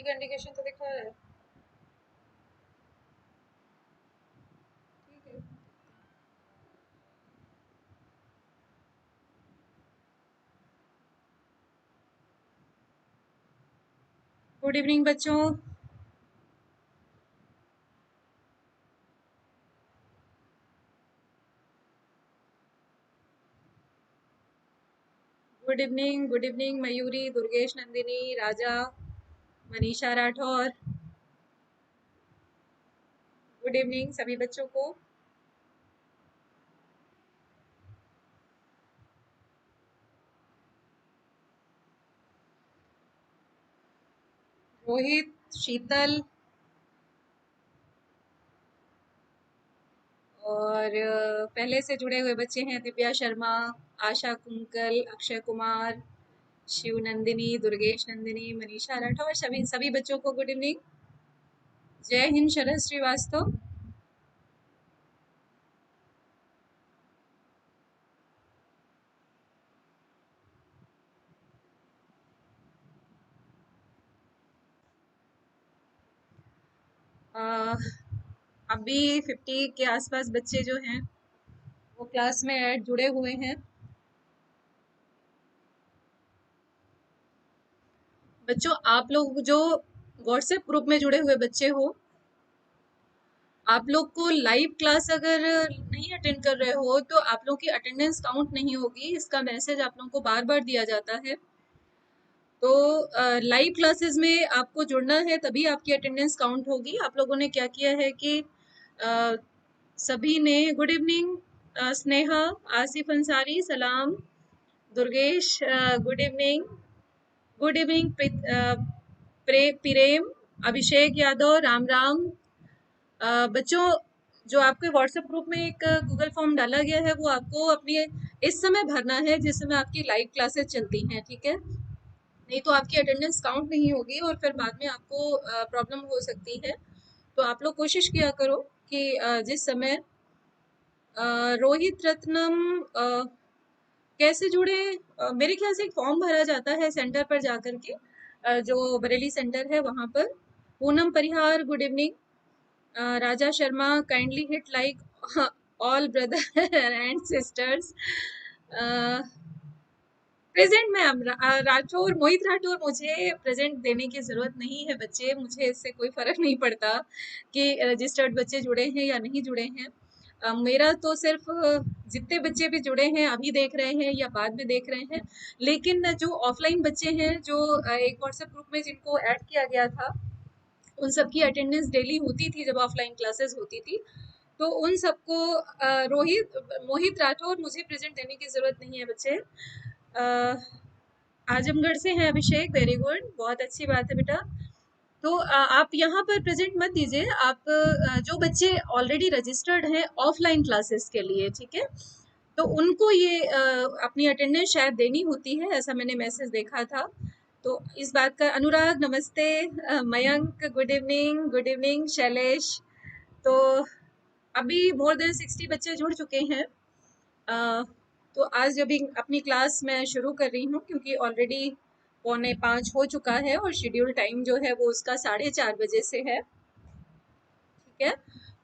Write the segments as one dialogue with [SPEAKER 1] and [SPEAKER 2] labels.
[SPEAKER 1] का इंडिकेशन तो दिखा रहा है। ठीक है। गुड इवनिंग बच्चों। गुड इवनिंग मयूरी, दुर्गेश, नंदिनी, राजा, मनीषा राठौर। गुड इवनिंग सभी बच्चों को। रोहित, शीतल और पहले से जुड़े हुए बच्चे हैं दिव्या शर्मा, आशा कुंकल, अक्षय कुमार, शिव नंदिनी, दुर्गेश नंदिनी, मनीषा राठौर। सभी सभी बच्चों को गुड इवनिंग। जय हिंद शरद श्रीवास्तव। अभी 50 के आसपास बच्चे जो हैं वो क्लास में ऐड जुड़े हुए हैं। बच्चों आप लोग जो व्हाट्सएप ग्रुप में जुड़े हुए बच्चे हो, आप लोग को लाइव क्लास अगर नहीं अटेंड कर रहे हो तो आप लोग की अटेंडेंस काउंट नहीं होगी। इसका मैसेज आप लोगों को बार बार दिया जाता है। तो लाइव क्लासेस में आपको जुड़ना है तभी आपकी अटेंडेंस काउंट होगी। आप लोगों ने क्या किया है कि अ, सभी ने गुड इवनिंग स्नेहा, आसिफ अंसारी, सलाम, दुर्गेश, गुड इवनिंग प्रेम, अभिषेक यादव, राम राम। बच्चों जो आपके व्हाट्सएप ग्रुप में एक गूगल फॉर्म डाला गया है वो आपको अपनी इस समय भरना है जिस समय आपकी लाइव क्लासेस चलती हैं, ठीक है? नहीं तो आपकी अटेंडेंस काउंट नहीं होगी और फिर बाद में आपको प्रॉब्लम हो सकती है। तो आप लोग कोशिश किया करो कि जिस समय रोहित रत्नम कैसे जुड़े? मेरे ख्याल से एक फॉर्म भरा जाता है सेंटर पर जाकर के, जो बरेली सेंटर है वहां पर। Poonam Parihar good evening. Raja Sharma kindly hit like all brother and sisters. Present ma'am. Rathore, Mohit Rathore, मुझे प्रेजेंट देने की जरूरत नहीं है बच्चे। मुझे इससे कोई फर्क नहीं पड़ता कि रजिस्टर्ड बच्चे जुड़े हैं या नहीं जुड़े हैं। मेरा तो सिर्फ जितने बच्चे भी जुड़े हैं अभी देख रहे हैं या बाद में देख रहे हैं। लेकिन जो ऑफलाइन बच्चे हैं जो एक व्हाट्सएप ग्रुप में जिनको ऐड किया गया था उन सबकी अटेंडेंस डेली होती थी जब ऑफलाइन क्लासेस होती थी। तो उन सबको रोहित, मोहित राठौर, मुझे प्रेजेंट देने की जरूरत नहीं है बच्चे। आजमगढ़ से हैं अभिषेक, वेरी गुड, बहुत अच्छी बात है बेटा। तो आप यहाँ पर प्रेजेंट मत दीजिए। आप जो बच्चे ऑलरेडी रजिस्टर्ड हैं ऑफलाइन क्लासेस के लिए, ठीक है, तो उनको ये अपनी अटेंडेंस शायद देनी होती है, ऐसा मैंने मैसेज देखा था। तो इस बात का अनुराग नमस्ते, मयंक गुड इवनिंग शैलेश। तो अभी मोर देन 60 बच्चे जुड़ चुके हैं। तो आज अभी अपनी क्लास मैं शुरू कर रही हूँ क्योंकि ऑलरेडी 4:45 हो चुका है और शेड्यूल टाइम जो है वो उसका 4:30 बजे से है, ठीक है?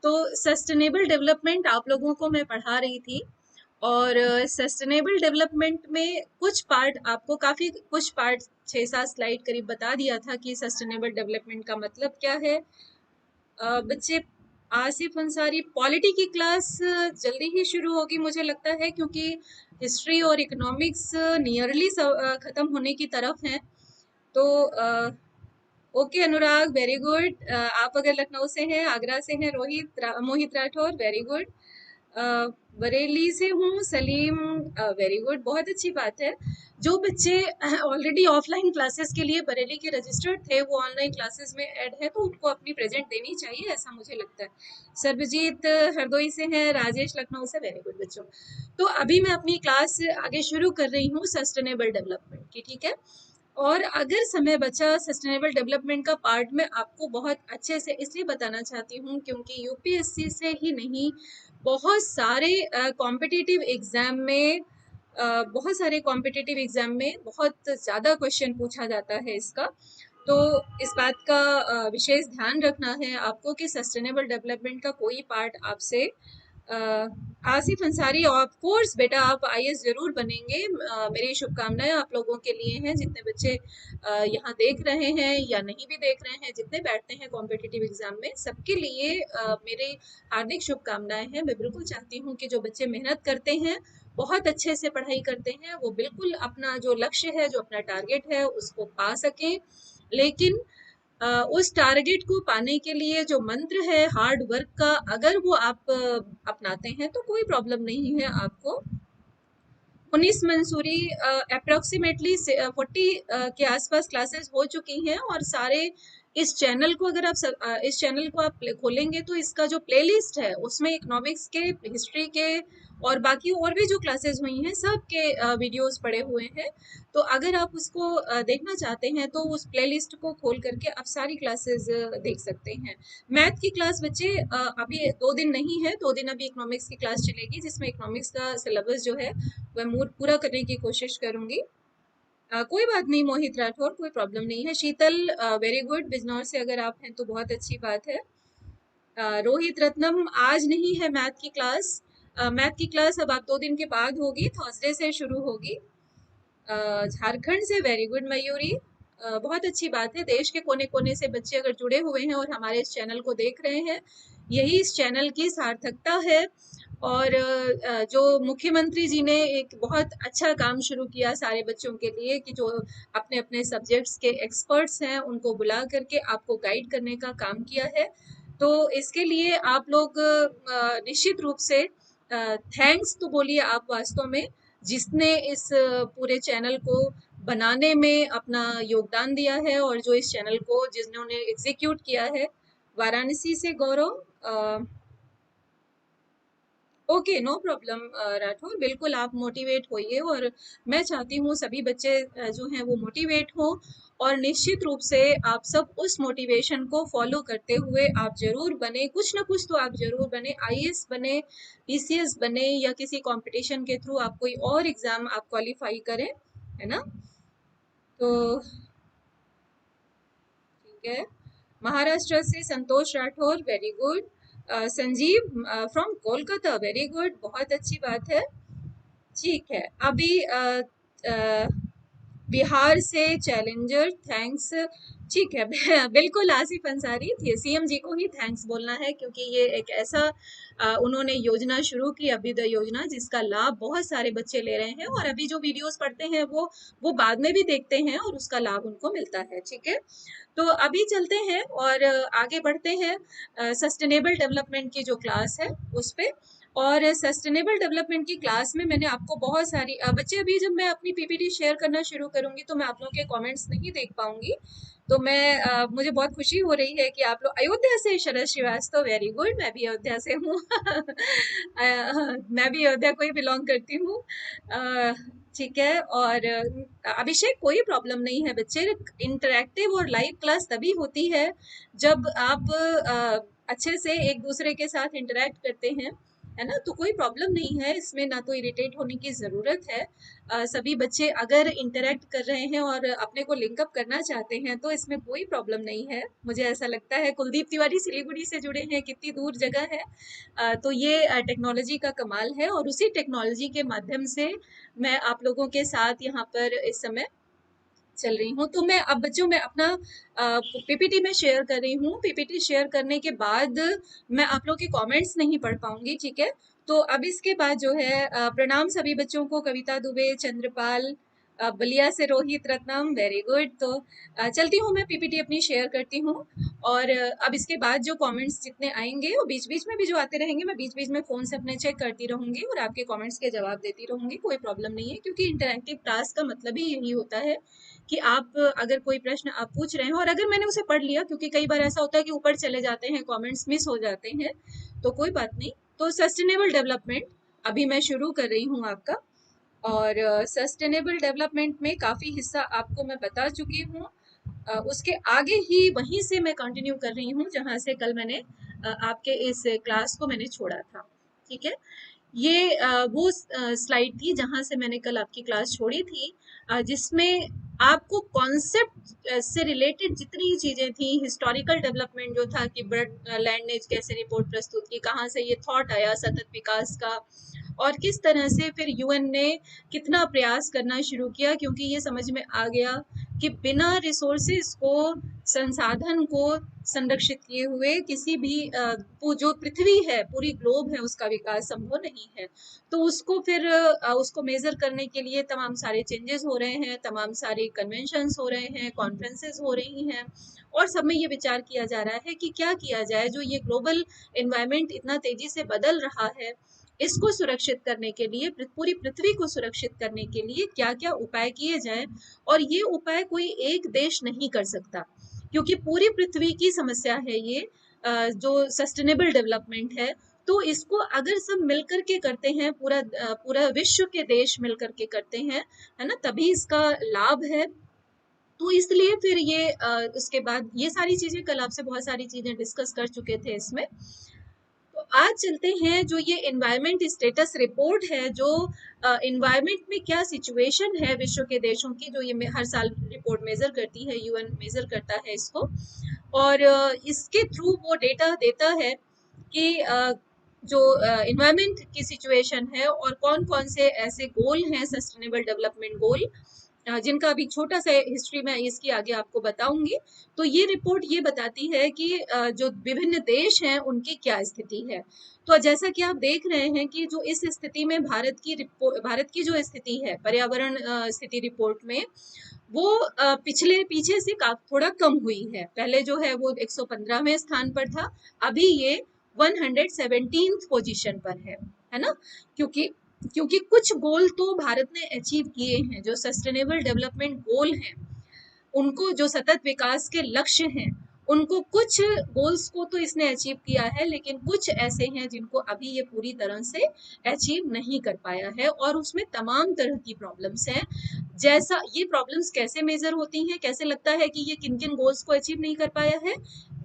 [SPEAKER 1] तो सस्टेनेबल डेवलपमेंट आप लोगों को मैं पढ़ा रही थी और सस्टेनेबल डेवलपमेंट में कुछ पार्ट आपको काफ़ी कुछ पार्ट 6-7 स्लाइड करीब बता दिया था कि सस्टेनेबल डेवलपमेंट का मतलब क्या है। बच्चे, आसिफ अंसारी, पॉलिटी की क्लास जल्दी ही शुरू होगी मुझे लगता है क्योंकि हिस्ट्री और इकोनॉमिक्स नियरली ख़त्म होने की तरफ हैं। तो ओके अनुराग, वेरी गुड। आप अगर लखनऊ से हैं, आगरा से हैं, मोहित राठौर, वेरी गुड। बरेली से हूँ, सलीम, वेरी गुड, बहुत अच्छी बात है। जो बच्चे ऑलरेडी ऑफलाइन क्लासेस के लिए बरेली के रजिस्टर्ड थे वो ऑनलाइन क्लासेस में ऐड है तो उनको अपनी प्रेजेंट देनी चाहिए, ऐसा मुझे लगता है। सर्वजीत हरदोई से हैं, राजेश लखनऊ से, वेरी गुड बच्चों। तो अभी मैं अपनी क्लास आगे शुरू कर रही हूँ सस्टेनेबल डेवलपमेंट की, ठीक है? और अगर समय बचा सस्टेनेबल डेवलपमेंट का पार्ट में आपको बहुत अच्छे से इसलिए बताना चाहती हूँ क्योंकि यूपीएससी से ही नहीं, बहुत सारे कॉम्पिटिटिव एग्जाम में बहुत ज़्यादा क्वेश्चन पूछा जाता है इसका। तो इस बात का विशेष ध्यान रखना है आपको कि सस्टेनेबल डेवलपमेंट का कोई पार्ट आपसे अ, आसिफ अंसारी, ऑफ कोर्स बेटा आप आईएएस जरूर बनेंगे। मेरी शुभकामनाएं आप लोगों के लिए हैं, जितने बच्चे यहाँ देख रहे हैं या नहीं भी देख रहे हैं, जितने बैठते हैं कॉम्पिटिटिव एग्जाम में, सबके लिए मेरी हार्दिक शुभकामनाएं हैं। मैं बिल्कुल चाहती हूँ कि जो बच्चे मेहनत करते हैं, बहुत अच्छे से पढ़ाई करते हैं, वो बिल्कुल अपना जो लक्ष्य है, जो अपना टारगेट है, उसको पा सकें। लेकिन उस टारगेट को पाने के लिए जो मंत्र है हार्ड वर्क का, अगर वो आप अपनाते हैं तो कोई प्रॉब्लम नहीं है आपको। 19 मंसूरी अप्रोक्सीमेटली 40 के आसपास क्लासेस हो चुकी हैं, और सारे इस चैनल को अगर आप इस चैनल को आप खोलेंगे तो इसका जो प्लेलिस्ट है उसमें इकोनॉमिक्स के, हिस्ट्री के और बाकी और भी जो क्लासेस हुई हैं सब के वीडियोस पड़े हुए हैं। तो अगर आप उसको देखना चाहते हैं तो उस प्लेलिस्ट को खोल करके आप सारी क्लासेस देख सकते हैं। मैथ की क्लास बच्चे अभी 2 दिन नहीं है, 2 दिन अभी इकोनॉमिक्स की क्लास चलेगी, जिसमें इकोनॉमिक्स का सिलेबस जो है वह पूरा करने की कोशिश करूंगी। कोई बात नहीं मोहित राठौर, कोई प्रॉब्लम नहीं है। शीतल वेरी गुड, बिजनौर से अगर आप हैं तो बहुत अच्छी बात है। रोहित रत्नम, आज नहीं है मैथ की क्लास। मैथ की क्लास अब आप 2 दिन के बाद होगी, थर्सडे से शुरू होगी। झारखंड से वेरी गुड मयूरी, बहुत अच्छी बात है। देश के कोने कोने से बच्चे अगर जुड़े हुए हैं और हमारे इस चैनल को देख रहे हैं, यही इस चैनल की सार्थकता है। और जो मुख्यमंत्री जी ने एक बहुत अच्छा काम शुरू किया सारे बच्चों के लिए, कि जो अपने अपने सब्जेक्ट्स के एक्सपर्ट्स हैं उनको बुला करके आपको गाइड करने का काम किया है। तो इसके लिए आप लोग निश्चित रूप से थैंक्स तो बोलिए आप वास्तव में, जिसने इस पूरे चैनल को बनाने में अपना योगदान दिया है और जो इस चैनल को जिन्होंने एग्जीक्यूट किया है। वाराणसी से गौरव, ओके नो प्रॉब्लम राठौर, बिल्कुल आप मोटिवेट होइए, और मैं चाहती हूँ सभी बच्चे जो हैं वो मोटिवेट हों, और निश्चित रूप से आप सब उस मोटिवेशन को फॉलो करते हुए आप जरूर बने, कुछ ना कुछ तो आप जरूर बने, आईएएस बने, पीसीएस बने, या किसी कंपटीशन के थ्रू आप कोई और एग्जाम आप क्वालिफाई करें, है ना। तो ठीक है। महाराष्ट्र से Santosh Rathore, very good. Sanjeev from Kolkata, very good, बहुत अच्छी बात है। ठीक है, अभी अ, बिहार से चैलेंजर, थैंक्स। ठीक है बिल्कुल आसिफ अंसारी, सीएम जी को ही थैंक्स बोलना है, क्योंकि ये एक ऐसा उन्होंने योजना शुरू की, अभ्युदय योजना, जिसका लाभ बहुत सारे बच्चे ले रहे हैं, और अभी जो वीडियोस पढ़ते हैं वो बाद में भी देखते हैं और उसका लाभ उनको मिलता है। ठीक है, तो अभी चलते हैं और आगे बढ़ते हैं सस्टेनेबल डेवलपमेंट की जो क्लास है उस पे। और सस्टेनेबल डेवलपमेंट की क्लास में मैंने आपको बहुत सारी बच्चे, अभी जब मैं अपनी पीपीटी शेयर करना शुरू करूंगी तो मैं आप लोगों के कमेंट्स नहीं देख पाऊंगी, तो मैं मुझे बहुत खुशी हो रही है कि आप लोग अयोध्या से, शरद श्रीवास्तव, वेरी गुड, मैं भी अयोध्या से हूँ मैं भी अयोध्या को ही बिलोंग करती हूँ। ठीक है, और अभिषेक कोई प्रॉब्लम नहीं है बच्चे, इंटरेक्टिव और लाइव क्लास तभी होती है जब आप अच्छे से एक दूसरे के साथ इंटरेक्ट करते हैं, है ना। तो कोई प्रॉब्लम नहीं है इसमें, ना तो इरिटेट होने की ज़रूरत है। सभी बच्चे अगर इंटरेक्ट कर रहे हैं और अपने को लिंकअप करना चाहते हैं तो इसमें कोई प्रॉब्लम नहीं है, मुझे ऐसा लगता है। कुलदीप तिवारी सिलीगुड़ी से जुड़े हैं, कितनी दूर जगह है। तो ये टेक्नोलॉजी का कमाल है, और उसी टेक्नोलॉजी के माध्यम से मैं आप लोगों के साथ यहाँ पर इस समय चल रही हूँ। तो मैं अब बच्चों में अपना पीपीटी में शेयर कर रही हूँ। पीपीटी शेयर करने के बाद मैं आप लोग के कमेंट्स नहीं पढ़ पाऊंगी, ठीक है। तो अब इसके बाद जो है प्रणाम सभी बच्चों को, कविता दुबे, चंद्रपाल, बलिया से रोहित रत्नम, वेरी गुड। तो चलती हूँ मैं पीपीटी अपनी शेयर करती हूँ, और अब इसके बाद जो कमेंट्स जितने आएंगे वो बीच बीच में भी जो आते रहेंगे, मैं बीच बीच में फ़ोन से अपने चेक करती रहूंगी और आपके कमेंट्स के जवाब देती रहूंगी, कोई प्रॉब्लम नहीं है, क्योंकि इंटरैक्टिव टास्क का मतलब ही यही होता है कि आप अगर कोई प्रश्न आप पूछ रहे हैं और अगर मैंने उसे पढ़ लिया, क्योंकि कई बार ऐसा होता है कि ऊपर चले जाते हैं, कमेंट्स मिस हो जाते हैं, तो कोई बात नहीं। तो सस्टेनेबल डेवलपमेंट अभी मैं शुरू कर रही हूँ आपका, और सस्टेनेबल डेवलपमेंट में काफ़ी हिस्सा आपको मैं बता चुकी हूँ। उसके आगे ही वहीं से मैं कंटिन्यू कर रही हूँ जहाँ से कल मैंने आपके इस क्लास को मैंने छोड़ा था। ठीक है, ये वो स्लाइड थी जहाँ से मैंने कल आपकी क्लास छोड़ी थी, जिसमें आपको कॉन्सेप्ट से रिलेटेड जितनी चीजें थी, हिस्टोरिकल डेवलपमेंट जो था कि ब्रड लैंड ने कैसे रिपोर्ट प्रस्तुत की, कहाँ से ये थॉट आया सतत विकास का, और किस तरह से फिर यूएन ने कितना प्रयास करना शुरू किया, क्योंकि ये समझ में आ गया कि बिना रिसोर्सेज को, संसाधन को संरक्षित किए हुए किसी भी वो जो पृथ्वी है, पूरी ग्लोब है, उसका विकास संभव नहीं है। तो उसको फिर उसको मेजर करने के लिए तमाम सारे चेंजेस हो रहे हैं, तमाम सारे कन्वेंशंस हो रहे हैं, कॉन्फ्रेंसेस हो रही हैं, और सब में ये विचार किया जा रहा है कि क्या किया जाए, जो ये ग्लोबल एनवायरनमेंट इतना तेजी से बदल रहा है, इसको सुरक्षित करने के लिए, पूरी पृथ्वी को सुरक्षित करने के लिए क्या क्या उपाय किए जाए। और ये उपाय कोई एक देश नहीं कर सकता, क्योंकि पूरी पृथ्वी की समस्या है ये, जो सस्टेनेबल डेवलपमेंट है। तो इसको अगर सब मिलकर के करते हैं, पूरा विश्व के देश मिलकर के करते हैं, है ना, तभी इसका लाभ है। तो इसलिए फिर ये उसके बाद ये सारी चीजें, कल आपसे बहुत सारी चीजें डिस्कस कर चुके थे इसमें। तो आज चलते हैं, जो ये एनवायरमेंट स्टेटस रिपोर्ट है, जो एनवायरमेंट में क्या सिचुएशन है विश्व के देशों की, जो ये हर साल रिपोर्ट मेजर करती है, यूएन मेजर करता है इसको, और इसके थ्रू वो डेटा देता है कि जो एनवायरमेंट की सिचुएशन है, और कौन कौन से ऐसे गोल हैं, सस्टेनेबल डेवलपमेंट गोल, जिनका अभी छोटा सा हिस्ट्री में इसकी आगे आपको बताऊंगी। तो ये रिपोर्ट ये बताती है कि जो विभिन्न देश हैं उनकी क्या स्थिति है। तो जैसा कि आप देख रहे हैं कि जो इस स्थिति में भारत की जो स्थिति है पर्यावरण स्थिति रिपोर्ट में, वो पीछे से थोड़ा कम हुई है। पहले जो है वो 115वें स्थान पर था, अभी ये 117th पोजीशन पर है ना। क्योंकि क्योंकि कुछ गोल तो भारत ने अचीव किए हैं, जो सस्टेनेबल डेवलपमेंट गोल हैं, उनको, जो सतत विकास के लक्ष्य हैं, उनको, कुछ गोल्स को तो इसने अचीव किया है, लेकिन कुछ ऐसे हैं जिनको अभी ये पूरी तरह से अचीव नहीं कर पाया है, और उसमें तमाम तरह की प्रॉब्लम्स हैं। जैसा ये प्रॉब्लम्स कैसे मेजर होती हैं, कैसे लगता है कि ये किन किन गोल्स को अचीव नहीं कर पाया है,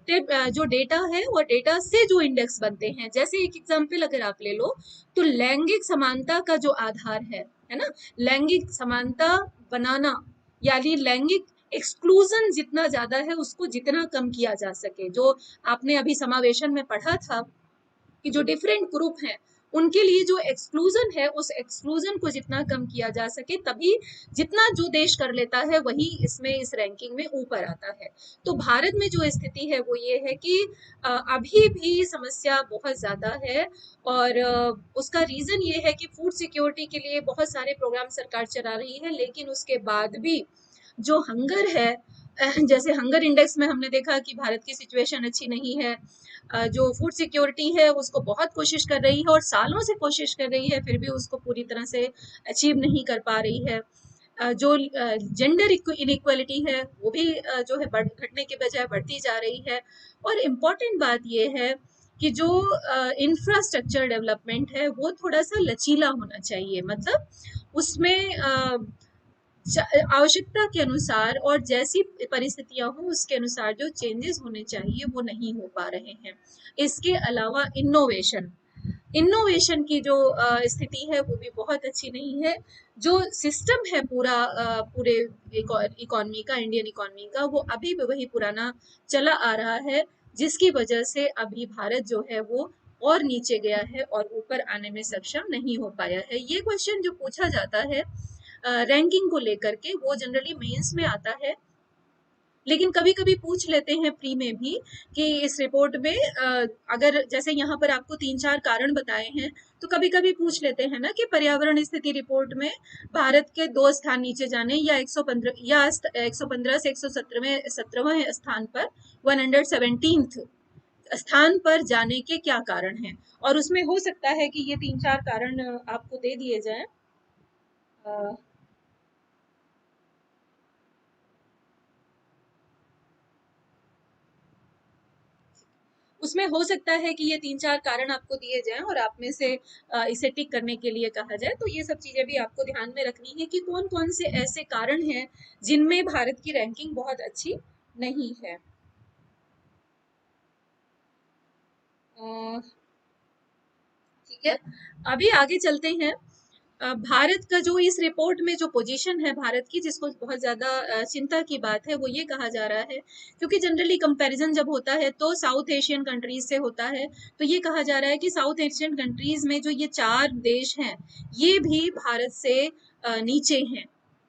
[SPEAKER 1] जो डेटा है वो डेटा से जो इंडेक्स बनते हैं। जैसे एक एग्जांपल अगर आप ले लो, तो लैंगिक समानता का जो आधार है ना, लैंगिक समानता बनाना, यानी लैंगिक एक्सक्लूजन जितना ज्यादा है उसको जितना कम किया जा सके, जो आपने अभी समावेशन में पढ़ा था कि जो डिफरेंट ग्रुप हैं उनके लिए जो एक्सक्लूजन है, उस एक्सक्लूजन को जितना कम किया जा सके, तभी जितना जो देश कर लेता है वही इसमें, इस रैंकिंग में ऊपर आता है। तो भारत में जो स्थिति है वो ये है कि अभी भी समस्या बहुत ज्यादा है, और उसका रीजन ये है कि फूड सिक्योरिटी के लिए बहुत सारे प्रोग्राम सरकार चला रही है, लेकिन उसके बाद भी जो हंगर है, जैसे हंगर इंडेक्स में हमने देखा कि भारत की सिचुएशन अच्छी नहीं है। जो फूड सिक्योरिटी है उसको बहुत कोशिश कर रही है, और सालों से कोशिश कर रही है, फिर भी उसको पूरी तरह से अचीव नहीं कर पा रही है। जो जेंडर इनइक्वालिटी है वो भी जो है घटने के बजाय बढ़ती जा रही है। और इम्पोर्टेंट बात ये है कि जो इंफ्रास्ट्रक्चर डेवलपमेंट है वो थोड़ा सा लचीला होना चाहिए, मतलब उसमें आवश्यकता के अनुसार और जैसी परिस्थितियां हो उसके अनुसार जो चेंजेस होने चाहिए वो नहीं हो पा रहे हैं। इसके अलावा इनोवेशन की जो स्थिति है वो भी बहुत अच्छी नहीं है। जो सिस्टम है पूरे इकोनॉमी का, इंडियन इकोनॉमी का, वो अभी भी वही पुराना चला आ रहा है, जिसकी वजह से अभी भारत जो है वो और नीचे गया है और ऊपर आने में सक्षम नहीं हो पाया है। ये क्वेश्चन जो पूछा जाता है रैंकिंग को लेकर के, वो जनरली मेंस में आता है, लेकिन कभी कभी पूछ लेते हैं प्री में भी कि इस रिपोर्ट में अगर जैसे यहाँ पर आपको 3-4 कारण बताए हैं, तो कभी कभी पूछ लेते हैं ना कि पर्यावरण स्थिति रिपोर्ट में भारत के 2 स्थान नीचे जाने, या 115 से 117वें स्थान पर 117th स्थान पर जाने के क्या कारण हैं। और उसमें हो सकता है कि ये 3-4 कारण आपको दे दिए जाए। उसमें हो सकता है कि ये 3-4 कारण आपको दिए जाएं और आप में से इसे टिक करने के लिए कहा जाए। तो ये सब चीजें भी आपको ध्यान में रखनी है कि कौन कौन से ऐसे कारण हैं जिनमें भारत की रैंकिंग बहुत अच्छी नहीं है। ठीक है, अभी आगे चलते हैं। भारत का जो इस रिपोर्ट में जो पोजीशन है भारत की, जिसको बहुत ज्यादा चिंता की बात है, वो ये कहा जा रहा है, क्योंकि जनरली कंपैरिजन जब होता है तो साउथ एशियन कंट्रीज से होता है, तो ये कहा जा रहा है कि साउथ एशियन कंट्रीज में जो ये 4 देश हैं, ये भी भारत से नीचे हैं।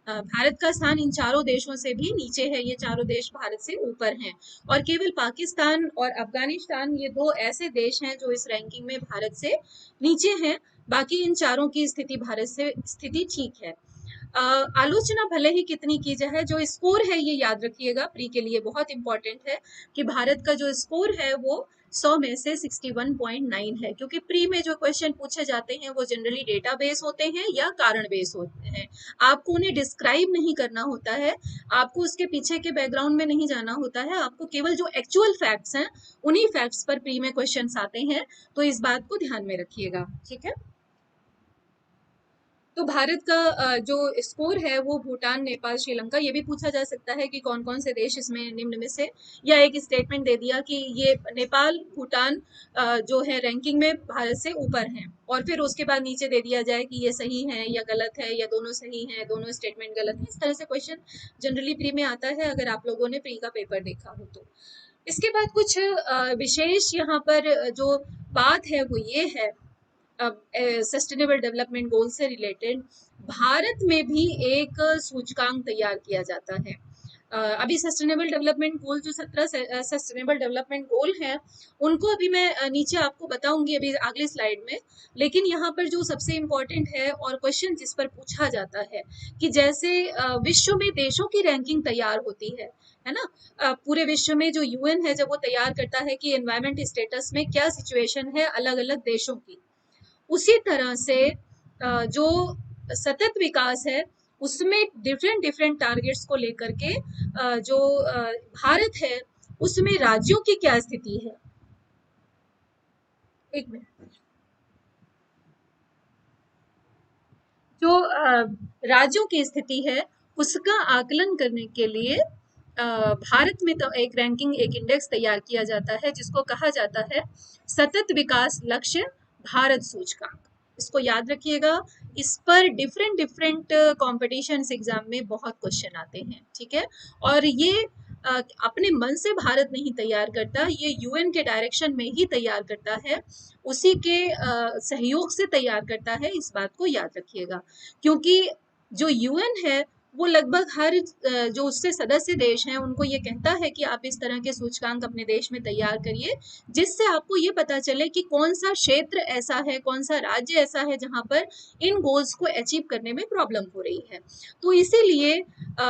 [SPEAKER 1] भारत का स्थान इन चारों देशों से भी नीचे है, ये चारों देश भारत से ऊपर हैं। और केवल पाकिस्तान और अफगानिस्तान, ये 2 ऐसे देश हैं जो इस रैंकिंग में भारत से नीचे हैं। बाकी इन चारों की स्थिति भारत से स्थिति ठीक है। आलोचना भले ही कितनी की जाए, जो स्कोर है ये याद रखिएगा, प्री के लिए बहुत इंपॉर्टेंट है कि भारत का जो स्कोर है वो 100 में से 61.9 है, क्योंकि प्री में जो क्वेश्चन पूछे जाते हैं वो जनरली डेटा बेस होते हैं या कारण बेस होते हैं। आपको उन्हें डिस्क्राइब नहीं करना होता है, आपको उसके पीछे के बैकग्राउंड में नहीं जाना होता है, आपको केवल जो एक्चुअल फैक्ट्स हैं उन्हीं फैक्ट्स पर प्री में क्वेश्चन आते हैं, तो इस बात को ध्यान में रखिएगा, ठीक है। तो भारत का जो स्कोर है वो भूटान, नेपाल, श्रीलंका, ये भी पूछा जा सकता है कि कौन कौन से देश इसमें निम्न में से, या एक स्टेटमेंट दे दिया कि ये नेपाल, भूटान जो है रैंकिंग में भारत से ऊपर हैं, और फिर उसके बाद नीचे दे दिया जाए कि ये सही है या गलत है, या दोनों सही है, दोनों स्टेटमेंट गलत है। इस तरह से क्वेश्चन जनरली प्री में आता है, अगर आप लोगों ने प्री का पेपर देखा हो तो। इसके बाद कुछ विशेष यहाँ पर जो बात है वो ये है, सस्टेनेबल डेवलपमेंट गोल से रिलेटेड भारत में भी एक सूचकांक तैयार किया जाता है। अभी सस्टेनेबल डेवलपमेंट गोल जो 17 सस्टेनेबल डेवलपमेंट गोल हैं, उनको अभी मैं नीचे आपको बताऊंगी अभी अगली स्लाइड में। लेकिन यहाँ पर जो सबसे इम्पोर्टेंट है और क्वेश्चन जिस पर पूछा जाता है कि जैसे विश्व में देशों की रैंकिंग तैयार होती है ना, पूरे विश्व में जो यूएन है जब वो तैयार करता है कि एनवायरमेंट स्टेटस में क्या सिचुएशन है अलग अलग देशों की, उसी तरह से जो सतत विकास है उसमें डिफरेंट डिफरेंट टारगेट्स को लेकर के जो भारत है उसमें राज्यों की क्या स्थिति है। एक मिनट। जो राज्यों की स्थिति है उसका आकलन करने के लिए भारत में तो एक रैंकिंग, एक इंडेक्स तैयार किया जाता है जिसको कहा जाता है सतत विकास लक्ष्य भारत सूचकांक। इसको याद रखिएगा, इस पर डिफरेंट डिफरेंट कॉम्पिटिशन एग्जाम में बहुत क्वेश्चन आते हैं, ठीक है। और ये अपने मन से भारत नहीं तैयार करता, ये यूएन के डायरेक्शन में ही तैयार करता है, उसी के सहयोग से तैयार करता है, इस बात को याद रखिएगा। क्योंकि जो यूएन है वो लगभग हर जो उससे सदस्य देश हैं उनको ये कहता है कि आप इस तरह के सूचकांक अपने देश में तैयार करिए, जिससे आपको ये पता चले कि कौन सा क्षेत्र ऐसा है, कौन सा राज्य ऐसा है जहां पर इन गोल्स को अचीव करने में प्रॉब्लम हो रही है। तो इसीलिए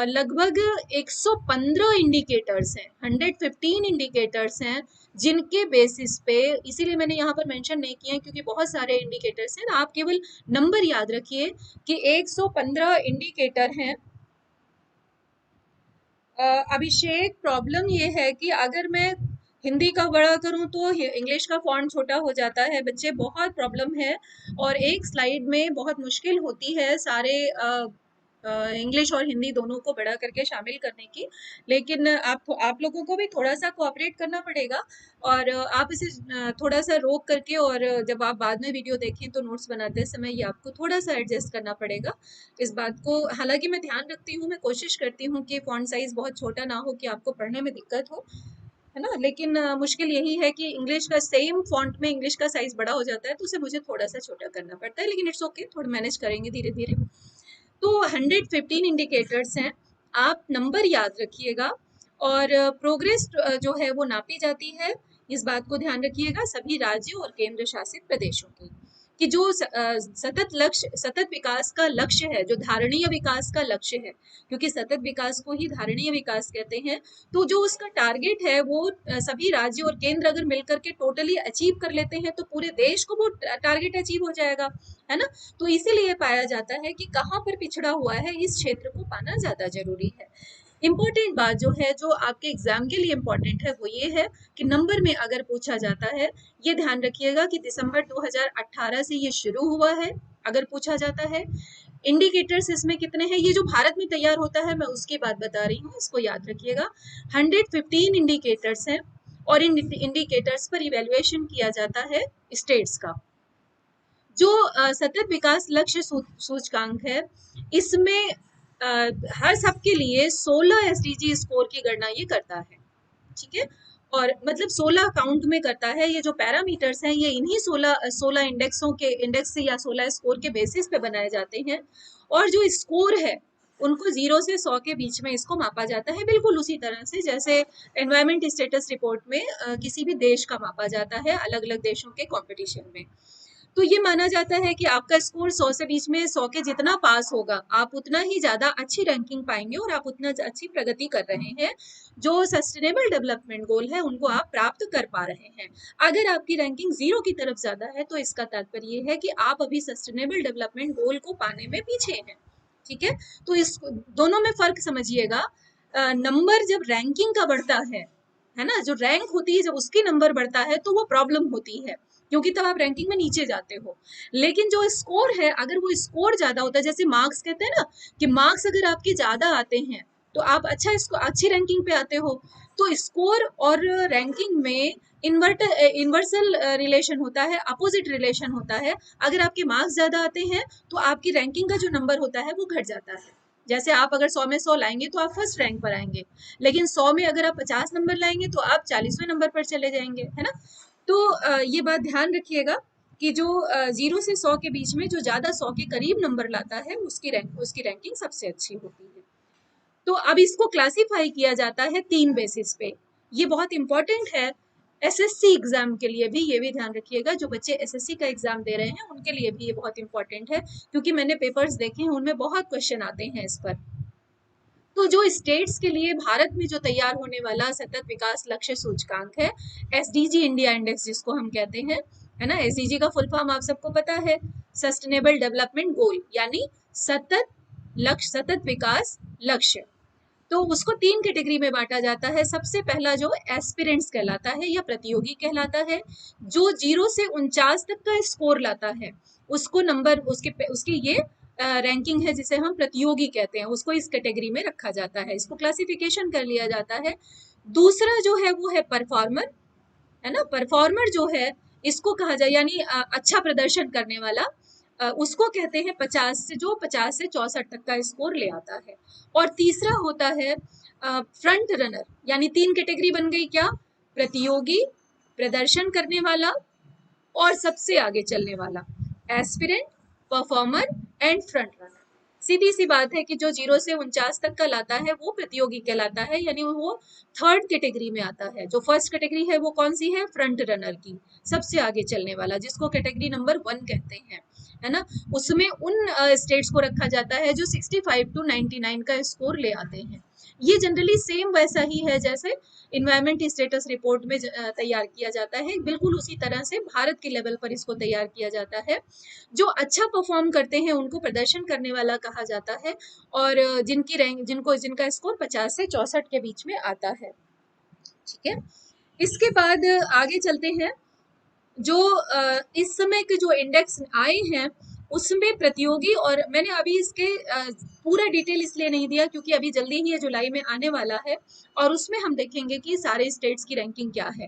[SPEAKER 1] लगभग 115 इंडिकेटर्स हैं, 115 इंडिकेटर्स हैं जिनके बेसिस पे, इसीलिए मैंने यहाँ पर मेंशन नहीं किया है क्योंकि बहुत सारे इंडिकेटर्स हैं, आप केवल नंबर याद रखिए कि 115 इंडिकेटर हैं। अभिषेक, प्रॉब्लम ये है कि अगर मैं हिंदी का बड़ा करूं तो इंग्लिश का फॉन्ट छोटा हो जाता है, बच्चे बहुत प्रॉब्लम है, और एक स्लाइड में बहुत मुश्किल होती है सारे इंग्लिश और हिंदी दोनों को बड़ा करके शामिल करने की। लेकिन आप लोगों को भी थोड़ा सा कोऑपरेट करना पड़ेगा, और आप इसे थोड़ा सा रोक करके, और जब आप बाद में वीडियो देखें तो नोट्स बनाते समय ये आपको थोड़ा सा एडजस्ट करना पड़ेगा इस बात को। हालांकि मैं ध्यान रखती हूँ, मैं कोशिश करती हूँ कि फॉन्ट साइज बहुत छोटा ना हो कि आपको पढ़ने में दिक्कत हो, है ना। लेकिन मुश्किल यही है कि इंग्लिश का सेम फॉन्ट में इंग्लिश का साइज बड़ा हो जाता है, तो उसे मुझे थोड़ा सा छोटा करना पड़ता है, लेकिन इट्स ओके, थोड़ा मैनेज करेंगे धीरे धीरे। तो 115 इंडिकेटर्स हैं, आप नंबर याद रखिएगा, और प्रोग्रेस जो है वो नापी जाती है, इस बात को ध्यान रखिएगा सभी राज्यों और केंद्र शासित प्रदेशों की, कि जो सतत लक्ष्य, सतत विकास का लक्ष्य है, जो धारणीय विकास का लक्ष्य है, क्योंकि सतत विकास को ही धारणीय विकास कहते हैं, तो जो उसका टारगेट है वो सभी राज्य और केंद्र अगर मिलकर के टोटली अचीव कर लेते हैं तो पूरे देश को वो टारगेट अचीव हो जाएगा, है ना। तो इसीलिए पाया जाता है कि कहाँ पर पिछड़ा हुआ है इस क्षेत्र को पाना ज्यादा जरूरी है। इम्पोर्टेंट बात जो है, जो आपके एग्जाम के लिए इम्पोर्टेंट है, वो ये है कि नंबर में अगर पूछा जाता है, ये ध्यान रखिएगा कि दिसंबर 2018 से ये शुरू हुआ है, अगर पूछा जाता है। इंडिकेटर्स इसमें कितने हैं, ये जो भारत में तैयार होता है मैं उसकी बात बता रही हूँ, इसको याद रखिएगा। 115 इंडिकेटर्स हैं, और इन इंडिकेटर्स पर इवेल्युएशन किया जाता है स्टेट्स का। जो सतत विकास लक्ष्य सूचकांक है, इसमें हर सबके लिए 16 एसडीजी स्कोर की गणना ये करता है, ठीक है। और मतलब 16 काउंट में करता है। ये जो पैरामीटर्स हैं ये इन्हीं 16 इंडेक्स से या 16 स्कोर के बेसिस पे बनाए जाते हैं। और जो स्कोर है उनको 0 से 100 के बीच में इसको मापा जाता है, बिल्कुल उसी तरह से जैसे एनवायरमेंट स्टेटस रिपोर्ट में किसी भी देश का मापा जाता है अलग अलग देशों के कंपटीशन में। तो ये माना जाता है कि आपका स्कोर 100 से बीच में 100 के जितना पास होगा आप उतना ही ज्यादा अच्छी रैंकिंग पाएंगे और आप उतना अच्छी प्रगति कर रहे हैं। जो सस्टेनेबल डेवलपमेंट गोल है उनको आप प्राप्त कर पा रहे हैं। अगर आपकी रैंकिंग 0 की तरफ ज्यादा है तो इसका तात्पर्य ये है कि आप अभी सस्टेनेबल डेवलपमेंट गोल को पाने में पीछे हैं, ठीक है। तो इस दोनों में फर्क समझिएगा। नंबर जब रैंकिंग का बढ़ता है ना, जो रैंक होती है जब उसकी नंबर बढ़ता है तो वो प्रॉब्लम होती है, क्योंकि तब आप रैंकिंग में नीचे जाते हो। लेकिन जो स्कोर है अगर वो स्कोर ज्यादा होता है, जैसे मार्क्स कहते हैं ना कि मार्क्स अगर आपके ज्यादा आते हैं तो आप अच्छी रैंकिंग पे आते हो। तो स्कोर और रैंकिंग में इन्वर्सल रिलेशन होता है, अपोजिट रिलेशन होता है। अगर आपके मार्क्स ज्यादा आते हैं तो आपकी रैंकिंग का जो नंबर होता है वो घट जाता है। जैसे आप अगर 100 में 100 लाएंगे तो आप फर्स्ट रैंक पर आएंगे, लेकिन 100 में अगर आप 50 नंबर लाएंगे तो आप 40वें नंबर पर चले जाएंगे, है ना। तो ये बात ध्यान रखिएगा कि जो 0 से 100 के बीच में जो ज्यादा 100 के करीब नंबर लाता है उसकी रैंकिंग सबसे अच्छी होती है। तो अब इसको क्लासिफाई किया जाता है 3 बेसिस पे। ये बहुत इंपॉर्टेंट है एसएससी एग्जाम के लिए भी, ये भी ध्यान रखिएगा। जो बच्चे एसएससी का एग्जाम दे रहे हैं उनके लिए भी ये बहुत इंपॉर्टेंट है, क्योंकि मैंने पेपर्स देखे हैं उनमें बहुत क्वेश्चन आते हैं इस पर। तो जो स्टेट्स के लिए भारत में जो तैयार होने वाला सतत विकास लक्ष्य सूचकांक है, एसडीजी इंडिया इंडेक्स जिसको हम कहते हैं, है ना। एसडीजी का फुल फॉर्म आप सबको पता है, सस्टेनेबल डेवलपमेंट गोल, यानी सतत विकास लक्ष्य। तो उसको 3 कैटेगरी में बांटा जाता है। सबसे पहला जो एस्पिरेंट्स कहलाता है या प्रतियोगी कहलाता है, जो 0 से 49 तक का स्कोर लाता है उसको नंबर उसकी ये रैंकिंग है जिसे हम प्रतियोगी कहते हैं, उसको इस कैटेगरी में रखा जाता है, इसको क्लासिफिकेशन कर लिया जाता है। दूसरा जो है वो है परफॉर्मर, है ना। परफॉर्मर जो है इसको कहा जाए यानी अच्छा प्रदर्शन करने वाला, उसको कहते हैं 50 से 64 तक का स्कोर ले आता है। और तीसरा होता है फ्रंट रनर, यानी 3 कैटेगरी बन गई क्या, प्रतियोगी, प्रदर्शन करने वाला और सबसे आगे चलने वाला, aspirant, performer and front runner. सीधी सी बात है कि जो 0 से 49 तक का लाता है वो प्रतियोगी कहलाता है, यानी वो थर्ड कैटेगरी में आता है। जो फर्स्ट कैटेगरी है वो कौन सी है, फ्रंट रनर की, सबसे आगे चलने वाला, जिसको कैटेगरी नंबर 1 कहते हैं, है ना। उसमें उन स्टेट्स को रखा जाता है जो 65 to 99 का स्कोर ले आते हैं। ये जनरली सेम वैसा ही है जैसे इन्वायरमेंट स्टेटस रिपोर्ट में तैयार किया जाता है, बिल्कुल उसी तरह से भारत के लेवल पर इसको तैयार किया जाता है। जो अच्छा परफॉर्म करते हैं उनको प्रदर्शन करने वाला कहा जाता है, और जिनका स्कोर 50 से 64 के बीच में आता है, ठीक है। इसके बाद आगे चलते हैं। जो इस समय के जो इंडेक्स आए हैं उसमें प्रतियोगी, और मैंने अभी इसके पूरा डिटेल इसलिए नहीं दिया क्योंकि अभी जल्दी ही ये जुलाई में आने वाला है और उसमें हम देखेंगे कि सारे स्टेट्स की रैंकिंग क्या है।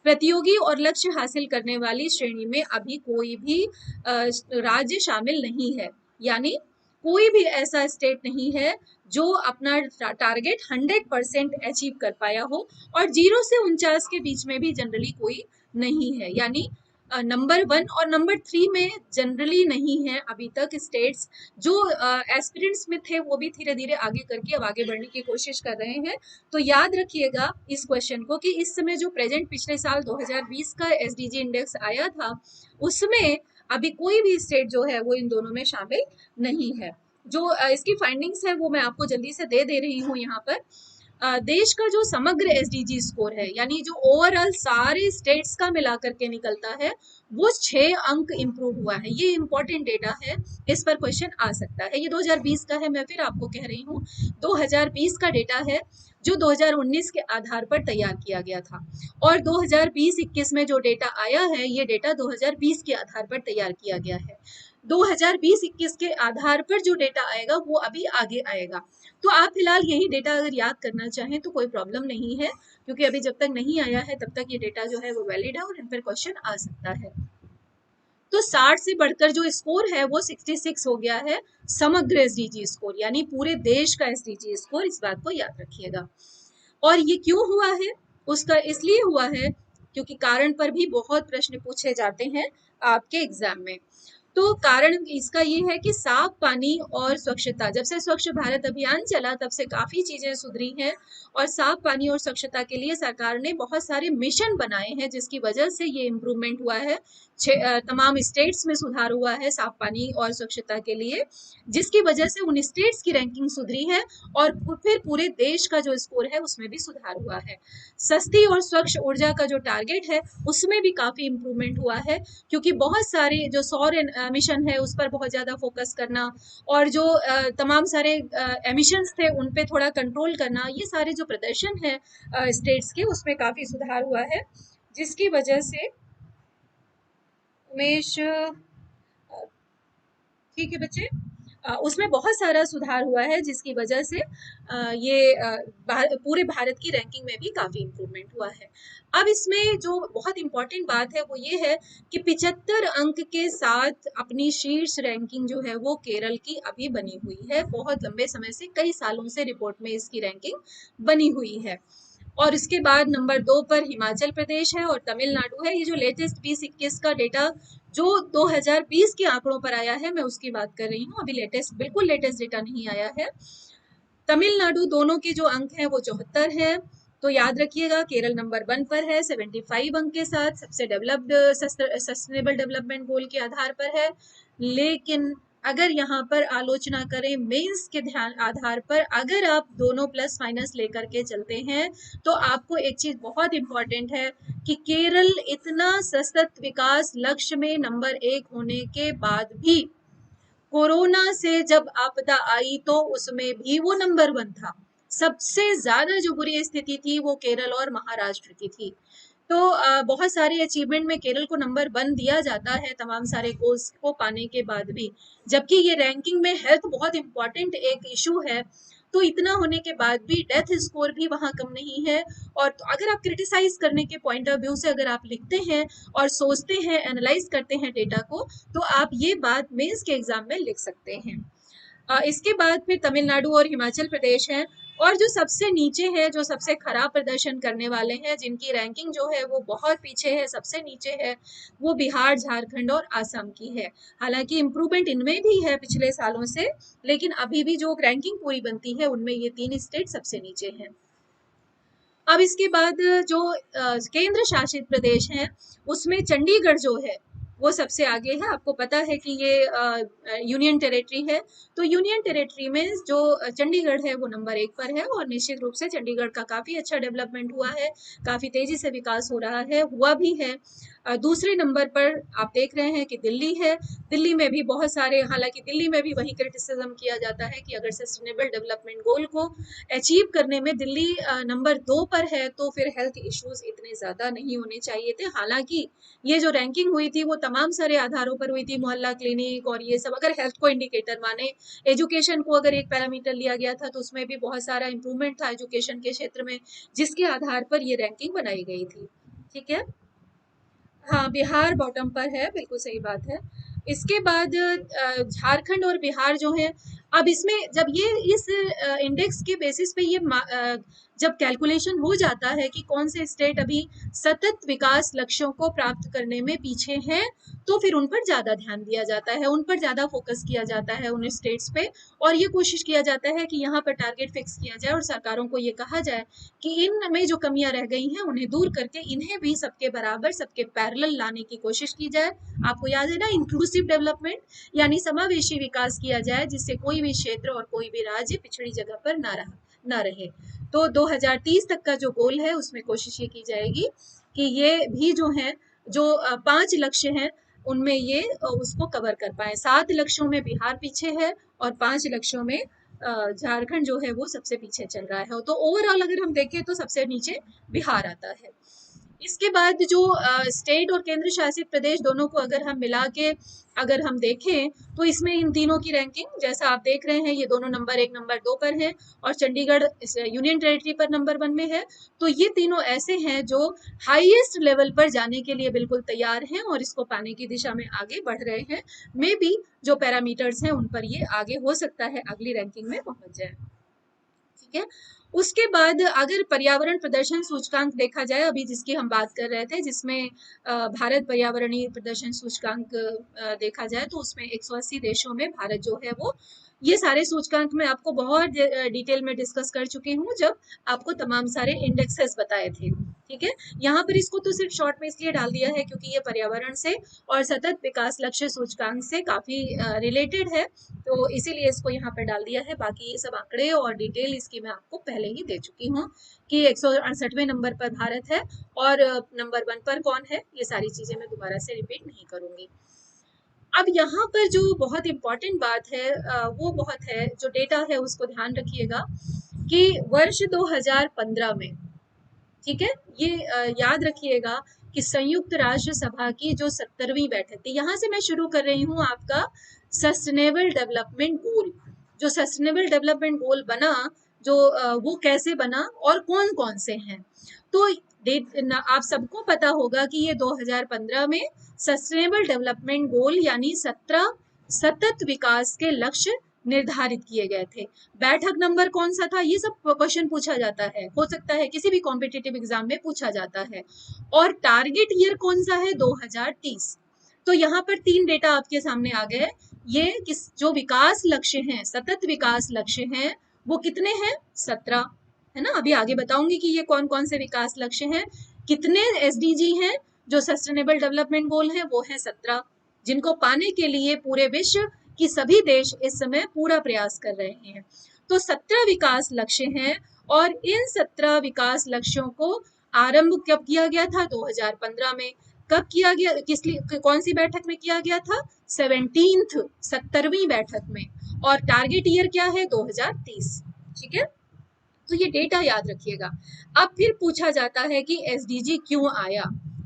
[SPEAKER 1] प्रतियोगी और लक्ष्य हासिल करने वाली श्रेणी में अभी कोई भी राज्य शामिल नहीं है, यानी कोई भी ऐसा स्टेट नहीं है जो अपना टारगेट 100% अचीव कर पाया हो, और 0 से 49 के बीच में भी जनरली कोई नहीं है, यानी नंबर 1 और नंबर 3 में जनरली नहीं है अभी तक स्टेट्स। जो एस्पिरेंट्स में थे वो भी धीरे धीरे आगे करके अब आगे बढ़ने की कोशिश कर रहे हैं। तो याद रखिएगा इस क्वेश्चन को कि इस समय जो प्रेजेंट पिछले साल 2020 का एसडीजी इंडेक्स आया था उसमें अभी कोई भी स्टेट जो है वो इन दोनों में शामिल नहीं है। जो इसकी फाइंडिंग्स है वो मैं आपको जल्दी से दे रही हूँ यहाँ पर। देश का जो समग्र एसडीजी स्कोर है, यानी जो ओवरऑल सारे स्टेट्स का मिलाकर के निकलता है, वो 6 अंक इंप्रूव हुआ है। ये इंपॉर्टेंट डेटा है, इस पर क्वेश्चन आ सकता है। ये 2020 का है, मैं फिर आपको कह रही हूँ 2020 का डेटा है जो 2019 के आधार पर तैयार किया गया था, और 2020-21 में जो डेटा आया है ये डेटा 2020 के आधार पर तैयार किया गया है। 2020-21 के आधार पर जो डेटा आएगा वो अभी आगे आएगा। तो आप फिलहाल यही डेटा अगर याद करना चाहें तो कोई प्रॉब्लम नहीं है, क्योंकि अभी जब तक नहीं आया है तब तक ये डेटा जो है वो वैलिड है और इन पर क्वेश्चन आ सकता है। तो 60 से बढ़कर जो स्कोर है वो 66 हो गया है समग्र एसडीजी स्कोर, यानी पूरे देश का एसडीजी स्कोर, इस बात को याद रखिएगा। और ये क्यों हुआ है, उसका इसलिए हुआ है क्योंकि कारण पर भी बहुत प्रश्न पूछे जाते हैं आपके एग्जाम में। तो कारण इसका ये है कि साफ पानी और स्वच्छता, जब से स्वच्छ भारत अभियान चला तब से काफी चीजें सुधरी हैं, और साफ पानी और स्वच्छता के लिए सरकार ने बहुत सारे मिशन बनाए हैं, जिसकी वजह से ये इम्प्रूवमेंट हुआ है। तमाम स्टेट्स में सुधार हुआ है साफ पानी और स्वच्छता के लिए, जिसकी वजह से उन स्टेट्स की रैंकिंग सुधरी है, और फिर पूरे देश का जो स्कोर है उसमें भी सुधार हुआ है। सस्ती और स्वच्छ ऊर्जा का जो टारगेट है उसमें भी काफी इम्प्रूवमेंट हुआ है, क्योंकि बहुत सारे जो सौर एमिशन है उस पर बहुत ज्यादा फोकस करना, और जो तमाम सारे एमिशंस थे उन पे थोड़ा कंट्रोल करना, ये सारे जो प्रदर्शन है स्टेट्स के उसमें काफी सुधार हुआ है, जिसकी वजह से उमेश, ठीक है बच्चे, उसमें बहुत सारा सुधार हुआ है, जिसकी वजह से ये पूरे भारत की रैंकिंग में भी काफी इम्प्रूवमेंट हुआ है। अब इसमें जो बहुत इंपॉर्टेंट बात है वो ये है कि 75 अंक के साथ अपनी शीर्ष रैंकिंग जो है वो केरल की अभी बनी हुई है। बहुत लंबे समय से, कई सालों से रिपोर्ट में इसकी रैंकिंग बनी हुई है। और इसके बाद नंबर 2 पर हिमाचल प्रदेश है और तमिलनाडु है। ये जो लेटेस्ट 2021 का डेटा जो 2020 के आंकड़ों पर आया है, मैं उसकी बात कर रही हूँ, अभी लेटेस्ट, बिल्कुल लेटेस्ट डेटा नहीं आया है। तमिलनाडु दोनों के जो अंक हैं वो 74 है। तो याद रखिएगा केरल नंबर 1 पर है 75 अंक के साथ, सबसे डेवलप्ड सस्टेनेबल डेवलपमेंट गोल के आधार पर है। लेकिन अगर यहाँ पर आलोचना करें मेंस के ध्यान आधार पर, अगर आप दोनों प्लस माइनस लेकर के चलते हैं तो आपको एक चीज बहुत इंपॉर्टेंट है कि केरल इतना सतत विकास लक्ष्य में नंबर 1 होने के बाद भी कोरोना से जब आपदा आई तो उसमें भी वो नंबर 1 था। सबसे ज्यादा जो बुरी स्थिति थी वो केरल और महाराष्ट्र की थी। तो बहुत सारी अचीवमेंट में केरल को नंबर 1 दिया जाता है तमाम सारे गोल्स को पाने के बाद भी, जबकि ये रैंकिंग में हेल्थ बहुत इंपॉर्टेंट एक इशू है। तो इतना होने के बाद भी डेथ स्कोर भी वहां कम नहीं है। और तो अगर आप क्रिटिसाइज करने के पॉइंट ऑफ व्यू से अगर आप लिखते हैं और सोचते हैं, एनालाइज करते हैं डेटा को, तो आप ये बात मेंस के एग्जाम में लिख सकते हैं। इसके बाद फिर तमिलनाडु और हिमाचल प्रदेश है, और जो सबसे नीचे है, जो सबसे खराब प्रदर्शन करने वाले हैं, जिनकी रैंकिंग जो है वो बहुत पीछे है, सबसे नीचे है, वो बिहार, झारखंड और आसाम की है। हालांकि इम्प्रूवमेंट इनमें भी है पिछले सालों से, लेकिन अभी भी जो रैंकिंग पूरी बनती है उनमें ये 3 स्टेट सबसे नीचे हैं। अब इसके बाद जो केंद्र शासित प्रदेश हैं उसमें चंडीगढ़ जो है वो सबसे आगे है। आपको पता है कि ये यूनियन टेरिटरी है, तो यूनियन टेरिटरी में जो चंडीगढ़ है वो नंबर 1 पर है, और निश्चित रूप से चंडीगढ़ का काफी अच्छा डेवलपमेंट हुआ है, काफी तेजी से विकास हो रहा है, हुआ भी है। दूसरे नंबर पर आप देख रहे हैं कि दिल्ली है। दिल्ली में भी बहुत सारे, हालांकि दिल्ली में भी वही क्रिटिसिज्म किया जाता है कि अगर सस्टेनेबल डेवलपमेंट गोल को अचीव करने में दिल्ली नंबर 2 पर है तो फिर हेल्थ इश्यूज इतने ज्यादा नहीं होने चाहिए थे। हालांकि ये जो रैंकिंग हुई थी वो तमाम सारे आधारों पर हुई थी, मोहल्ला क्लिनिक और ये सब, अगर हेल्थ को इंडिकेटर माने, एजुकेशन को अगर एक पैरामीटर लिया गया था तो उसमें भी बहुत सारा इंप्रूवमेंट था एजुकेशन के क्षेत्र में, जिसके आधार पर ये रैंकिंग बनाई गई थी। ठीक है, हाँ बिहार बॉटम पर है, बिल्कुल सही बात है। इसके बाद झारखंड और बिहार जो है, अब इसमें जब ये इस इंडेक्स के बेसिस पे ये जब कैलकुलेशन हो जाता है कि कौन से स्टेट अभी सतत विकास लक्ष्यों को प्राप्त करने में पीछे हैं, तो फिर उन पर ज्यादा ध्यान दिया जाता है, उन पर ज्यादा फोकस किया जाता है उन स्टेट्स पे, और ये कोशिश किया जाता है कि यहाँ पर टारगेट फिक्स किया जाए और सरकारों को ये कहा जाए कि इनमें जो कमियां रह गई हैं उन्हें दूर करके इन्हें भी सबके बराबर, सबके पैरेलल लाने की कोशिश की जाए। आपको याद है ना, इंक्लूसिव डेवलपमेंट, यानी समावेशी विकास किया जाए, जिससे कोई भी क्षेत्र और कोई भी राज्य पिछड़ी जगह पर ना रहे। तो 2030 तक का जो गोल है उसमें कोशिश ये की जाएगी कि ये भी जो है, जो 5 लक्ष्य हैं उनमें ये उसको कवर कर पाए। 7 लक्ष्यों में बिहार पीछे है और 5 लक्ष्यों में झारखंड जो है वो सबसे पीछे चल रहा है। तो ओवरऑल अगर हम देखें तो सबसे नीचे बिहार आता है। इसके बाद जो स्टेट और केंद्र शासित प्रदेश दोनों को अगर हम मिला के अगर हम देखें तो इसमें इन तीनों की रैंकिंग जैसा आप देख रहे हैं, ये दोनों नंबर 1 नंबर 2 पर है और चंडीगढ़ यूनियन टेरिटरी पर नंबर 1 में है। तो ये तीनों ऐसे हैं जो हाईएस्ट लेवल पर जाने के लिए बिल्कुल तैयार हैं और इसको पाने की दिशा में आगे बढ़ रहे हैं। मे बी जो पैरामीटर्स हैं उन पर ये आगे हो सकता है अगली रैंकिंग में पहुंच जाए। ठीक है, उसके बाद अगर पर्यावरण प्रदर्शन सूचकांक देखा जाए, अभी जिसकी हम बात कर रहे थे, जिसमें भारत पर्यावरणीय प्रदर्शन सूचकांक देखा जाए तो उसमें 180 देशों में भारत जो है वो, ये सारे सूचकांक मैं आपको बहुत डिटेल में डिस्कस कर चुकी हूँ जब आपको तमाम सारे इंडेक्सेस बताए थे। ठीक है, यहाँ पर इसको तो सिर्फ शॉर्ट में इसलिए डाल दिया है क्योंकि ये पर्यावरण से और सतत विकास लक्ष्य सूचकांक से काफी रिलेटेड है, तो इसीलिए इसको यहाँ पर डाल दिया है। बाकी ये सब आंकड़े और डिटेल इसकी मैं आपको पहले ही दे चुकी हूँ कि 168वें नंबर पर भारत है और नंबर 1 पर कौन है, ये सारी चीजें मैं दोबारा से रिपीट नहीं करूंगी। अब यहाँ पर जो बहुत इंपॉर्टेंट बात है वो बहुत है, जो डेटा है उसको ध्यान रखिएगा कि वर्ष 2015 में, ठीक है, ये याद रखिएगा कि संयुक्त राष्ट्र सभा की जो 70वीं बैठक थी, यहाँ से मैं शुरू कर रही हूँ आपका सस्टेनेबल डेवलपमेंट गोल। जो सस्टेनेबल डेवलपमेंट गोल बना, जो वो कैसे बना और कौन कौन से हैं, तो आप सबको पता होगा कि ये 2015 में सस्टेनेबल डेवलपमेंट गोल यानी 17 सतत विकास के लक्ष्य निर्धारित किए गए थे। बैठक नंबर कौन सा था, ये सब क्वेश्चन पूछा जाता है, हो सकता है किसी भी कॉम्पिटिटिव एग्जाम में पूछा जाता है। और टारगेट ईयर कौन सा है, 2030। तो यहाँ पर 3 डेटा आपके सामने आ गए। ये किस जो विकास लक्ष्य हैं, सतत विकास लक्ष्य हैं, वो कितने हैं, 17 है ना। अभी आगे बताऊंगी कि ये कौन कौन से विकास लक्ष्य हैं। कितने एसडीजी हैं, जो सस्टेनेबल डेवलपमेंट गोल है वो है 17, जिनको पाने के लिए पूरे विश्व कि सभी देश इस समय पूरा प्रयास कर रहे हैं। तो 17 विकास लक्ष्य हैं और इन 17 विकास लक्ष्यों को आरंभ कब किया गया था, 2015 में। कब किया गया, कौन सी बैठक में किया गया था, 17वीं बैठक में। और टारगेट ईयर क्या है, 2030। ठीक है, तो ये डेटा याद रखिएगा। अब फिर पूछा जाता है कि एसडीजी क्यों आया,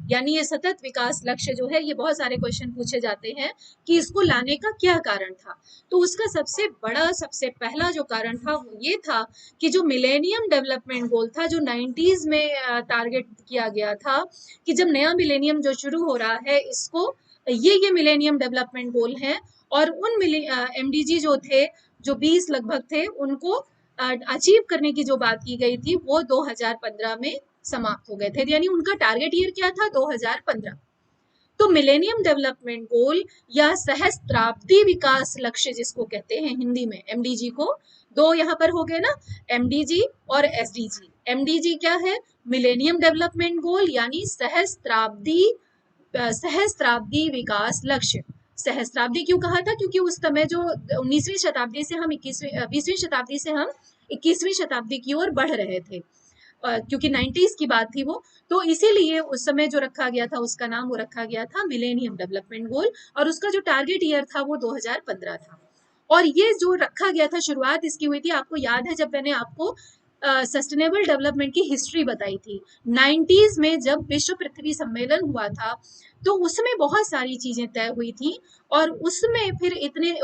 [SPEAKER 1] यानी ये सतत विकास लक्ष्य जो है, ये बहुत सारे क्वेश्चन पूछे जाते हैं कि इसको लाने का क्या कारण था। तो उसका सबसे बड़ा, सबसे पहला जो कारण था वो ये था कि जो मिलेनियम डेवलपमेंट गोल था, जो 90s में टारगेट किया गया था कि जब नया मिलेनियम जो शुरू हो रहा है, इसको ये मिलेनियम डेवलपमेंट गोल हैं और उन एमडीजी जो थे, जो 20 लगभग थे, उनको अचीव करने की जो बात की गई थी वो 2015 में समाप्त हो गए थे, यानी उनका टारगेट ईयर क्या था, 2015। तो मिलेनियम डेवलपमेंट गोल या सहस्त्राब्दी विकास लक्ष्य जिसको कहते हैं हिंदी में, एमडीजी को दो यहाँ पर हो गए ना, एमडीजी और एसडीजी। एमडीजी क्या है, मिलेनियम डेवलपमेंट गोल यानी सहस्त्राब्दी विकास लक्ष्य। सहस्त्राब्दी क्यों कहा था, क्योंकि उस समय जो 19वीं शताब्दी से हम 20वीं शताब्दी से हम 21वीं शताब्दी की ओर बढ़ रहे थे, क्योंकि 90s की बात थी वो, तो इसीलिए उस समय जो रखा गया था उसका नाम वो रखा गया था मिलेनियम डेवलपमेंट गोल, और उसका जो टारगेट ईयर था वो 2015 था। और ये जो रखा गया था, शुरुआत इसकी हुई थी, आपको याद है जब मैंने आपको सस्टेनेबल डेवलपमेंट की हिस्ट्री बताई थी, 90s में जब विश्व पृथ्वी सम्मेलन हुआ था, तो उसमें बहुत सारी चीजें तय हुई थी और उसमें फिर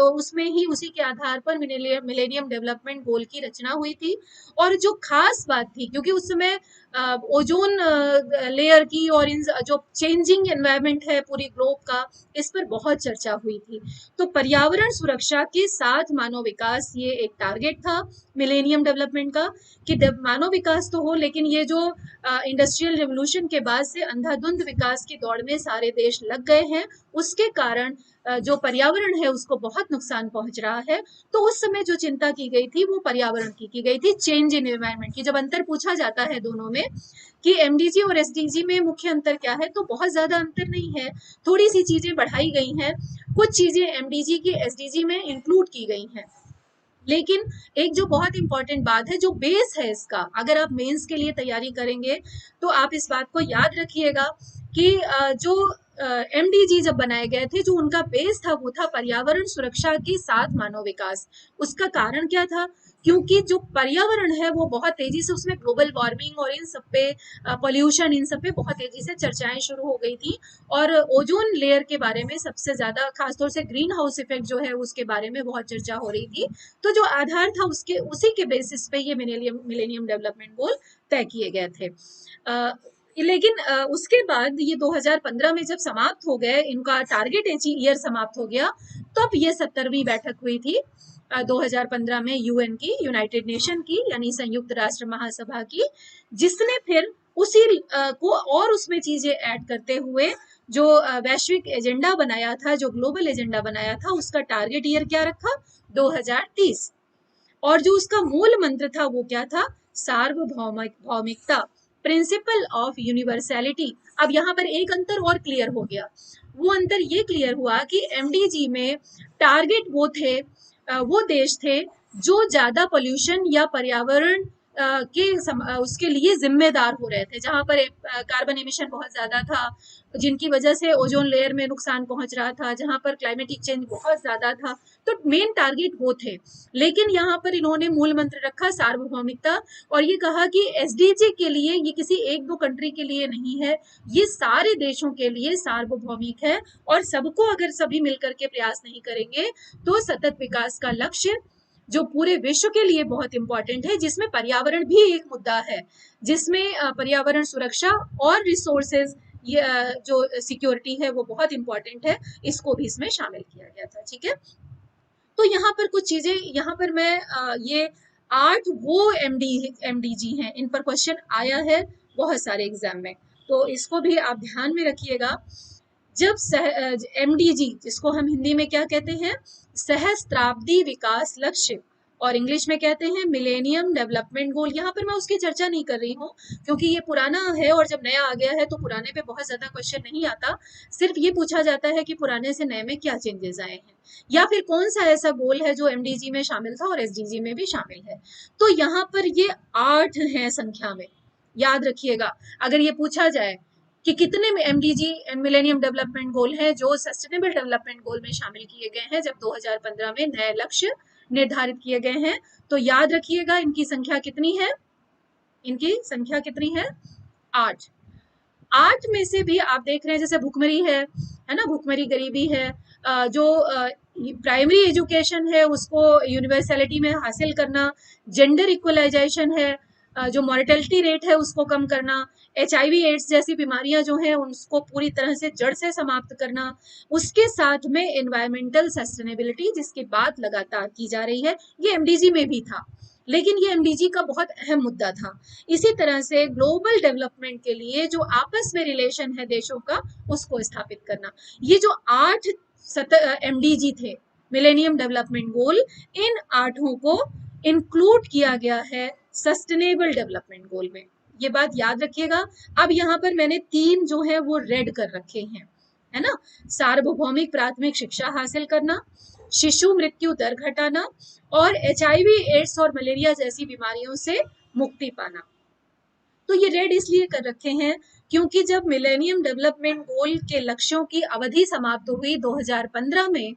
[SPEAKER 1] उसमें ही उसी के आधार पर मिलेनियम डेवलपमेंट गोल की रचना हुई थी। और जो खास बात थी, क्योंकि उस समय ओजोन लेयर की और इन जो चेंजिंग एनवायरनमेंट है पूरी ग्लोब का, इस पर बहुत चर्चा हुई थी। तो पर्यावरण सुरक्षा के साथ मानव विकास, ये एक टारगेट था मिलेनियम डेवलपमेंट का कि मानव विकास तो हो, लेकिन ये जो इंडस्ट्रियल रेवोल्यूशन के बाद से अंधाधुंध विकास की दौड़ में सारे देश लग गए हैं, उसके कारण जो पर्यावरण है उसको बहुत नुकसान पहुंच रहा है। तो उस समय जो चिंता की गई थी वो पर्यावरण की गई थी, चेंज इन एनवायरनमेंट की। जब अंतर पूछा जाता है दोनों में कि एमडीजी और एसडीजी में मुख्य अंतर क्या है, तो बहुत ज्यादा अंतर नहीं है, थोड़ी सी चीजें बढ़ाई गई हैं, कुछ चीजें एमडीजी की एसडीजी में इंक्लूड की गई हैं। लेकिन एक जो बहुत इंपॉर्टेंट बात है, जो बेस है इसका, अगर आप मेंस के लिए तैयारी करेंगे तो आप इस बात को याद रखिएगा कि जो एमडीजी जब बनाए गए थे, जो उनका बेस था वो था पर्यावरण सुरक्षा के साथ मानव विकास। उसका कारण क्या था? क्योंकि जो पर्यावरण है वो बहुत तेजी से, उसमें ग्लोबल वार्मिंग और इन सब पे, पॉल्यूशन, इन सब पे बहुत तेजी से चर्चाएं शुरू हो गई थी, और ओजोन लेयर के बारे में सबसे ज्यादा, खासतौर से ग्रीन हाउस इफेक्ट जो है उसके बारे में बहुत चर्चा हो रही थी। तो जो आधार था उसके, उसी के बेसिस पे ये मिलेनियम डेवलपमेंट गोल तय किए गए थे। लेकिन उसके बाद ये 2015 में जब समाप्त हो गए, इनका टारगेट ईयर समाप्त हो गया, तब ये 70वीं बैठक हुई थी 2015 में, यूएन की, यूनाइटेड नेशन की, यानी संयुक्त राष्ट्र महासभा की, जिसने फिर उसी को और उसमें चीजें ऐड करते हुए जो वैश्विक एजेंडा बनाया था, जो ग्लोबल एजेंडा बनाया था, उसका टारगेट ईयर क्या रखा? 2030। और जो उसका मूल मंत्र था वो क्या था? सार्वभौमिकता, प्रिंसिपल ऑफ यूनिवर्सैलिटी। अब यहाँ पर एक अंतर और क्लियर हो गया। वो अंतर ये क्लियर हुआ कि एमडीजी में टारगेट वो थे, वो देश थे जो ज्यादा पोल्यूशन या पर्यावरण उसके लिए जिम्मेदार हो रहे थे, जहां पर कार्बन एमिशन बहुत ज्यादा था, जिनकी वजह से ओजोन लेयर में नुकसान पहुंच रहा था, जहां पर क्लाइमेटिक चेंज बहुत ज्यादा था। तो मेन टारगेट वो थे। लेकिन यहाँ पर इन्होंने मूल मंत्र रखा सार्वभौमिकता, और ये कहा कि एसडीजी के लिए ये किसी एक दो कंट्री के लिए नहीं है, ये सारे देशों के लिए सार्वभौमिक है, और सबको अगर सभी मिलकर के प्रयास नहीं करेंगे तो सतत विकास का लक्ष्य, जो पूरे विश्व के लिए बहुत इंपॉर्टेंट है, जिसमें पर्यावरण भी एक मुद्दा है, जिसमें पर्यावरण सुरक्षा और रिसोर्सेज, ये जो सिक्योरिटी है वो बहुत इंपॉर्टेंट है, इसको भी इसमें शामिल किया गया था। ठीक है, तो यहाँ पर कुछ चीजें, यहाँ पर मैं ये 8 वो एमडीजी हैं, इन पर क्वेश्चन आया है बहुत सारे एग्जाम में, तो इसको भी आप ध्यान में रखिएगा। जब एमडीजी, जिसको हम हिंदी में क्या कहते हैं? सहस्त्राब्दी विकास लक्ष्य, और इंग्लिश में कहते हैं मिलेनियम डेवलपमेंट गोल। यहाँ पर मैं उसकी चर्चा नहीं कर रही हूँ, क्योंकि ये पुराना है, और जब नया आ गया है तो पुराने पे बहुत ज्यादा क्वेश्चन नहीं आता। सिर्फ ये पूछा जाता है कि पुराने से नए में क्या चेंजेस आए हैं, या फिर कौन सा ऐसा गोल है जो एमडीजी में शामिल था और एसडीजी में भी शामिल है। तो यहाँ पर ये 8 हैं संख्या में, याद रखिएगा। अगर ये पूछा जाए कि कितने एमडीजी, मिलेनियम डेवलपमेंट गोल हैं जो सस्टेनेबल डेवलपमेंट गोल में शामिल किए गए हैं, जब 2015 में नए लक्ष्य निर्धारित किए गए हैं, तो याद रखिएगा इनकी संख्या कितनी है? इनकी संख्या कितनी है? 8। 8 में से भी आप देख रहे हैं, जैसे भुखमरी है ना, भुखमरी गरीबी है, जो प्राइमरी एजुकेशन है उसको यूनिवर्सैलिटी में हासिल करना, जेंडर इक्वलाइजेशन है, जो मॉर्टेलिटी रेट है उसको कम करना, HIV एड्स जैसी बीमारियां जो हैं उसको पूरी तरह से जड़ से समाप्त करना, उसके साथ में एनवायरमेंटल सस्टेनेबिलिटी, जिसकी बात लगातार की जा रही है, ये एमडीजी में भी था, लेकिन ये एमडीजी का बहुत अहम मुद्दा था। इसी तरह से ग्लोबल डेवलपमेंट के लिए जो आपस में रिलेशन है देशों का, उसको स्थापित करना। ये जो 8 एमडीजी थे, मिलेनियम डेवलपमेंट गोल, इन 8 को इंक्लूड किया गया है सस्टेनेबल डेवलपमेंट गोल में, ये बात याद रखिएगा। अब यहाँ पर मैंने 3 जो है वो रेड कर रखे हैं, है ना? सार्वभौमिक प्राथमिक शिक्षा हासिल करना, शिशु मृत्यु दर घटाना, और HIV एड्स और मलेरिया जैसी बीमारियों से मुक्ति पाना। तो ये रेड इसलिए कर रखे हैं क्योंकि जब मिलेनियम डेवलपमेंट गोल के लक्ष्यों की अवधि समाप्त हुई 2015 में,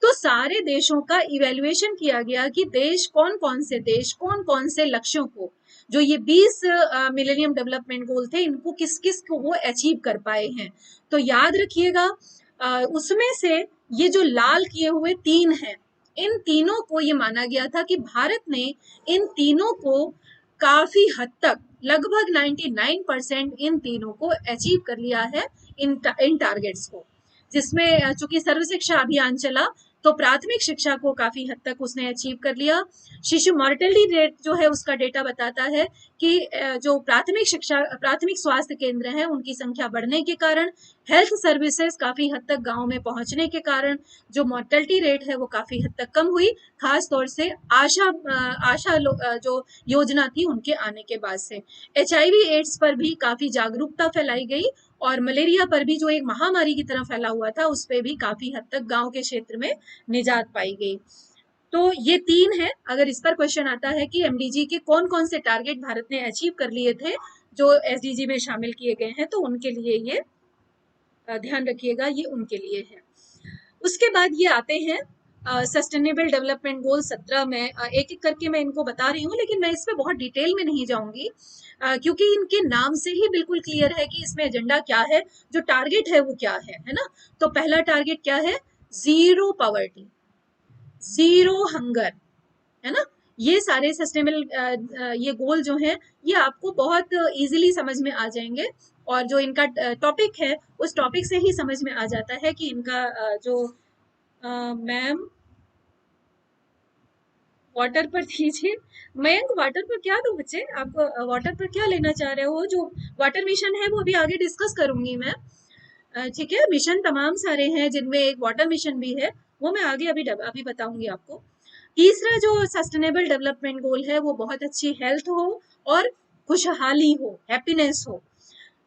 [SPEAKER 1] तो सारे देशों का इवेल्युएशन किया गया कि देश, कौन कौन से लक्ष्यों को, जो ये 20 मिलेनियम डेवलपमेंट गोल थे, इनको किस किस को वो अचीव कर पाए हैं। तो याद रखिएगा, उसमें से ये जो लाल किए हुए 3 हैं, इन तीनों को ये माना गया था कि भारत ने इन तीनों को काफी हद तक, लगभग 99% इन तीनों को अचीव कर लिया है, इन टारगेट्स को, जिसमें चूंकि सर्व शिक्षा अभियान चला तो प्राथमिक शिक्षा को काफी हद तक उसने अचीव कर लिया। शिशु मॉर्टेलिटी रेट जो है उसका डेटा बताता है कि जो प्राथमिक स्वास्थ्य केंद्र हैं उनकी संख्या बढ़ने के कारण, हेल्थ सर्विसेज काफी हद तक गांव में पहुंचने के कारण जो मॉर्टेलिटी रेट है वो काफी हद तक कम हुई, खास तौर से आशा जो योजना थी उनके आने के बाद से। HIV एड्स पर भी काफी जागरूकता फैलाई गई, और मलेरिया पर भी, जो एक महामारी की तरह फैला हुआ था, उस पर भी काफी हद तक गांव के क्षेत्र में निजात पाई गई। तो ये 3 है। अगर इस पर क्वेश्चन आता है कि एमडीजी के कौन कौन से टारगेट भारत ने अचीव कर लिए थे जो एसडीजी में शामिल किए गए हैं, तो उनके लिए ये ध्यान रखिएगा, ये उनके लिए है। उसके बाद ये आते हैं सस्टेनेबल डेवलपमेंट गोल 17 में। एक एक करके मैं इनको बता रही हूँ, लेकिन मैं इस पे बहुत डिटेल में नहीं जाऊंगी, क्योंकि इनके नाम से ही बिल्कुल क्लियर है कि इसमें एजेंडा क्या है, जो टारगेट है वो क्या है ना। तो पहला टारगेट क्या है? जीरो पॉवर्टी, जीरो हंगर, है ना। ये सारे सस्टेनेबल ये गोल जो है, ये आपको बहुत इजीली समझ में आ जाएंगे, और जो इनका टॉपिक है उस टॉपिक से ही समझ में आ जाता है कि इनका जो मैम वाटर पर दीजिए। मयंक वाटर पर क्या दूं बच्चे? आप वाटर पर क्या लेना चाह रहे हो? जो वाटर मिशन है वो अभी आगे डिस्कस करूंगी मैं, ठीक है। मिशन तमाम सारे हैं, जिनमें एक वाटर मिशन भी है, वो मैं आगे अभी बताऊंगी आपको। तीसरा जो सस्टेनेबल डेवलपमेंट गोल है, वो बहुत अच्छी हेल्थ हो और खुशहाली हो, हैप्पीनेस हो,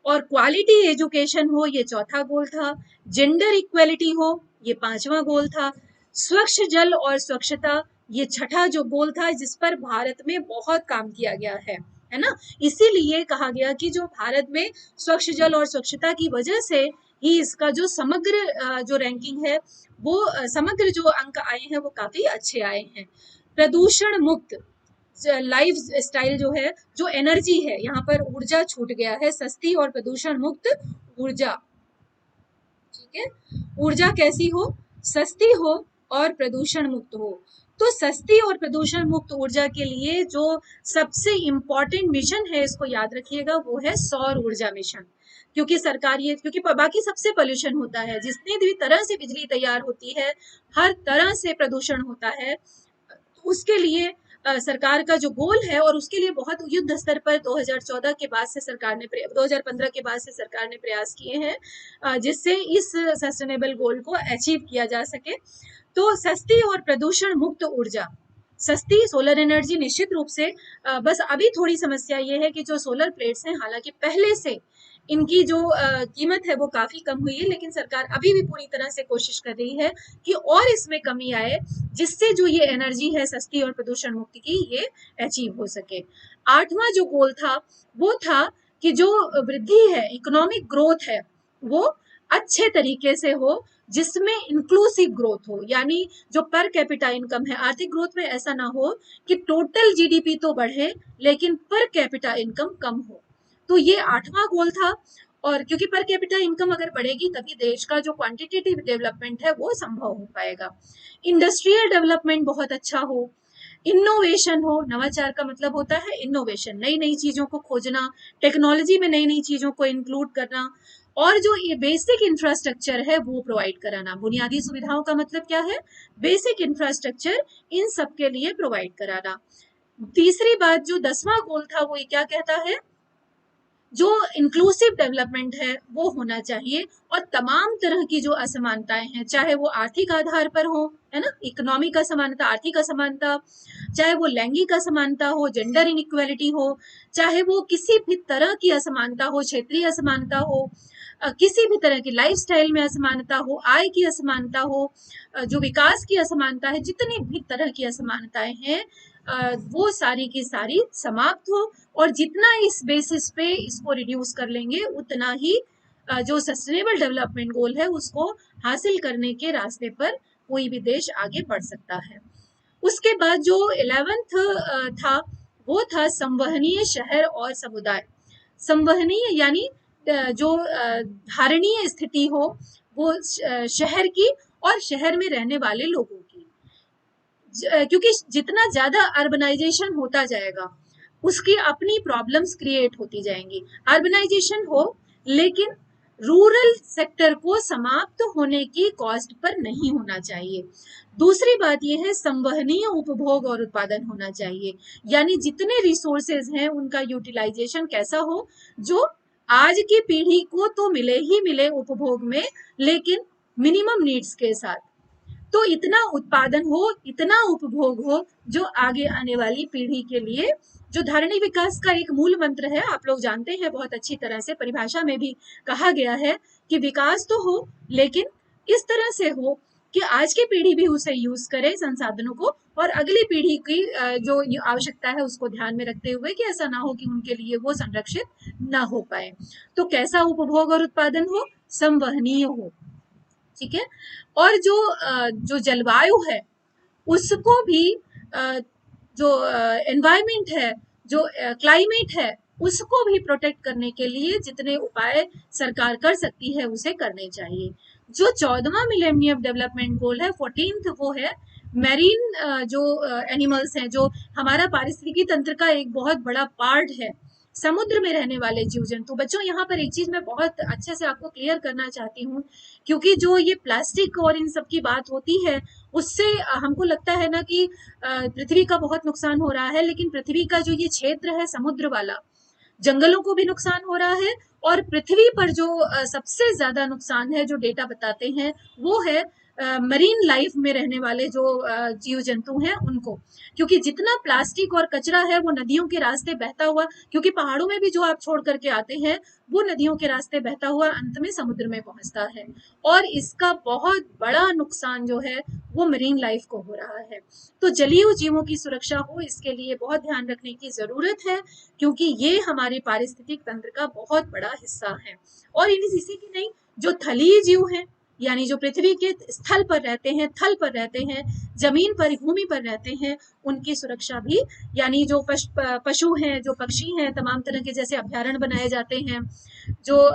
[SPEAKER 1] और क्वालिटी एजुकेशन हो, ये चौथा गोल था। जेंडर इक्वेलिटी हो, ये पांचवा गोल था। स्वच्छ जल और स्वच्छता, ये छठा जो गोल था, जिस पर भारत में बहुत काम किया गया है ना। इसीलिए कहा गया कि जो भारत में स्वच्छ जल और स्वच्छता की वजह से ही इसका जो समग्र जो रैंकिंग है, वो समग्र जो अंक आए हैं वो काफी अच्छे आए हैं। प्रदूषण मुक्त लाइफ स्टाइल जो है, जो एनर्जी है, यहाँ पर ऊर्जा छूट गया है, सस्ती और प्रदूषण मुक्त ऊर्जा, ठीक है। ऊर्जा कैसी हो? सस्ती हो और प्रदूषण मुक्त हो। तो सस्ती और प्रदूषण मुक्त ऊर्जा के लिए जो सबसे इंपॉर्टेंट मिशन है, इसको याद रखिएगा, वो है सौर ऊर्जा मिशन। क्योंकि सरकार ये, क्योंकि बाकी सबसे पोल्यूशन होता है, जितनी भी तरह से बिजली तैयार होती है, हर तरह से प्रदूषण होता है, उसके लिए सरकार का जो गोल है, और उसके लिए बहुत युद्ध स्तर पर 2014 के बाद से सरकार ने 2015 के बाद से सरकार ने प्रयास किए हैं, जिससे इस सस्टेनेबल गोल को अचीव किया जा सके। तो सस्ती और प्रदूषण मुक्त ऊर्जा, सस्ती सोलर एनर्जी निश्चित रूप से, बस अभी थोड़ी समस्या ये है कि जो सोलर प्लेट्स हैं, हालांकि पहले से इनकी जो कीमत है वो काफी कम हुई है, लेकिन सरकार अभी भी पूरी तरह से कोशिश कर रही है कि और इसमें कमी आए, जिससे जो ये एनर्जी है सस्ती और प्रदूषण मुक्त की, ये अचीव हो सके। आठवां जो गोल था, वो था कि जो वृद्धि है, इकोनॉमिक ग्रोथ है, वो अच्छे तरीके से हो, जिसमें इंक्लूसिव ग्रोथ हो, यानी जो पर कैपिटा इनकम है, आर्थिक ग्रोथ में ऐसा ना हो कि टोटल जीडीपी तो बढ़े लेकिन पर कैपिटा इनकम कम हो। तो ये आठवां गोल था। और क्योंकि पर कैपिटा इनकम अगर बढ़ेगी, तभी देश का जो क्वांटिटेटिव डेवलपमेंट है वो संभव हो पाएगा। इंडस्ट्रियल डेवलपमेंट बहुत अच्छा हो, इनोवेशन हो। नवाचार का मतलब होता है इनोवेशन, नई नई चीजों को खोजना, टेक्नोलॉजी में नई नई चीजों को इंक्लूड करना, और जो ये बेसिक इंफ्रास्ट्रक्चर है वो प्रोवाइड कराना। बुनियादी सुविधाओं का मतलब क्या है? बेसिक इंफ्रास्ट्रक्चर, इन सब के लिए प्रोवाइड कराना। तीसरी बात, जो 10वां गोल था, वो ये क्या कहता है? जो इंक्लूसिव डेवलपमेंट है वो होना चाहिए, और तमाम तरह की जो असमानताएं हैं, चाहे वो आर्थिक आधार पर हो, है ना, इकोनॉमिक असमानता, आर्थिक असमानता, चाहे वो लैंगिक असमानता हो, जेंडर इनइक्वालिटी हो, चाहे वो किसी भी तरह की असमानता हो, क्षेत्रीय असमानता हो, किसी भी तरह की लाइफस्टाइल में असमानता हो, आय की असमानता हो, जो विकास की असमानता है, जितनी भी तरह की असमानताएं हैं, वो सारी की सारी समाप्त हो। और जितना इस बेसिस पे इसको रिड्यूस कर लेंगे, उतना ही जो सस्टेनेबल डेवलपमेंट गोल है उसको हासिल करने के रास्ते पर कोई भी देश आगे बढ़ सकता है। उसके बाद जो 11th था, वो था संवहनीय शहर और समुदाय। संवहनीय यानी जो धारणीय स्थिति हो, वो शहर की और शहर में रहने वाले लोगों की, क्योंकि जितना ज्यादा अर्बनाइजेशन होता जाएगा, उसकी अपनी प्रॉब्लम्स क्रिएट होती जाएंगी। अर्बनाइजेशन हो, लेकिन रूरल सेक्टर को समाप्त होने की कॉस्ट पर नहीं होना चाहिए। दूसरी बात यह है, संवहनीय उपभोग और उत्पादन होना चाहिए, यानी जितने रिसोर्सेज हैं उनका यूटिलाइजेशन कैसा हो, जो आज की पीढ़ी को तो मिले ही मिले उपभोग में, लेकिन मिनिमम नीड्स के साथ। तो इतना उत्पादन हो, इतना उपभोग हो, जो आगे आने वाली पीढ़ी के लिए, जो धारणी विकास का एक मूल मंत्र है, आप लोग जानते हैं बहुत अच्छी तरह से, परिभाषा में भी कहा गया है कि विकास तो हो, लेकिन इस तरह से हो कि आज की पीढ़ी भी उसे यूज करे संसाधनों को, और अगली पीढ़ी की जो आवश्यकता है उसको ध्यान में रखते हुए, कि ऐसा ना हो कि उनके लिए वो संरक्षित ना हो पाए। तो कैसा उपभोग और उत्पादन हो? संवहनीय हो, ठीक है। और जो जलवायु है उसको भी, जो एनवायरमेंट है, जो क्लाइमेट है, उसको भी प्रोटेक्ट करने के लिए जितने उपाय सरकार कर सकती है उसे करने चाहिए। जो 14वां मिलेनियम डेवलपमेंट गोल है, 14th, वो है मैरीन, जो एनिमल्स हैं, जो हमारा पारिस्थितिकी तंत्र का एक बहुत बड़ा पार्ट है, समुद्र में रहने वाले जीव जंतु। बच्चों, यहाँ पर एक चीज मैं बहुत अच्छे से आपको क्लियर करना चाहती हूँ, क्योंकि जो ये प्लास्टिक और इन सब की बात होती है, उससे हमको लगता है ना कि पृथ्वी का बहुत नुकसान हो रहा है, लेकिन पृथ्वी का जो ये क्षेत्र है समुद्र वाला, जंगलों को भी नुकसान हो रहा है। और पृथ्वी पर जो सबसे ज्यादा नुकसान है, जो डेटा बताते हैं, वो है मरीन लाइफ में रहने वाले जो जीव जंतु हैं उनको। क्योंकि जितना प्लास्टिक और कचरा है वो नदियों के रास्ते बहता हुआ, क्योंकि पहाड़ों में भी जो आप छोड़ करके आते हैं वो नदियों के रास्ते बहता हुआ अंत में समुद्र में पहुंचता है, और इसका बहुत बड़ा नुकसान जो है वो मरीन लाइफ को हो रहा है। तो जलीय जीवों की सुरक्षा हो, इसके लिए बहुत ध्यान रखने की जरूरत है, क्योंकि ये हमारे पारिस्थितिक तंत्र का बहुत बड़ा हिस्सा है। और इसी की नहीं, जो थलीय जीव हैं, यानी जो पृथ्वी के स्थल पर रहते हैं, थल पर रहते हैं, जमीन पर, भूमि पर रहते हैं, उनकी सुरक्षा भी, यानी जो पशु हैं, जो पक्षी हैं, तमाम तरह के जैसे अभ्यारण्य बनाए जाते हैं, जो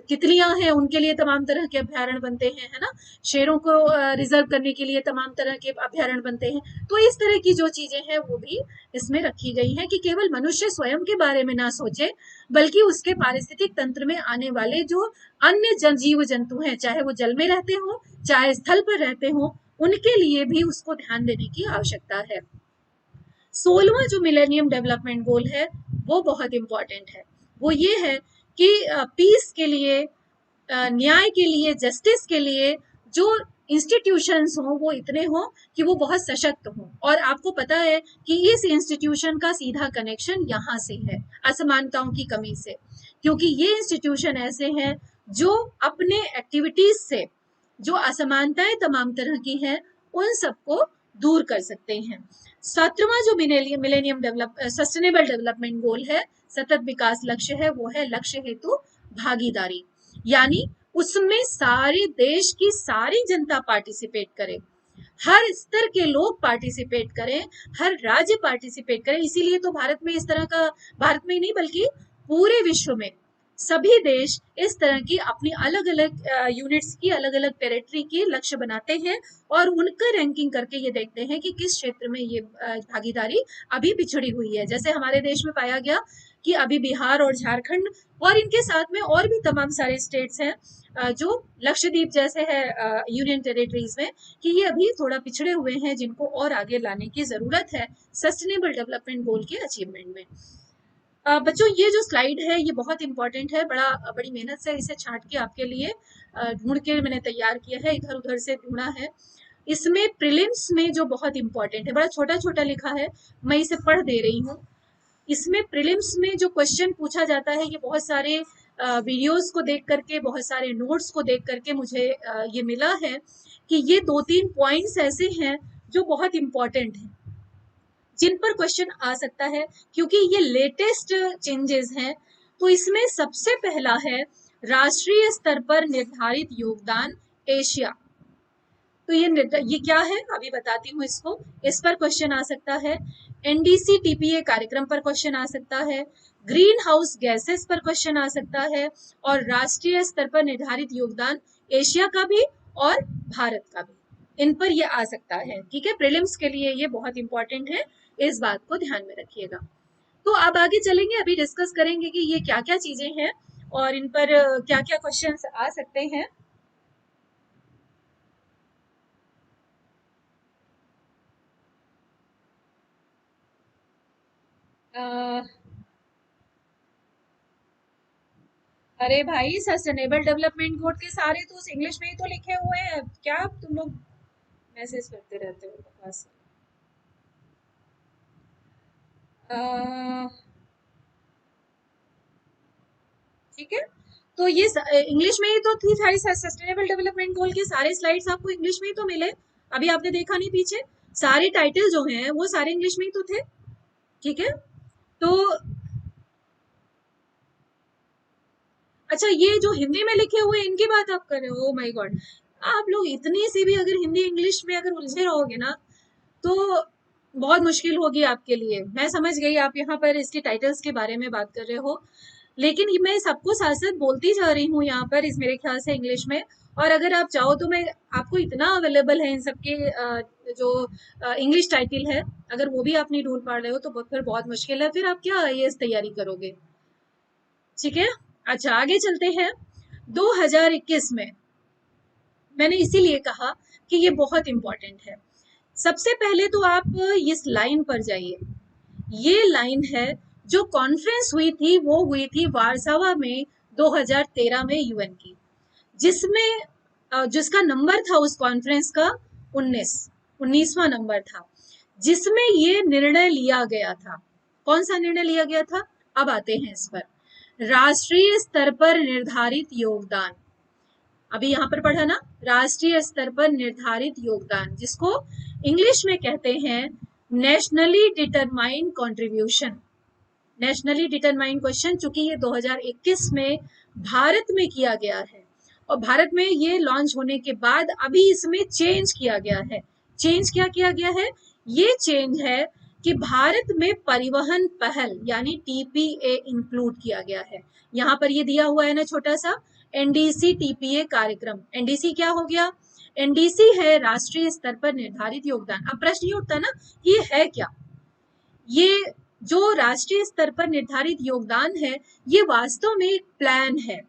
[SPEAKER 1] तितलियां हैं उनके लिए तमाम तरह के अभ्यारण्य बनते हैं, है ना, शेरों को रिजर्व करने के लिए तमाम तरह के अभ्यारण्य बनते हैं। तो इस तरह की जो चीजें हैं वो भी इसमें रखी गई हैं, कि केवल मनुष्य स्वयं के बारे में ना सोचे, बल्कि उसके पारिस्थितिक तंत्र में आने वाले जो अन्य जीव जंतु हैं, चाहे वो जल में रहते हो, चाहे स्थल पर रहते हो, उनके लिए भी उसको ध्यान देने की आवश्यकता है। 16वां जो मिलेनियम डेवलपमेंट गोल है वो बहुत इंपॉर्टेंट है। वो ये है कि पीस के लिए, न्याय के लिए, जस्टिस के लिए जो इंस्टीट्यूशंस हो वो इतने हो कि वो बहुत सशक्त हो। और आपको पता है कि इस इंस्टीट्यूशन का सीधा कनेक्शन यहाँ से है, असमानताओं की कमी से, क्योंकि ये इंस्टीट्यूशन ऐसे हैं जो अपने एक्टिविटीज से जो असमानताएं तमाम तरह की हैं उन सबको दूर कर सकते हैं। 17वां जो मिलेनियम सस्टेनेबल डेवलपमेंट गोल है, सतत विकास लक्ष्य है, वो है लक्ष्य हेतु भागीदारी, यानी उसमें सारे देश की सारी जनता पार्टिसिपेट करे, हर स्तर के लोग पार्टिसिपेट करें, हर राज्य पार्टिसिपेट करें। इसीलिए तो भारत में इस तरह का, भारत में ही नहीं बल्कि पूरे विश्व में सभी देश इस तरह की अपनी अलग अलग यूनिट्स की, अलग अलग टेरिटरी की लक्ष्य बनाते हैं, और उनका रैंकिंग करके ये देखते हैं कि किस क्षेत्र में ये भागीदारी अभी पिछड़ी हुई है। जैसे हमारे देश में पाया गया कि अभी बिहार और झारखंड और इनके साथ में और भी तमाम सारे स्टेट्स हैं जो लक्षद्वीप जैसे है यूनियन टेरिटरीज में, कि ये अभी थोड़ा पिछड़े हुए हैं, जिनको और आगे लाने की जरूरत है सस्टेनेबल डेवलपमेंट गोल के अचीवमेंट में। बच्चों, ये जो स्लाइड है ये बहुत इंपॉर्टेंट है, बड़ी मेहनत से इसे छांट के आपके लिए ढूंढ के मैंने तैयार किया है, इधर उधर से ढूंढा है। इसमें प्रीलिम्स में जो बहुत इंपॉर्टेंट है, बड़ा छोटा छोटा लिखा है, मैं इसे पढ़ दे रही हूँ। इसमें प्रीलिम्स में जो क्वेश्चन पूछा जाता है, ये बहुत सारे वीडियोस को देख करके, बहुत सारे नोट्स को देख करके मुझे ये मिला है कि ये 2-3 पॉइंट्स ऐसे हैं जो बहुत इंपॉर्टेंट हैं, जिन पर क्वेश्चन आ सकता है, क्योंकि ये लेटेस्ट चेंजेस हैं। तो इसमें सबसे पहला है राष्ट्रीय स्तर पर निर्धारित योगदान एशिया। तो ये क्या है अभी बताती हूँ इसको। इस पर क्वेश्चन आ सकता है, एनडीसी टीपीए कार्यक्रम पर क्वेश्चन आ सकता है, ग्रीन हाउस गैसेस पर क्वेश्चन आ सकता है, और राष्ट्रीय स्तर पर निर्धारित योगदान एशिया का भी और भारत का भी, इन पर ये आ सकता है। ठीक है, प्रीलिम्स के लिए ये बहुत इंपॉर्टेंट है, इस बात को ध्यान में रखिएगा। तो अब आगे चलेंगे, अभी डिस्कस करेंगे कि ये क्या क्या चीजें हैं और इन पर क्या क्या क्वेश्चन आ सकते हैं। अरे भाई, सस्टेनेबल डेवलपमेंट गोल के सारे तो इंग्लिश में ही तो लिखे हुए हैं, क्या तुम लोग मैसेज करते रहते हो बकवास। ठीक है, तो ये इंग्लिश में ही तो थी सारी, सस्टेनेबल डेवलपमेंट गोल के सारे स्लाइड्स आपको इंग्लिश में ही तो मिले। अभी आपने देखा नहीं पीछे, सारे टाइटल जो हैं वो सारे इंग्लिश में ही तो थे। ठीक है, तो अच्छा, ये जो हिंदी में लिखे हुए इनकी बात आप कर रहे हो? ओ माय गॉड, आप लोग इतनी सी भी अगर हिंदी इंग्लिश में अगर उलझे रहोगे ना तो बहुत मुश्किल होगी आपके लिए। मैं समझ गई आप यहाँ पर इसके टाइटल्स के बारे में बात कर रहे हो, लेकिन ये मैं सबको साथ साथ बोलती जा रही हूँ यहाँ पर इस मेरे ख्याल से इंग्लिश में। और अगर आप चाहो तो मैं आपको इतना अवेलेबल है इन सबके जो इंग्लिश टाइटल है, अगर वो भी आप नहीं ढूंढ पा रहे हो तो फिर बहुत मुश्किल है, फिर आप क्या आईएएस तैयारी करोगे? ठीक है, अच्छा आगे चलते हैं। 2021 में मैंने इसीलिए कहा कि ये बहुत इंपॉर्टेंट है। सबसे पहले तो आप इस लाइन पर जाइए। ये लाइन है जो कॉन्फ्रेंस हुई थी, वो हुई थी वारसावा में 2013 में यूएन की, जिसमें जिसका नंबर था उस कॉन्फ्रेंस का 19वां नंबर था, जिसमें ये निर्णय लिया गया था। कौन सा निर्णय लिया गया था? अब आते हैं इस पर। राष्ट्रीय स्तर पर निर्धारित योगदान, अभी यहाँ पर पढ़ा ना, राष्ट्रीय स्तर पर निर्धारित योगदान, जिसको इंग्लिश में कहते हैं nationally determined contribution. Nationally determined question, चूंकि ये 2021 में भारत में किया गया है और भारत में ये लॉन्च होने के बाद अभी इसमें चेंज किया गया है। चेंज क्या किया गया है? ये चेंज है कि भारत में परिवहन पहल यानी टीपीए इंक्लूड किया गया है। यहाँ पर ये दिया हुआ है ना छोटा सा, एनडीसी टीपीए कार्यक्रम। एनडीसी क्या हो गया? एनडीसी है राष्ट्रीय स्तर पर निर्धारित योगदान। अब प्रश्न ये उठता ना, ये है क्या? ये जो राष्ट्रीय स्तर पर निर्धारित योगदान है, ये वास्तव में एक प्लान है,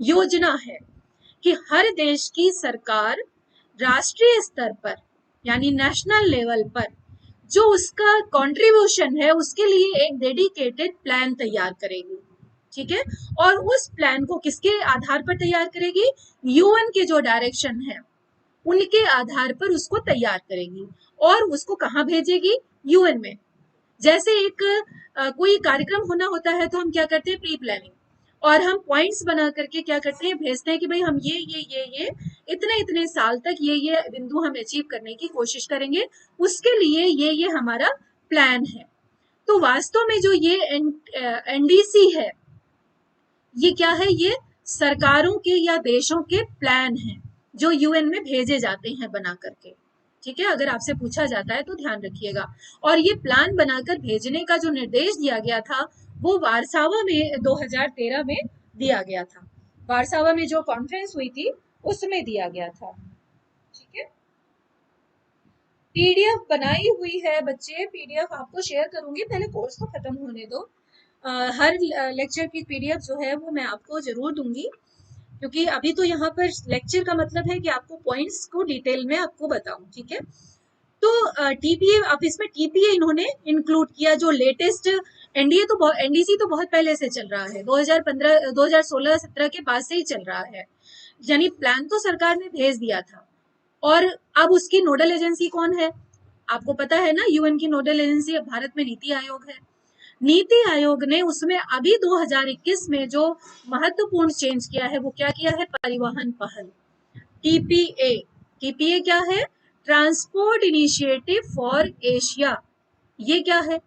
[SPEAKER 1] योजना है कि हर देश की सरकार राष्ट्रीय स्तर पर यानी नेशनल लेवल पर जो उसका कंट्रीब्यूशन है उसके लिए एक डेडिकेटेड प्लान तैयार करेगी। ठीक है, और उस प्लान को किसके आधार पर तैयार करेगी? यूएन के जो डायरेक्शन है उनके आधार पर उसको तैयार करेगी और उसको कहाँ भेजेगी? यूएन में। जैसे एक कोई कार्यक्रम होना होता है तो हम क्या करते हैं? प्री प्लानिंग, और हम पॉइंट्स बना करके क्या करते हैं? भेजते हैं कि भाई हम ये इतने इतने साल तक ये बिंदु हम अचीव करने की कोशिश करेंगे, उसके लिए ये हमारा प्लान है। तो वास्तव में जो ये एनडीसी है, ये क्या है? ये सरकारों के या देशों के प्लान हैं जो यूएन में भेजे जाते हैं बना करके। ठीक है, अगर आपसे पूछा जाता है तो ध्यान रखिएगा। और ये प्लान बनाकर भेजने का जो निर्देश दिया गया था वो वारसावा में 2013 में दिया गया था। वारसावा में जो कॉन्फ्रेंस हुई थी उसमें दिया गया था। ठीक है, पीडीएफ बनाई हुई है बच्चे, पीडीएफ आपको शेयर करूंगी, पहले कोर्स तो खत्म होने दो। हर लेक्चर की पीडीएफ जो है वो मैं आपको जरूर दूंगी, क्योंकि अभी तो यहाँ पर लेक्चर का मतलब है कि आपको पॉइंट्स को डिटेल में आपको बताऊं। ठीक है, तो टीपीए, अब इसमें टीपीए इन्होंने इंक्लूड किया, जो लेटेस्ट एनडीए तो एनडीसी तो बहुत पहले से चल रहा है, 2015 2016-17 के बाद से ही चल रहा है, यानी प्लान तो सरकार ने भेज दिया था। और अब उसकी नोडल एजेंसी कौन है? आपको पता है ना, यूएन की नोडल एजेंसी अब भारत में नीति आयोग है। नीति आयोग ने उसमें अभी 2021 में जो महत्वपूर्ण चेंज किया है वो क्या किया है? परिवहन पहल, टीपीए। टीपीए क्या है? Transport initiative for Asia. ये क्या है?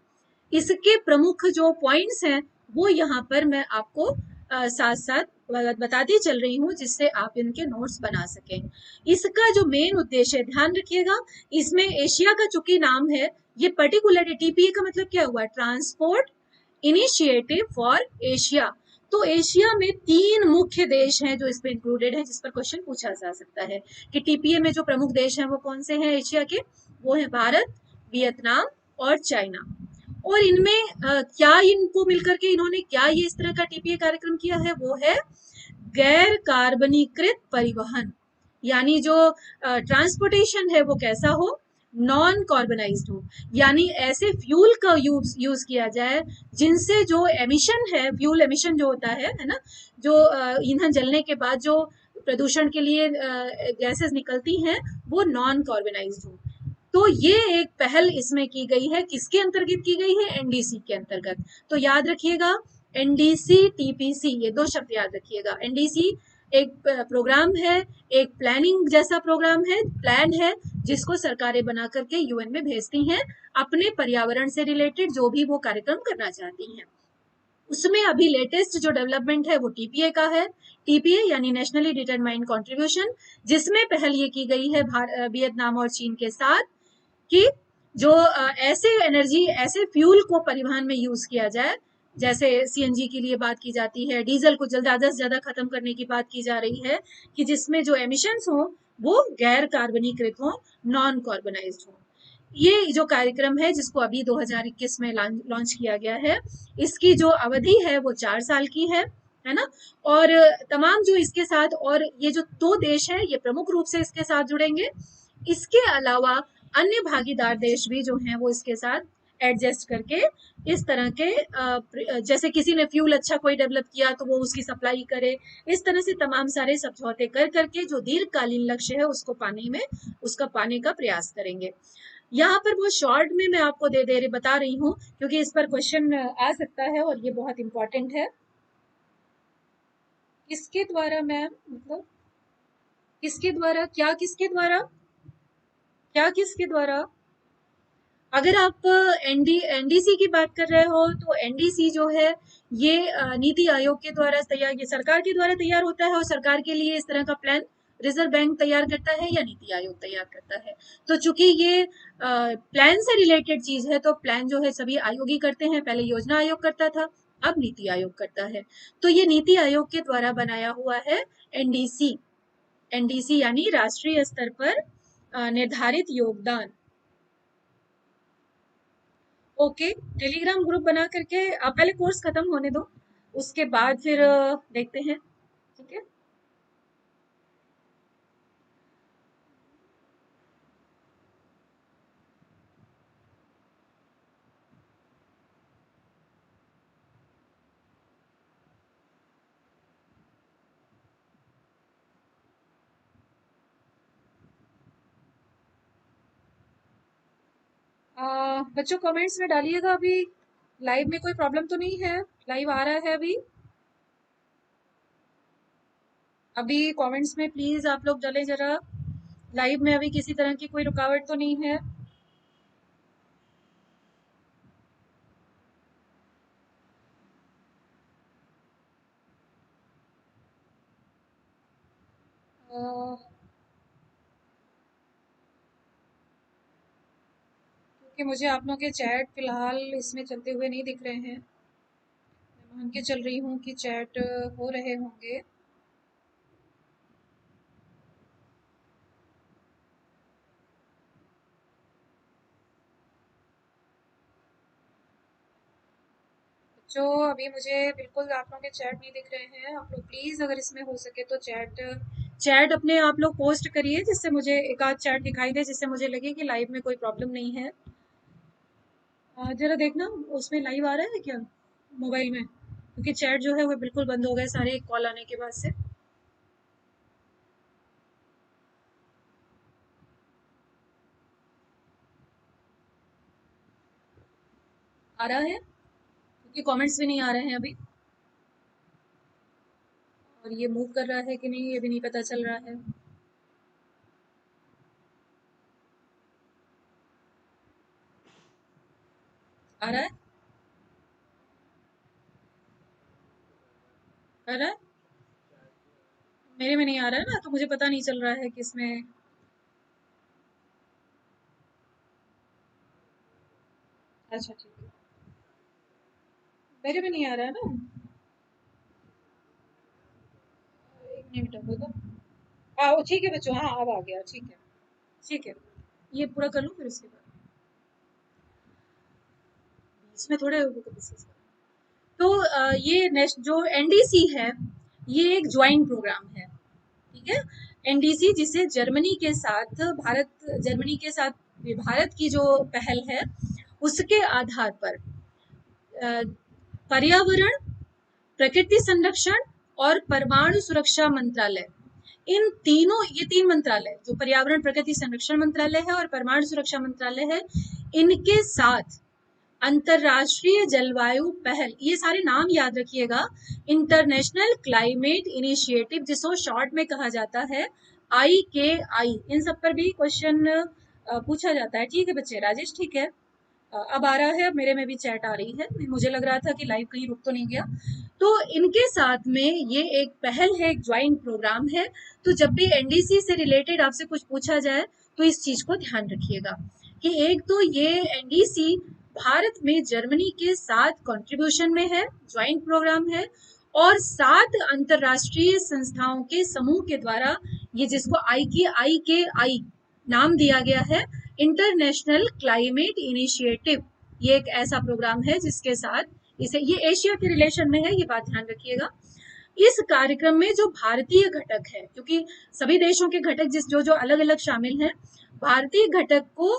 [SPEAKER 1] इसके प्रमुख जो पॉइंट्स हैं वो यहाँ पर मैं आपको साथ साथ बताती चल रही हूँ, जिससे आप इनके नोट्स बना सकें। इसका जो मेन उद्देश्य है, ध्यान रखिएगा, इसमें एशिया का चूंकि नाम है, ये पर्टिकुलर टीपीए का मतलब क्या हुआ? Transport initiative for Asia. तो एशिया में 3 मुख्य देश हैं जो इसमें इंक्लूडेड हैं, जिस पर क्वेश्चन पूछा जा सकता है कि टीपीए में जो प्रमुख देश हैं वो कौन से हैं एशिया के? वो है भारत, वियतनाम और चाइना। और इनमें क्या इनको मिलकर के इन्होंने क्या ये इस तरह का टीपीए कार्यक्रम किया है? वो है गैर कार्बनीकृत परिवहन, यानी जो ट्रांसपोर्टेशन है वो कैसा हो? नॉन कार्बनाइज्ड हो, यानी ऐसे फ्यूल का यूज किया जाए जिनसे जो एमिशन है, फ्यूल एमिशन जो होता है ना, जो ईंधन जलने के बाद जो प्रदूषण के लिए गैसेस निकलती हैं, वो नॉन कार्बनाइज्ड हो। तो ये एक पहल इसमें की गई है, किसके अंतर्गत की गई है? एनडीसी के अंतर्गत। तो याद रखिएगा, एनडीसी टीपीसी, ये 2 शब्द याद रखिएगा। एनडीसी एक प्रोग्राम है, एक प्लानिंग जैसा प्रोग्राम है, प्लान है, जिसको सरकारें बना करके यूएन में भेजती हैं अपने पर्यावरण से रिलेटेड जो भी वो कार्यक्रम करना चाहती हैं। उसमें अभी लेटेस्ट जो डेवलपमेंट है वो टीपीए का है। टीपीए यानी नेशनली डिटरमाइंड कंट्रीब्यूशन, जिसमें पहल ये की गई है वियतनाम और चीन के साथ कि जो ऐसे एनर्जी, ऐसे फ्यूल को परिवहन में यूज किया जाए, जैसे सीएनजी के लिए बात की जाती है, डीजल को ज्यादा से ज्यादा खत्म करने की बात की जा रही है, कि जिसमें जो एमिशंस हो वो गैर कार्बनीकृत हो, नॉन कार्बनाइज्ड हो। ये जो कार्यक्रम है जिसको अभी 2021 में लॉन्च किया गया है, इसकी जो अवधि है वो 4 साल की है ना। और तमाम जो इसके साथ, और ये जो 2 देश हैं ये प्रमुख रूप से इसके साथ जुड़ेंगे। इसके अलावा अन्य भागीदार देश भी जो हैं वो इसके साथ एडजस्ट करके इस तरह के जैसे किसी ने फ्यूल अच्छा कोई डेवलप किया तो वो उसकी सप्लाई करे, इस तरह से तमाम सारे समझौते कर करके जो दीर्घकालीन लक्ष्य है उसको पाने में, उसका पाने का प्रयास करेंगे। यहाँ पर वो शॉर्ट में मैं आपको दे दे बता रही हूँ, क्योंकि इस पर क्वेश्चन आ सकता है और ये बहुत इंपॉर्टेंट है। किसके द्वारा मैम, मतलब किसके द्वारा, क्या किसके द्वारा, क्या किसके द्वारा? अगर आप एनडीसी की बात कर रहे हो तो एनडीसी जो है ये नीति आयोग के द्वारा तैयार, ये सरकार के द्वारा तैयार होता है, और सरकार के लिए इस तरह का प्लान रिजर्व बैंक तैयार करता है या नीति आयोग तैयार करता है। तो चूंकि ये प्लान से रिलेटेड चीज है तो प्लान जो है सभी आयोग ही करते हैं, पहले योजना आयोग करता था, अब नीति आयोग करता है। तो ये नीति आयोग के द्वारा बनाया हुआ है एनडीसी। एनडीसी यानी राष्ट्रीय स्तर पर निर्धारित योगदान। ओके, टेलीग्राम ग्रुप बना करके आप पहले कोर्स खत्म होने दो, उसके बाद फिर देखते हैं, ठीक है। बच्चों कमेंट्स में डालिएगा, अभी लाइव में कोई प्रॉब्लम तो नहीं है? लाइव आ रहा है अभी? अभी कमेंट्स में प्लीज आप लोग डालें जरा, लाइव में अभी किसी तरह की कोई रुकावट तो नहीं है? क्योंकि मुझे आप लोगों के चैट फिलहाल इसमें चलते हुए नहीं दिख रहे हैं। मैं मान के चल रही हूँ कि चैट हो रहे होंगे। जो अभी मुझे बिल्कुल आप लोगों के चैट नहीं दिख रहे हैं। आप लोग प्लीज अगर इसमें हो सके तो चैट चैट अपने आप लोग पोस्ट करिए, जिससे मुझे एक आध चैट दिखाई दे, जिससे मुझे लगे कि लाइव में कोई प्रॉब्लम नहीं है। जरा देखना उसमें लाइव आ रहा है क्या मोबाइल में, क्योंकि चैट जो है वो बिल्कुल बंद हो गए सारे कॉल आने के बाद से। आ रहा है, क्योंकि कमेंट्स भी नहीं आ रहे हैं अभी, और ये मूव कर रहा है कि नहीं ये भी नहीं पता चल रहा है। आ रहा है, आ रहा है, मेरे में नहीं आ रहा है ना, तो मुझे पता नहीं चल रहा है कि इसमें। अच्छा ठीक है, मेरे में नहीं आ रहा है ना। एक मिनट रुको तो। आओ ठीक है बच्चों, हाँ अब आ गया, ठीक है, ठीक है। ये पूरा कर लूँ फिर उसके बाद, इसमें थोड़े तो ये जो एनडीसी है ये एक ज्वाइंट प्रोग्राम है, ठीक है। एनडीसी जिसे जर्मनी के साथ जर्मनी के साथ भारत की जो पहल है उसके आधार पर पर्यावरण, प्रकृति संरक्षण और परमाणु सुरक्षा मंत्रालय, इन तीनों, ये 3 मंत्रालय जो पर्यावरण प्रकृति संरक्षण मंत्रालय है और परमाणु सुरक्षा मंत्रालय है, इनके साथ अंतरराष्ट्रीय जलवायु पहल, ये सारे नाम याद रखिएगा, इंटरनेशनल क्लाइमेट इनिशिएटिव जिसको शॉर्ट में कहा जाता है IKI, इन सब पर भी क्वेश्चन पूछा जाता है, ठीक है बच्चे। राजेश ठीक है, अब आ रहा है, अब मेरे में भी चैट आ रही है, मुझे लग रहा था कि लाइव कहीं रुक तो नहीं गया। तो इनके साथ में ये एक पहल है, एक ज्वाइंट प्रोग्राम है। तो जब भी एनडीसी से रिलेटेड आपसे कुछ पूछा जाए तो इस चीज को ध्यान रखिएगा कि एक तो ये एनडीसी भारत में जर्मनी के साथ कंट्रीब्यूशन में है, ज्वाइंट प्रोग्राम है, और 7 अंतरराष्ट्रीय संस्थाओं के समूह के द्वारा ये, जिसको आई के आई नाम दिया गया है, इंटरनेशनल क्लाइमेट इनिशिएटिव, ये एक ऐसा प्रोग्राम है जिसके साथ इसे, ये एशिया के रिलेशन में है, ये बात ध्यान रखिएगा। इस कार्यक्रम में जो भारतीय घटक है, क्योंकि सभी देशों के घटक जो जो अलग अलग शामिल हैं, भारतीय घटक को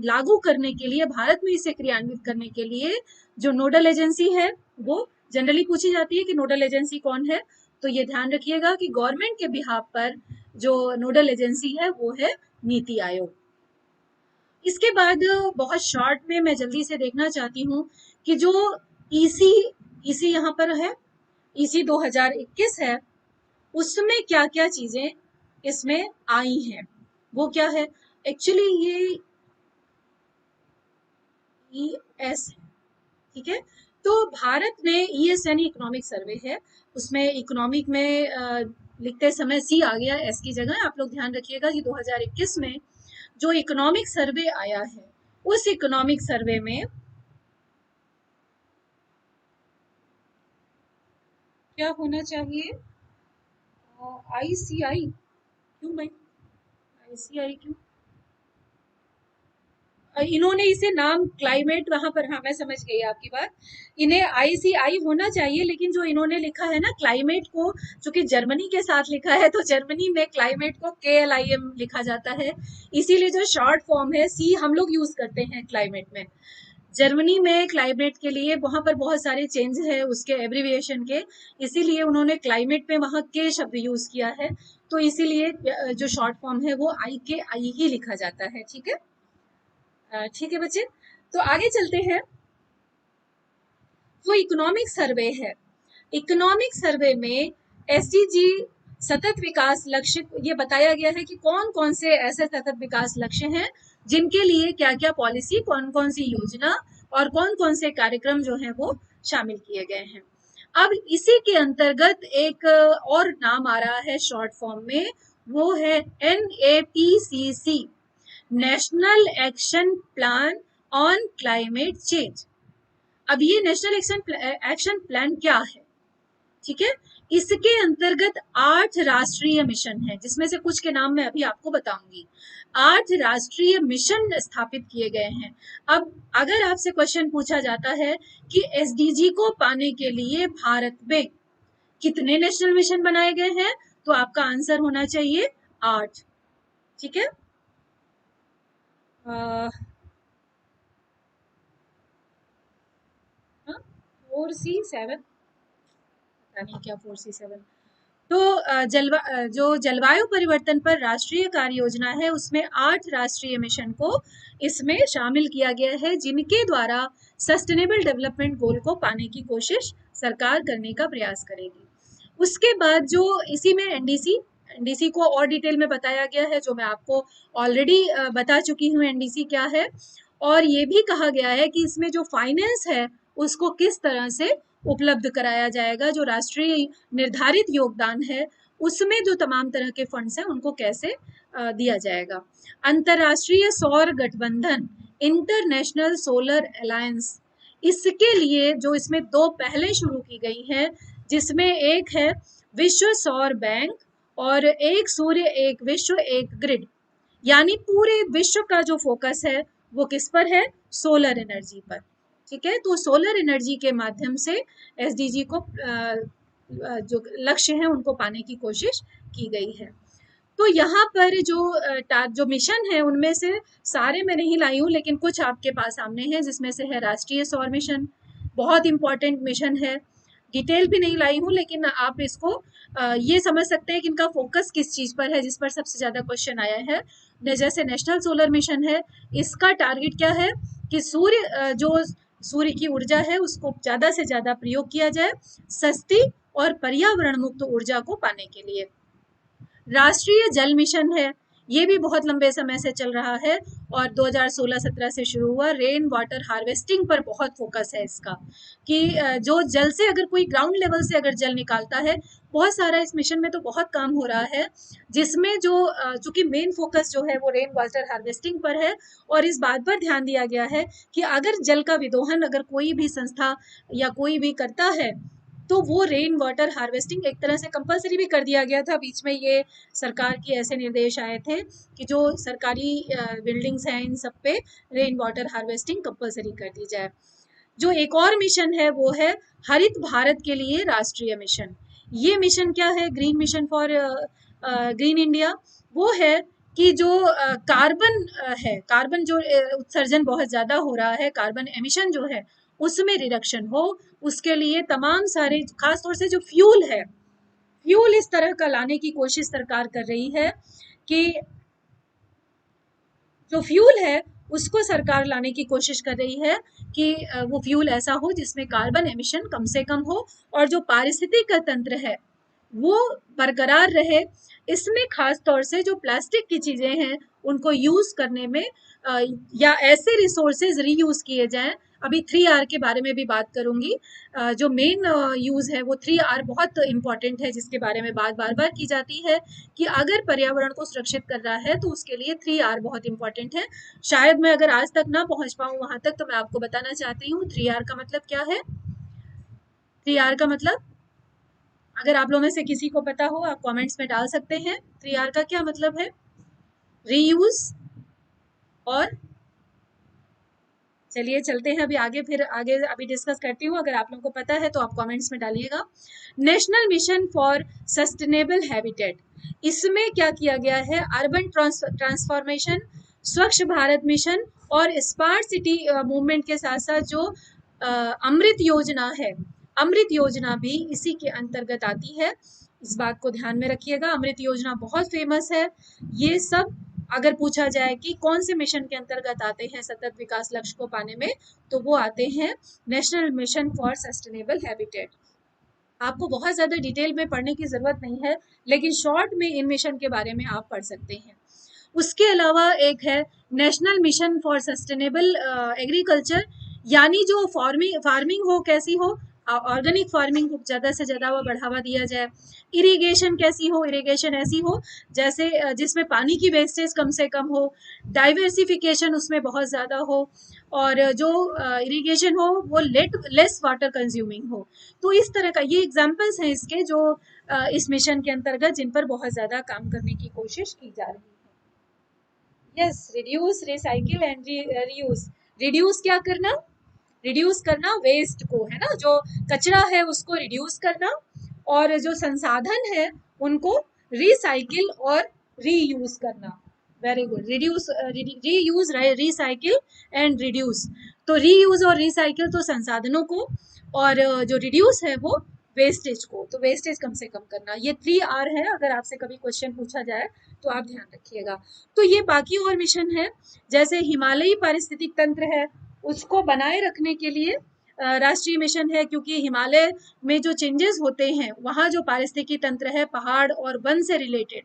[SPEAKER 1] लागू करने के लिए, भारत में इसे क्रियान्वित करने के लिए जो नोडल एजेंसी है, वो जनरली पूछी जाती है कि नोडल एजेंसी कौन है। तो ये ध्यान रखिएगा कि गवर्नमेंट के बिहाफ पर जो नोडल एजेंसी है वो है नीति आयोग। इसके बाद बहुत शॉर्ट में मैं जल्दी से देखना चाहती हूँ कि जो ईसी यहाँ पर है, ईसी 2021 है, उसमें क्या क्या चीजें इसमें आई हैं, वो क्या है। एक्चुअली ये ईएस है, ठीक है। तो भारत में ईएस यानी इकोनॉमिक सर्वे है, उसमें इकोनॉमिक में लिखते समय सी आ गया एस की जगह। आप लोग ध्यान रखिएगा कि 2021 में जो इकोनॉमिक सर्वे आया है, उस इकोनॉमिक सर्वे में क्या होना चाहिए, आईसीआई क्यों भाई, आईसीआई क्यों, इन्होंने इसे नाम क्लाइमेट वहां पर, हाँ मैं समझ गई आपकी बात, इन्हें आईसीआई होना चाहिए, लेकिन जो इन्होंने लिखा है ना क्लाइमेट को, चूंकि जर्मनी के साथ लिखा है तो जर्मनी में क्लाइमेट को KLIM लिखा जाता है, इसीलिए जो शॉर्ट फॉर्म है सी हम लोग यूज करते हैं क्लाइमेट में। जर्मनी में क्लाइमेट के लिए वहां पर बहुत सारे चेंज है उसके एब्रीविएशन के, इसीलिए उन्होंने क्लाइमेट पे वहां के शब्द यूज किया है, तो इसीलिए जो शॉर्ट फॉर्म है वो IKI ही लिखा जाता है, ठीक है। ठीक है बच्चे, तो आगे चलते हैं। वो इकोनॉमिक सर्वे है, इकोनॉमिक सर्वे में SDG सतत विकास लक्ष्य ये बताया गया है कि कौन कौन से ऐसे सतत विकास लक्ष्य हैं जिनके लिए क्या क्या पॉलिसी, कौन कौन सी योजना और कौन कौन से कार्यक्रम जो हैं वो शामिल किए गए हैं। अब इसी के अंतर्गत एक और नाम आ रहा है शॉर्ट फॉर्म में, वो है NAPCC, national action plan on climate change. अब ये नेशनल एक्शन प्लान क्या है, ठीक है। इसके अंतर्गत 8 राष्ट्रीय मिशन है, जिसमें से कुछ के नाम मैं अभी आपको बताऊंगी। 8 राष्ट्रीय मिशन स्थापित किए गए हैं। अब अगर आपसे क्वेश्चन पूछा जाता है कि SDG को पाने के लिए भारत में कितने नेशनल मिशन बनाए गए हैं, तो आपका आंसर होना चाहिए 8, ठीक है। 4C7, पता नहीं क्या 4C7। तो जो जलवायु परिवर्तन पर राष्ट्रीय कार्य योजना है, उसमें 8 राष्ट्रीय मिशन को इसमें शामिल किया गया है, जिनके द्वारा सस्टेनेबल डेवलपमेंट गोल को पाने की कोशिश सरकार करने का प्रयास करेगी। उसके बाद जो इसी में एनडीसी को और डिटेल में बताया गया है, जो मैं आपको ऑलरेडी बता चुकी हूँ एनडीसी क्या है। और ये भी कहा गया है कि इसमें जो फाइनेंस है उसको किस तरह से उपलब्ध कराया जाएगा, जो राष्ट्रीय निर्धारित योगदान है उसमें जो तमाम तरह के फंड्स हैं उनको कैसे दिया जाएगा। अंतरराष्ट्रीय सौर गठबंधन, इंटरनेशनल सोलर अलायंस, इसके लिए जो इसमें 2 पहले शुरू की गई हैं, जिसमें एक है विश्व सौर बैंक और एक सूर्य एक विश्व एक ग्रिड, यानी पूरे विश्व का जो फोकस है वो किस पर है, सोलर एनर्जी पर, ठीक है। तो सोलर एनर्जी के माध्यम से SDG को जो लक्ष्य है उनको पाने की कोशिश की गई है। तो यहाँ पर जो मिशन है उनमें से सारे मैं नहीं लाई हूँ, लेकिन कुछ आपके पास सामने हैं, जिसमें से है राष्ट्रीय सौर मिशन, बहुत इंपॉर्टेंट मिशन है। डिटेल भी नहीं लाई हूँ, लेकिन आप इसको ये समझ सकते हैं कि इनका फोकस किस चीज पर है, जिस पर सबसे ज्यादा क्वेश्चन आया है। जैसे नेशनल सोलर मिशन है, इसका टारगेट क्या है कि जो सूर्य की ऊर्जा है उसको ज्यादा से ज्यादा प्रयोग किया जाए, सस्ती और पर्यावरण मुक्त ऊर्जा को पाने के लिए। राष्ट्रीय जल मिशन है, ये भी बहुत लंबे समय से चल रहा है और 2016-17 से शुरू हुआ। रेन वाटर हार्वेस्टिंग पर बहुत फोकस है इसका, कि जो जल से अगर कोई ग्राउंड लेवल से अगर जल निकालता है, बहुत सारा इस मिशन में तो बहुत काम हो रहा है, जिसमें जो चूंकि मेन फोकस जो है वो रेन वाटर हार्वेस्टिंग पर है। और इस बात पर ध्यान दिया गया है कि अगर जल का विदोहन अगर कोई भी संस्था या कोई भी करता है, तो वो रेन वाटर हार्वेस्टिंग एक तरह से कंपलसरी भी कर दिया गया था। बीच में ये सरकार की ऐसे निर्देश आए थे कि जो सरकारी बिल्डिंग्स हैं इन सब पे रेन वाटर हार्वेस्टिंग कंपलसरी कर दी जाए। जो एक और मिशन है वो है हरित भारत के लिए राष्ट्रीय मिशन। ये मिशन क्या है? Green mission for green India. वो है कि जो कार्बन है, कार्बन जो उत्सर्जन बहुत ज्यादा हो रहा है, कार्बन एमिशन जो है उसमें रिडक्शन हो, उसके लिए तमाम सारे, खासतौर से जो फ्यूल है, फ्यूल इस तरह का लाने की कोशिश सरकार कर रही है कि जो फ्यूल है उसको सरकार लाने की कोशिश कर रही है कि वो फ्यूल ऐसा हो जिसमें कार्बन एमिशन कम से कम हो और जो पारिस्थितिक तंत्र है वो बरकरार रहे। इसमें खास तौर से जो प्लास्टिक की चीजें हैं उनको यूज करने में या ऐसे रिसोर्सेज रीयूज किए जाएं। अभी 3R के बारे में भी बात करूंगी। जो मेन यूज है वो 3R बहुत इंपॉर्टेंट है, जिसके बारे में बात बार बार की जाती है कि अगर पर्यावरण को सुरक्षित कर रहा है तो उसके लिए 3R बहुत इंपॉर्टेंट है। शायद मैं अगर आज तक ना पहुंच पाऊं वहां तक, तो मैं आपको बताना चाहती हूँ 3R का मतलब क्या है। 3R का मतलब, अगर आप लोगों में से किसी को पता हो आप कमेंट्स में डाल सकते हैं। 3R का क्या मतलब है? रीयूज और, चलिए चलते हैं अभी आगे, फिर आगे अभी डिस्कस करती हूँ। अगर आप लोगों को पता है तो आप कमेंट्स में डालिएगा। National mission for sustainable habitat, इसमें क्या किया गया है? अर्बन ट्रांसफॉर्मेशन, स्वच्छ भारत मिशन और स्मार्ट सिटी मूवमेंट के साथ साथ जो अमृत योजना है, अमृत योजना भी इसी के अंतर्गत आती है। इस बात को ध्यान में रखिएगा, अमृत योजना बहुत फेमस है। ये सब अगर पूछा जाए कि कौन से मिशन के अंतर्गत आते हैं सतत विकास लक्ष्य को पाने में, तो वो आते हैं national mission for sustainable habitat. आपको बहुत ज्यादा डिटेल में पढ़ने की जरूरत नहीं है, लेकिन शॉर्ट में इन मिशन के बारे में आप पढ़ सकते हैं। उसके अलावा एक है national mission for sustainable agriculture, यानी जो फार्मिंग हो कैसी हो, ऑर्गेनिक फार्मिंग को ज़्यादा से ज़्यादा वो बढ़ावा दिया जाए। इरिगेशन कैसी हो? इरिगेशन ऐसी हो जैसे जिसमें पानी की वेस्टेज कम से कम हो, डाइवर्सिफिकेशन उसमें बहुत ज़्यादा हो, और जो इरिगेशन हो वो लेस वाटर कंज्यूमिंग हो। तो इस तरह का ये एग्जाम्पल्स हैं इसके, जो इस मिशन के अंतर्गत जिन पर बहुत ज़्यादा काम करने की कोशिश की जा रही है। Yes, reduce, recycle and reuse. Reduce क्या करना? रिड्यूस करना वेस्ट को, है ना, जो कचरा है उसको रिड्यूस करना, और जो संसाधन है उनको रिसाइकिल और रीयूज करना। Very good. Reduce, reuse, recycle and reduce. तो रीयूज और रिसाइकिल तो संसाधनों को, और जो रिड्यूस है वो वेस्टेज को, तो वेस्टेज कम से कम करना। ये 3R है, अगर आपसे कभी क्वेश्चन पूछा जाए तो आप ध्यान रखिएगा। तो ये बाकी और मिशन है, जैसे हिमालयी पारिस्थितिक तंत्र है उसको बनाए रखने के लिए राष्ट्रीय मिशन है, क्योंकि हिमालय में जो चेंजेस होते हैं वहाँ जो पारिस्थितिकी तंत्र है पहाड़ और वन से रिलेटेड,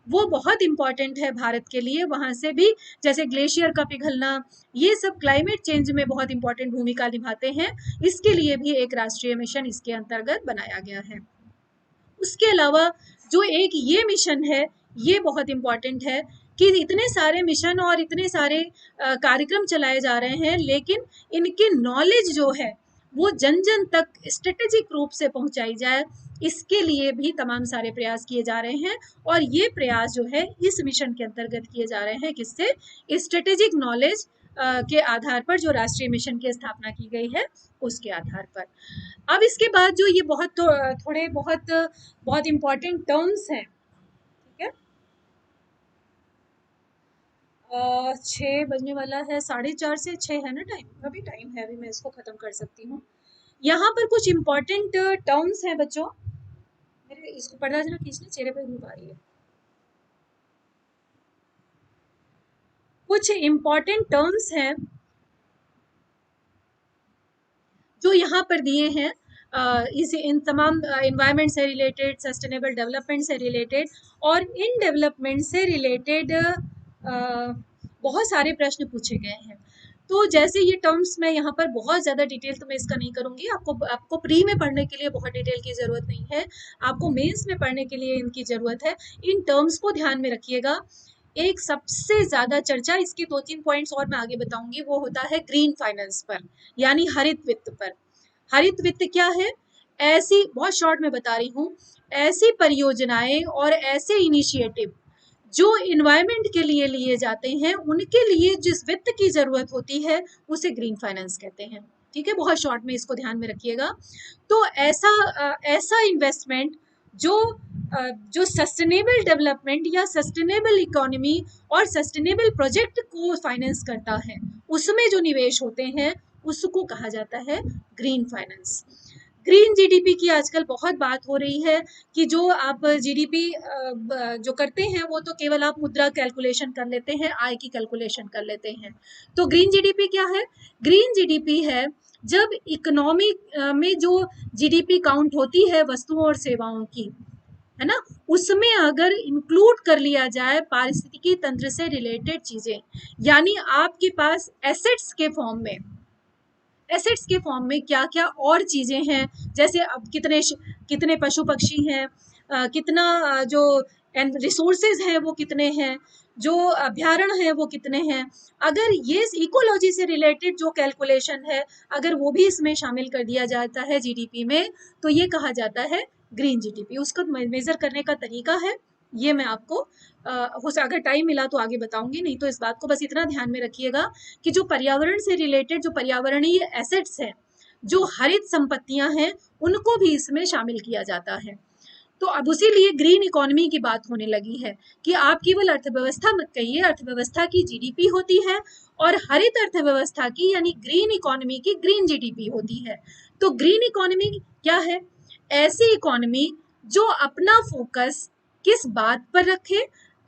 [SPEAKER 1] वो बहुत इंपॉर्टेंट है भारत के लिए। वहां से भी जैसे ग्लेशियर का पिघलना, ये सब क्लाइमेट चेंज में बहुत इंपॉर्टेंट भूमिका निभाते हैं। इसके लिए भी एक राष्ट्रीय मिशन इसके अंतर्गत बनाया गया है। उसके अलावा जो एक ये मिशन है ये बहुत इंपॉर्टेंट है कि इतने सारे मिशन और इतने सारे कार्यक्रम चलाए जा रहे हैं, लेकिन इनकी नॉलेज जो है वो जन जन तक स्ट्रेटेजिक रूप से पहुंचाई जाए, इसके लिए भी तमाम सारे प्रयास किए जा रहे हैं। और ये प्रयास जो है इस मिशन के अंतर्गत किए जा रहे हैं, किससे? स्ट्रेटेजिक नॉलेज के आधार पर, जो राष्ट्रीय मिशन की स्थापना की गई है उसके आधार पर। अब इसके बाद जो ये थोड़े बहुत इंपॉर्टेंट टर्म्स हैं, ठीक है। 6 बजने वाला है, 4:30 से 6 है ना टाइम, अभी टाइम है, अभी मैं इसको खत्म कर सकती हूँ। यहाँ पर कुछ इंपॉर्टेंट टर्म्स हैं बच्चों, मेरे इसको पर्दा जरा खींचना, चेहरे पे धूप आ रही है। कुछ इंपॉर्टेंट टर्म्स हैं जो यहाँ पर दिए हैं। इन तमाम इन्वायरमेंट से रिलेटेड, सस्टेनेबल डेवलपमेंट से रिलेटेड और इन डेवलपमेंट से रिलेटेड बहुत सारे प्रश्न पूछे गए हैं। तो जैसे ये टर्म्स मैं यहाँ पर बहुत ज़्यादा डिटेल तो मैं इसका नहीं करूँगी, आपको प्री में पढ़ने के लिए बहुत डिटेल की ज़रूरत नहीं है, आपको मेंस में पढ़ने के लिए इनकी ज़रूरत है। इन टर्म्स को ध्यान में रखिएगा। एक सबसे ज़्यादा चर्चा, इसके 2-3 पॉइंट्स और मैं आगे बताऊंगी, वो होता है ग्रीन फाइनेंस पर, यानी हरित वित्त पर। हरित वित्त क्या है? ऐसी, बहुत शॉर्ट में बता रही हूँ, ऐसी परियोजनाएं और ऐसे इनिशिएटिव जो इन्वायरमेंट के लिए लिए जाते हैं, उनके लिए जिस वित्त की जरूरत होती है उसे ग्रीन फाइनेंस कहते हैं। ठीक है, बहुत शॉर्ट में इसको ध्यान में रखिएगा। तो ऐसा इन्वेस्टमेंट जो सस्टेनेबल डेवलपमेंट या सस्टेनेबल इकोनॉमी और सस्टेनेबल प्रोजेक्ट को फाइनेंस करता है, उसमें जो निवेश होते हैं उसको कहा जाता है ग्रीन फाइनेंस। ग्रीन जीडीपी की आजकल बहुत बात हो रही है कि जो आप जीडीपी जो करते हैं वो तो केवल आप मुद्रा कैलकुलेशन कर लेते हैं, आय की कैलकुलेशन कर लेते हैं। तो ग्रीन जीडीपी क्या है? ग्रीन जीडीपी है जब इकोनॉमी में जो जीडीपी काउंट होती है वस्तुओं और सेवाओं की, है ना, उसमें अगर इंक्लूड कर लिया जाए पारिस्थितिकी तंत्र से रिलेटेड चीजें, यानी आपके पास एसेट्स के फॉर्म में क्या क्या और चीजें हैं, जैसे अब कितने पशु पक्षी हैं, कितना जो रिसोर्सेज हैं वो कितने हैं, जो अभ्यारण्य है वो कितने हैं, अगर ये इकोलॉजी से रिलेटेड जो कैलकुलेशन है अगर वो भी इसमें शामिल कर दिया जाता है जीडीपी में, तो ये कहा जाता है ग्रीन जीडीपी। उसको मेजर करने का तरीका है ये मैं आपको अगर टाइम मिला तो आगे बताऊंगी, नहीं तो इस बात को बस इतना ध्यान में रखिएगा कि जो पर्यावरण से रिलेटेड, जो पर्यावरणीय एसेट्स हैं, जो हरित संपत्तियां हैं, उनको भी इसमें शामिल किया जाता है। तो अब उसी लिए ग्रीन इकोनॉमी की बात होने लगी है कि आप केवल अर्थव्यवस्था मत कहिए, अर्थव्यवस्था की जीडीपी होती है और हरित अर्थव्यवस्था की यानी ग्रीन इकोनॉमी की ग्रीन जीडीपी होती है। तो ग्रीन इकोनॉमी क्या है? ऐसी इकोनॉमी जो अपना फोकस किस बात पर रखे?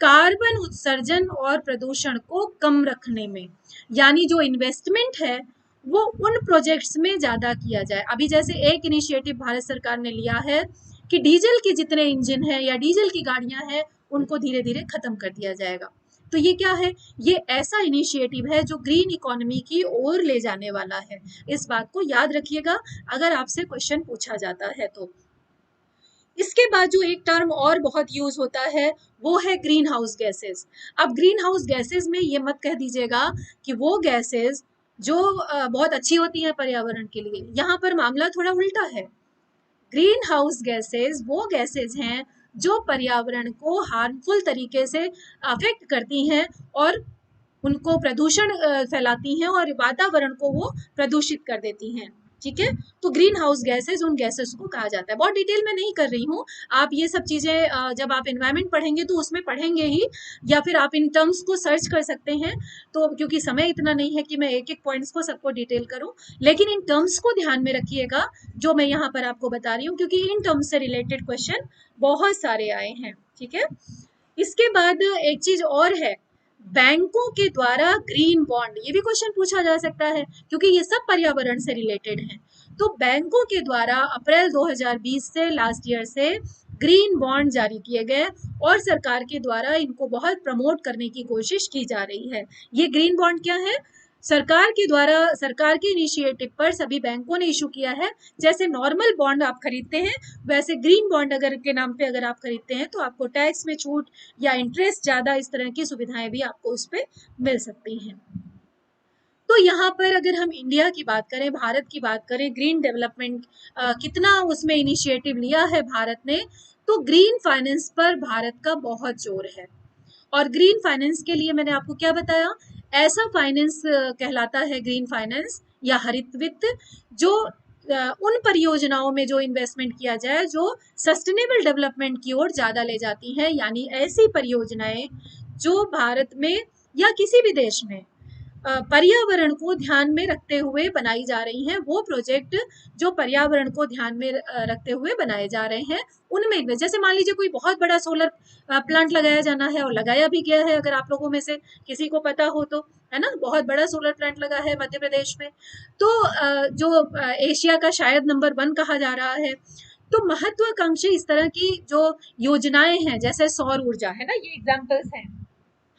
[SPEAKER 1] कार्बन उत्सर्जन और प्रदूषण को कम रखने में, यानी जो इन्वेस्टमेंट है वो उन प्रोजेक्ट्स में ज्यादा किया जाए। अभी जैसे एक इनिशिएटिव भारत सरकार ने लिया है कि डीजल के जितने इंजन हैं या डीजल की गाड़ियां हैं उनको धीरे धीरे खत्म कर दिया जाएगा। तो ये क्या है? ये ऐसा इनिशिएटिव है जो ग्रीन इकोनॉमी की ओर ले जाने वाला है। इस बात को याद रखिएगा अगर आपसे क्वेश्चन पूछा जाता है तो। इसके बाद जो एक टर्म और बहुत यूज होता है वो है ग्रीन हाउस गैसेस। अब ग्रीन हाउस गैसेस में ये मत कह दीजिएगा कि वो गैसेस जो बहुत अच्छी होती हैं पर्यावरण के लिए, यहाँ पर मामला थोड़ा उल्टा है। ग्रीन हाउस गैसेस वो गैसेस हैं जो पर्यावरण को हार्मफुल तरीके से अफेक्ट करती हैं और उनको प्रदूषण फैलाती हैं और वातावरण को वो प्रदूषित कर देती हैं। ठीक है, तो ग्रीन हाउस गैसेस उन गैसेस को कहा जाता है। बहुत डिटेल में नहीं कर रही हूँ, आप ये सब चीजें जब आप एनवायरमेंट पढ़ेंगे तो उसमें पढ़ेंगे ही, या फिर आप इन टर्म्स को सर्च कर सकते हैं। तो क्योंकि समय इतना नहीं है कि मैं एक एक पॉइंट्स को सबको डिटेल करूं, लेकिन इन टर्म्स को ध्यान में रखिएगा जो मैं यहाँ पर आपको बता रही हूँ, क्योंकि इन टर्म्स से रिलेटेड क्वेश्चन बहुत सारे आए हैं। ठीक है, इसके बाद एक चीज और है, बैंकों के द्वारा ग्रीन बॉन्ड, ये भी क्वेश्चन पूछा जा सकता है क्योंकि ये सब पर्यावरण से रिलेटेड है। तो बैंकों के द्वारा अप्रैल 2020 से लास्ट ईयर से ग्रीन बॉन्ड जारी किए गए और सरकार के द्वारा इनको बहुत प्रमोट करने की कोशिश की जा रही है। ये ग्रीन बॉन्ड क्या है? सरकार के द्वारा, सरकार के इनिशिएटिव पर सभी बैंकों ने इशू किया है। जैसे नॉर्मल बॉन्ड आप खरीदते हैं वैसे ग्रीन बॉन्ड अगर के नाम पे अगर आप खरीदते हैं तो आपको टैक्स में छूट या इंटरेस्ट ज्यादा, इस तरह की सुविधाएं भी आपको उस पर मिल सकती हैं। तो यहाँ पर अगर हम इंडिया की बात करें, भारत की बात करें, ग्रीन डेवलपमेंट कितना उसमें इनिशिएटिव लिया है भारत ने, तो ग्रीन फाइनेंस पर भारत का बहुत जोर है। और ग्रीन फाइनेंस के लिए मैंने आपको क्या बताया, ऐसा फाइनेंस कहलाता है ग्रीन फाइनेंस या हरित वित्त जो उन परियोजनाओं में जो इन्वेस्टमेंट किया जाए जो सस्टेनेबल डेवलपमेंट की ओर ज्यादा ले जाती हैं, यानी ऐसी परियोजनाएं जो भारत में या किसी भी देश में पर्यावरण को ध्यान में रखते हुए बनाई जा रही हैं, वो प्रोजेक्ट जो पर्यावरण को ध्यान में रखते हुए बनाए जा रहे हैं उनमें, जैसे मान लीजिए कोई बहुत बड़ा सोलर प्लांट लगाया जाना है और लगाया भी गया है, अगर आप लोगों में से किसी को पता हो तो, है ना, बहुत बड़ा सोलर प्लांट लगा है मध्य प्रदेश में, तो जो एशिया का शायद नंबर 1 कहा जा रहा है। तो महत्वाकांक्षी इस तरह की जो योजनाएं हैं, जैसे सौर ऊर्जा, है ना, ये एग्जाम्पल्स हैं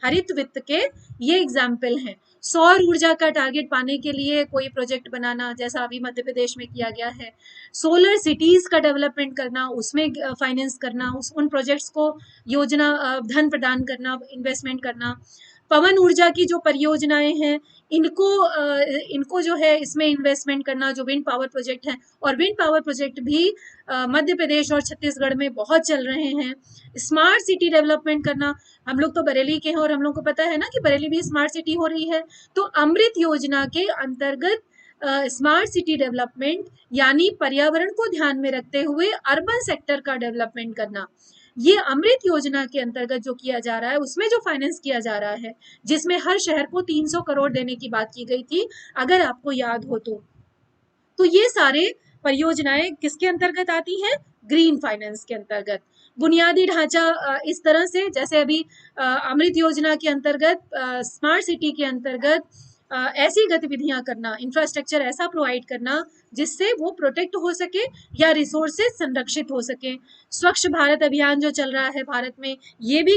[SPEAKER 1] हरित वित्त के, ये एग्जाम्पल हैं। सौर ऊर्जा का टारगेट पाने के लिए कोई प्रोजेक्ट बनाना, जैसा अभी मध्य प्रदेश में किया गया है। सोलर सिटीज का डेवलपमेंट करना, उसमें फाइनेंस करना, उन प्रोजेक्ट्स को योजना धन प्रदान करना, इन्वेस्टमेंट करना। पवन ऊर्जा की जो परियोजनाएं हैं इनको जो है इसमें इन्वेस्टमेंट करना, जो विंड पावर प्रोजेक्ट हैं, और विंड पावर प्रोजेक्ट भी मध्य प्रदेश और छत्तीसगढ़ में बहुत चल रहे हैं। स्मार्ट सिटी डेवलपमेंट करना, हम लोग तो बरेली के हैं और हम लोग को पता है ना कि बरेली भी स्मार्ट सिटी हो रही है, तो अमृत योजना के अंतर्गत स्मार्ट सिटी डेवलपमेंट यानी पर्यावरण को ध्यान में रखते हुए अर्बन सेक्टर का डेवलपमेंट करना, ये अमृत योजना के अंतर्गत जो किया जा रहा है, उसमें जो फाइनेंस किया जा रहा है, जिसमें हर शहर को 300 करोड़ देने की बात की गई थी, अगर आपको याद हो तो ये सारे परियोजनाएं किसके अंतर्गत आती हैं? ग्रीन फाइनेंस के अंतर्गत। बुनियादी ढांचा इस तरह से, जैसे अभी अमृत योजना के अंतर्गत स्मार्ट सिटी के अंतर्गत ऐसी गतिविधियां करना, इंफ्रास्ट्रक्चर ऐसा प्रोवाइड करना जिससे वो प्रोटेक्ट हो सके या रिसोर्सेज संरक्षित हो सके। स्वच्छ भारत अभियान जो चल रहा है भारत में, ये भी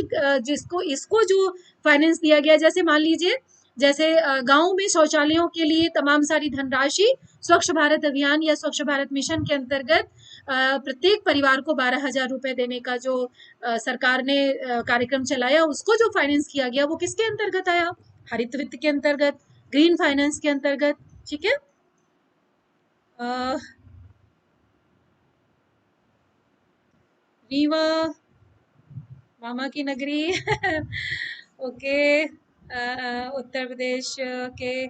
[SPEAKER 1] इसको जो फाइनेंस दिया गया, जैसे मान लीजिए जैसे गाँव में शौचालयों के लिए तमाम सारी धनराशि स्वच्छ भारत अभियान या स्वच्छ भारत मिशन के अंतर्गत प्रत्येक परिवार को 12,000 रुपए देने का जो सरकार ने कार्यक्रम चलाया, उसको जो फाइनेंस किया गया वो किसके अंतर्गत आया? हरित वित्त के अंतर्गत, ग्रीन फाइनेंस के अंतर्गत। ठीक है, रीवा मामा की नगरी ओके, उत्तर प्रदेश के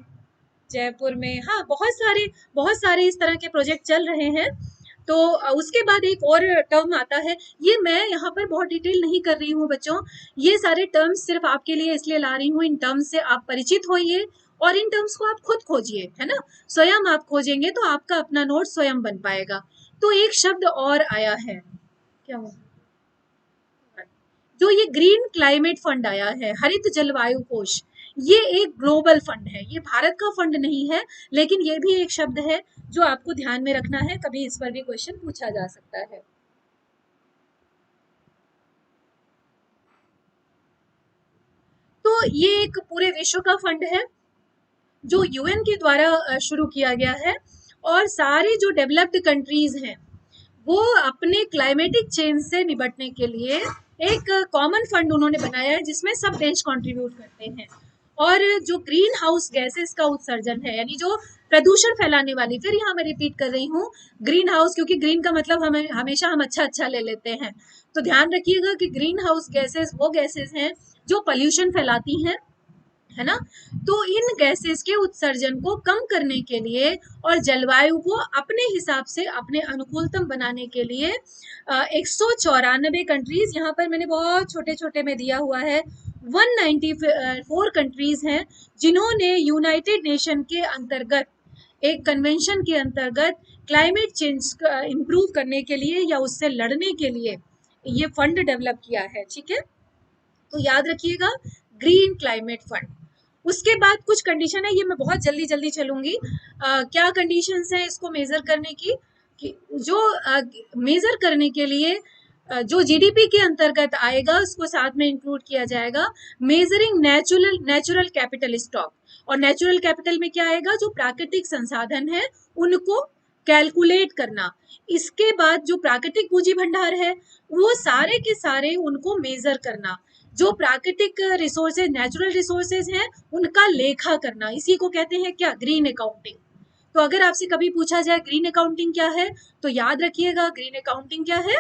[SPEAKER 1] जयपुर में, हाँ, बहुत सारे इस तरह के प्रोजेक्ट चल रहे हैं। तो उसके बाद एक और टर्म आता है, ये मैं यहाँ पर बहुत डिटेल नहीं कर रही हूँ बच्चों, ये सारे टर्म्स सिर्फ आपके लिए इसलिए ला रही हूँ, इन टर्म्स से आप परिचित होइए और इन टर्म्स को आप खुद खोजिए, है ना, स्वयं आप खोजेंगे तो आपका अपना नोट स्वयं बन पाएगा। तो एक शब्द और आया है, क्या हुआ? जो ये ग्रीन क्लाइमेट फंड आया है, हरित जलवायु कोष, ये एक ग्लोबल फंड है, ये भारत का फंड नहीं है, लेकिन ये भी एक शब्द है जो आपको ध्यान में रखना है, कभी इस पर भी क्वेश्चन पूछा जा सकता है। तो ये एक पूरे विश्व का फंड है जो यूएन के द्वारा शुरू किया गया है, और सारे जो डेवलप्ड कंट्रीज हैं वो अपने क्लाइमेटिक चेंज से निपटने के लिए एक कॉमन फंड उन्होंने बनाया है, जिसमें सब देश कंट्रीब्यूट करते हैं। और जो ग्रीन हाउस गैसेस का उत्सर्जन है, यानी जो प्रदूषण फैलाने वाली, फिर यहाँ मैं रिपीट कर रही हूँ, ग्रीन हाउस, क्योंकि ग्रीन का मतलब हमेशा हम अच्छा ले लेते हैं, तो ध्यान रखिएगा कि ग्रीन हाउस गैसेस वो गैसेस हैं जो पॉल्यूशन फैलाती हैं, है ना। तो इन गैसेस के उत्सर्जन को कम करने के लिए और जलवायु को अपने हिसाब से अपने अनुकूलतम बनाने के लिए 194 कंट्रीज, यहाँ पर मैंने बहुत छोटे छोटे में दिया हुआ है, 194 कंट्रीज हैं जिन्होंने यूनाइटेड नेशन के अंतर्गत एक कन्वेंशन के अंतर्गत क्लाइमेट चेंज इम्प्रूव करने के लिए या उससे लड़ने के लिए ये फंड डेवलप किया है। ठीक है, तो याद रखिएगा, ग्रीन क्लाइमेट फंड। उसके बाद कुछ कंडीशन है, ये मैं बहुत जल्दी चलूंगी। क्या कंडीशंस हैं इसको मेजर करने की, कि जो मेजर करने के लिए जो जीडीपी के अंतर्गत आएगा उसको साथ में इंक्लूड किया जाएगा। मेजरिंग नेचुरल कैपिटल स्टॉक, और नेचुरल कैपिटल में क्या आएगा? जो प्राकृतिक संसाधन है उनको कैलकुलेट करना। इसके बाद जो प्राकृतिक पूंजी भंडार है वो सारे के सारे उनको मेजर करना। जो प्राकृतिक रिसोर्सेज, नेचुरल रिसोर्सेज हैं, उनका लेखा करना, इसी को कहते हैं क्या? Green accounting. तो अगर आपसे कभी पूछा जाए ग्रीन अकाउंटिंग क्या है, तो याद रखिएगा ग्रीन अकाउंटिंग क्या है?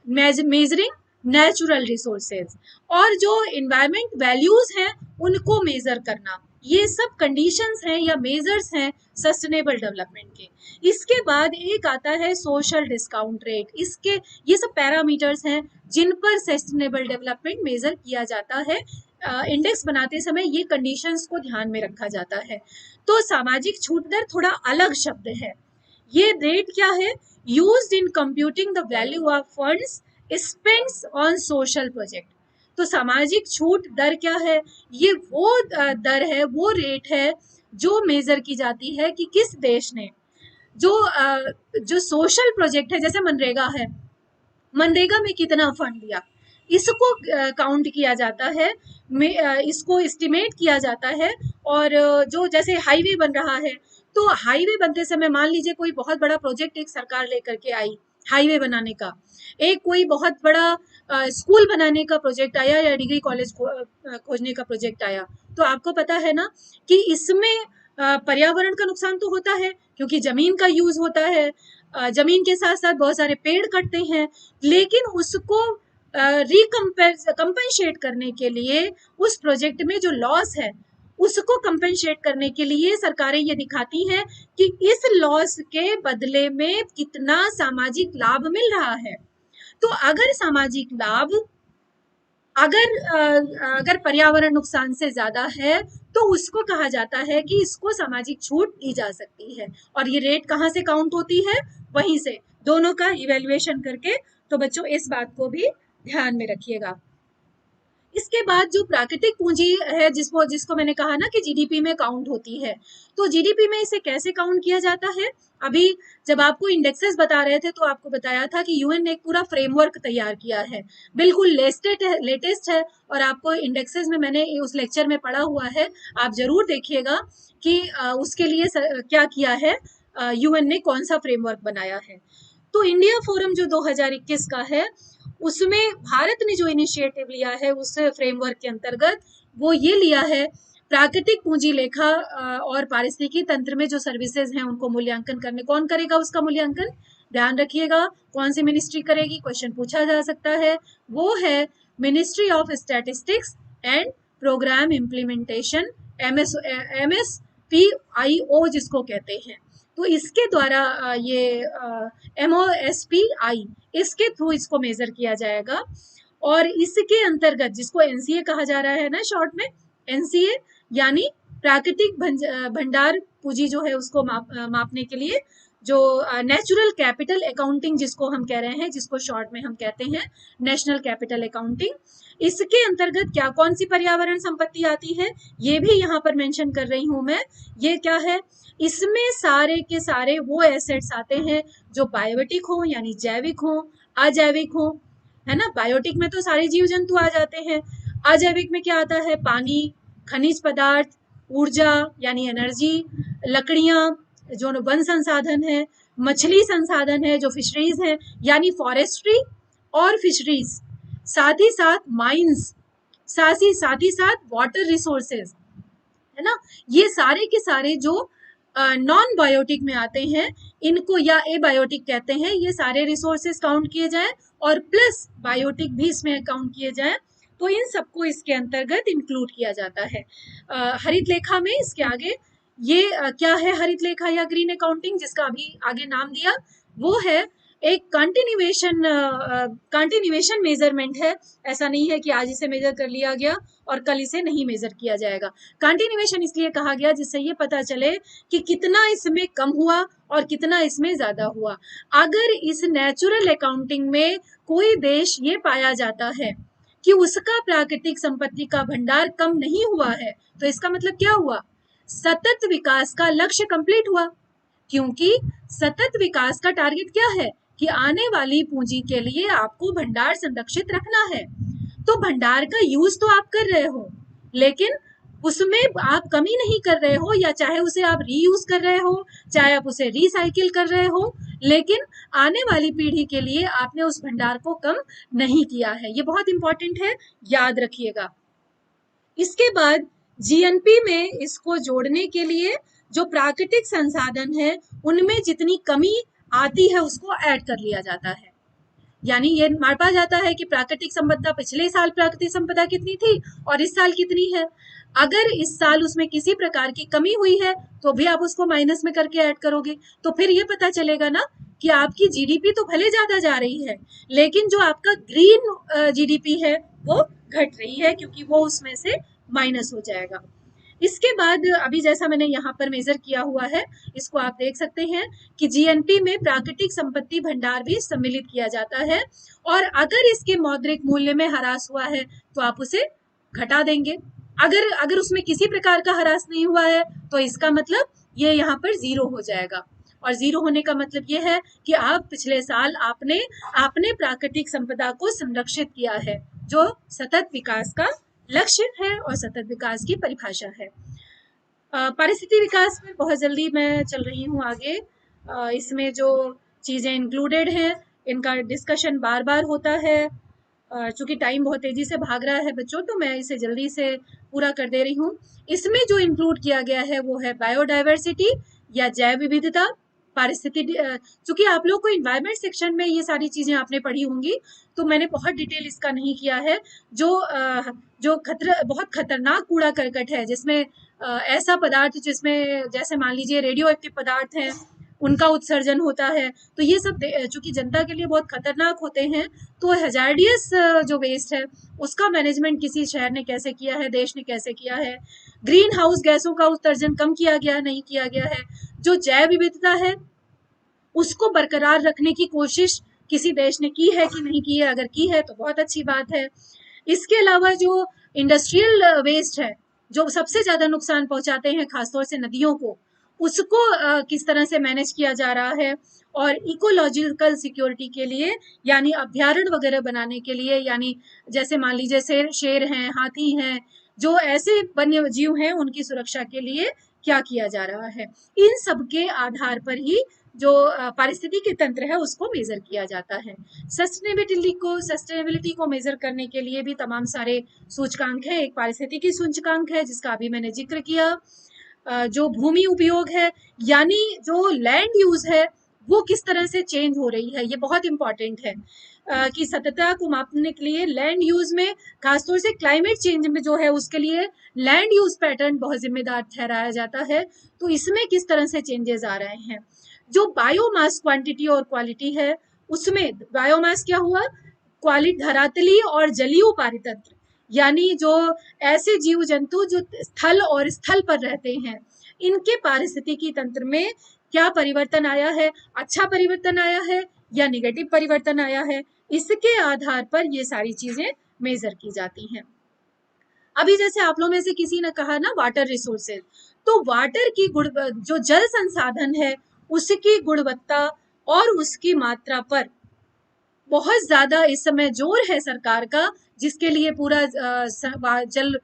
[SPEAKER 1] मेजरिंग नेचुरल रिसोर्सेज, और जो इन्वायरमेंट वैल्यूज हैं उनको मेजर करना। ये सब कंडीशंस हैं या मेजर्स हैं सस्टेनेबल डेवलपमेंट के। इसके बाद एक आता है सोशल डिस्काउंट रेट। इसके ये सब पैरामीटर्स हैं जिन पर सस्टेनेबल डेवलपमेंट मेजर किया जाता है। इंडेक्स बनाते समय ये कंडीशंस को ध्यान में रखा जाता है। तो सामाजिक छूट दर थोड़ा अलग शब्द है। ये रेट क्या है? Used in computing the value of funds spents on social project. तो सामाजिक छूट दर क्या है? ये वो दर है, वो रेट है जो मेजर की जाती है कि किस देश ने जो सोशल प्रोजेक्ट है, जैसे मनरेगा है, मनरेगा में कितना फंड दिया, इसको काउंट किया जाता है, इसको एस्टिमेट किया जाता है। और जो जैसे हाईवे बन रहा है, तो हाईवे बनते समय मान लीजिए कोई बहुत बड़ा प्रोजेक्ट एक सरकार लेकर के आई हाईवे बनाने का, एक कोई बहुत बड़ा स्कूल बनाने का प्रोजेक्ट आया या डिग्री कॉलेज खोजने का प्रोजेक्ट आया, तो आपको पता है ना कि इसमें पर्यावरण का नुकसान तो होता है क्योंकि जमीन का यूज होता है, जमीन के साथ साथ बहुत सारे पेड़ कटते हैं, लेकिन उसको कंपनसेट करने के लिए उस प्रोजेक्ट में जो लॉस है उसको कंपनसेट करने के लिए सरकारें ये दिखाती हैं कि इस लॉस के बदले में कितना सामाजिक लाभ मिल रहा है। तो अगर सामाजिक लाभ अगर पर्यावरण नुकसान से ज्यादा है तो उसको कहा जाता है कि इसको सामाजिक छूट दी जा सकती है। और ये रेट कहाँ से काउंट होती है? वहीं से, दोनों का इवेल्युएशन करके। तो बच्चों इस बात को भी ध्यान में रखिएगा। इसके बाद जो प्राकृतिक पूंजी है, जिसको मैंने कहा ना कि जीडीपी में काउंट होती है, तो जीडीपी में इसे कैसे काउंट किया जाता है? अभी जब आपको इंडेक्सेस बता रहे थे तो आपको बताया था कि यूएन ने एक पूरा फ्रेमवर्क तैयार किया है, बिल्कुल लेटेस्ट है, और आपको इंडेक्सेस में मैंने उस लेक्चर में पढ़ा हुआ है, आप जरूर देखिएगा कि उसके लिए क्या किया है, यूएन ने कौन सा फ्रेमवर्क बनाया है। तो इंडिया फोरम जो 2021 का है, उसमें भारत ने जो इनिशिएटिव लिया है उस फ्रेमवर्क के अंतर्गत, वो ये लिया है प्राकृतिक पूंजी लेखा और पारिस्थितिकी तंत्र में जो सर्विसेज हैं उनको मूल्यांकन करने। कौन करेगा उसका मूल्यांकन? ध्यान रखिएगा, कौन सी मिनिस्ट्री करेगी, क्वेश्चन पूछा जा सकता है। वो है ministry of statistics and programme implementation, MSPIO जिसको कहते हैं। तो इसके द्वारा ये MOSPI, इसके थ्रू इसको मेजर किया जाएगा। और इसके अंतर्गत जिसको एनसीए कहा जा रहा है ना शॉर्ट में, एनसीए यानी प्राकृतिक भंडार पूंजी जो है उसको मापने के लिए जो नेचुरल कैपिटल अकाउंटिंग जिसको हम कह रहे हैं, जिसको शॉर्ट में हम कहते हैं नेशनल कैपिटल अकाउंटिंग, इसके अंतर्गत क्या कौन सी पर्यावरण संपत्ति आती है ये भी यहाँ पर मेंशन कर रही हूं मैं। ये क्या है? इसमें सारे के सारे वो एसेट्स आते हैं जो बायोटिक हो यानी जैविक हो, अजैविक हो, है ना। बायोटिक में तो सारे जीव जंतु आ जाते हैं, अजैविक में क्या आता है? पानी, खनिज पदार्थ, ऊर्जा यानी एनर्जी, लकड़ियां जो वन संसाधन है, मछली संसाधन है जो फिशरीज है यानी फॉरेस्ट्री और फिशरीज, साथ ही साथ माइंस, साथ ही साथ वाटर रिसोर्सेज, है ना। ये सारे के सारे जो नॉन बायोटिक में आते हैं इनको या एबायोटिक कहते हैं, ये सारे रिसोर्सेज काउंट किए जाएं और प्लस बायोटिक भी इसमें काउंट किए जाएं, तो इन सबको इसके अंतर्गत इंक्लूड किया जाता है। हरित लेखा में इसके आगे ये क्या है? हरित लेखा या ग्रीन अकाउंटिंग, जिसका अभी आगे नाम दिया, वो है एक कंटिन्यूएशन मेजरमेंट है। ऐसा नहीं है कि आज इसे मेजर कर लिया गया और कल इसे नहीं मेजर किया जाएगा। कंटिन्यूएशन इसलिए कहा गया जिससे ये पता चले कि कितना इसमें कम हुआ और कितना इसमें ज्यादा हुआ। अगर इस नेचुरल अकाउंटिंग में कोई देश ये पाया जाता है कि उसका प्राकृतिक संपत्ति का भंडार कम नहीं हुआ है, तो इसका मतलब क्या हुआ? सतत विकास का लक्ष्य कंप्लीट हुआ। क्योंकि सतत विकास का टारगेट क्या है कि आने वाली पूंजी के लिए आपको भंडार संरक्षित रखना है। तो भंडार का यूज तो आप कर रहे हो, लेकिन उसमें आप कमी नहीं कर रहे हो, या चाहे उसे आप रीयूज कर रहे हो, चाहे आप उसे रिसाइकिल कर रहे हो, लेकिन आने वाली पीढ़ी के लिए आपने उस भंडार को कम नहीं किया है। ये बहुत इंपॉर्टेंट है, याद रखिएगा। इसके बाद जीएनपी में इसको जोड़ने के लिए जो प्राकृतिक संसाधन है उनमें जितनी कमी आती है उसको ऐड कर लिया जाता है। यानी ये मापा जाता है कि प्राकृतिक संपदा, पिछले साल प्राकृतिक संपदा कितनी थी और इस साल कितनी है। अगर इस साल उसमें किसी प्रकार की कमी हुई है तो भी आप उसको माइनस में करके ऐड करोगे, तो फिर ये पता चलेगा ना कि आपकी जीडीपी तो भले ज्यादा जा रही है, लेकिन जो आपका ग्रीन जीडीपी है वो घट रही है, क्योंकि वो उसमें से माइनस हो जाएगा। इसके बाद अभी जैसा मैंने यहाँ पर मेजर किया हुआ है, इसको आप देख सकते हैं कि जीएनपी में प्राकृतिक संपत्ति भंडार भी सम्मिलित किया जाता है, और अगर इसके मौद्रिक मूल्य में ह्रास हुआ है तो आप उसे घटा देंगे। अगर अगर उसमें किसी प्रकार का ह्रास नहीं हुआ है तो इसका मतलब ये यहाँ पर जीरो हो जाएगा। और जीरो होने का मतलब ये है कि आप पिछले साल आपने आपने प्राकृतिक संपदा को संरक्षित किया है, जो सतत विकास का लक्ष्य है और सतत विकास की परिभाषा है। पारिस्थितिक विकास में बहुत जल्दी मैं चल रही हूँ आगे। इसमें जो चीजें इंक्लूडेड हैं इनका डिस्कशन बार बार होता है। चूंकि टाइम बहुत तेजी से भाग रहा है बच्चों, तो मैं इसे जल्दी से पूरा कर दे रही हूँ। इसमें जो इंक्लूड किया गया है वो है बायोडाइवर्सिटी या जैव विविधता, पारिस्थितिक। चूंकि आप लोग को इन्वायरमेंट सेक्शन में ये सारी चीजें आपने पढ़ी होंगी, तो मैंने बहुत डिटेल इसका नहीं किया है। जो बहुत खतरनाक कूड़ा करकट है, जिसमें ऐसा पदार्थ जिसमें जैसे मान लीजिए रेडियो एक्टिव पदार्थ हैं, उनका उत्सर्जन होता है, तो ये सब चूंकि जनता के लिए बहुत खतरनाक होते हैं, तो हैजार्डियस जो वेस्ट है उसका मैनेजमेंट किसी शहर ने कैसे किया है, देश ने कैसे किया है, ग्रीन हाउस गैसों का उत्सर्जन कम किया गया नहीं किया गया है, जो जैव विविधता है उसको बरकरार रखने की कोशिश किसी देश ने की है कि नहीं की है, अगर की है तो बहुत अच्छी बात है। इसके अलावा जो इंडस्ट्रियल वेस्ट है, जो सबसे ज्यादा नुकसान पहुंचाते हैं खासतौर से नदियों को, उसको किस तरह से मैनेज किया जा रहा है, और इकोलॉजिकल सिक्योरिटी के लिए यानी अभ्यारण्य वगैरह बनाने के लिए, यानी जैसे मान लीजिए शेर हैं, हाथी हैं, जो ऐसे वन्य जीव हैं, उनकी सुरक्षा के लिए क्या किया जा रहा है। इन सब के आधार पर ही जो पारिस्थितिकी तंत्र है उसको मेजर किया जाता है। सस्टेनेबिलिटी को मेजर करने के लिए भी तमाम सारे सूचकांक है। एक पारिस्थितिकी सूचकांक है जिसका अभी मैंने जिक्र किया। जो भूमि उपयोग है, यानी जो लैंड यूज है, वो किस तरह से चेंज हो रही है, ये बहुत इंपॉर्टेंट है। कि सततता को मापने के लिए लैंड यूज में, खासतौर से क्लाइमेट चेंज में जो है उसके लिए लैंड यूज पैटर्न बहुत जिम्मेदार ठहराया जाता है। तो इसमें किस तरह से चेंजेस आ रहे हैं। जो बायोमास क्वांटिटी और क्वालिटी है, उसमें बायोमास क्या हुआ, क्वालिटी धरातली और जलीय पारितंत्र, यानी जो ऐसे जीव जंतु जो स्थल और स्थल पर रहते हैं, इनके पारिस्थितिकी तंत्र में क्या परिवर्तन आया है, अच्छा परिवर्तन आया है या निगेटिव परिवर्तन आया है, इसके आधार पर ये सारी चीजें मेजर की जाती हैं। अभी जैसे आप लोगों में से किसी ने कहा ना वाटर रिसोर्सेज, तो वाटर की जो जल संसाधन है उसकी गुणवत्ता और उसकी मात्रा पर बहुत ज्यादा इस समय जोर है सरकार का, जिसके लिए पूरा जल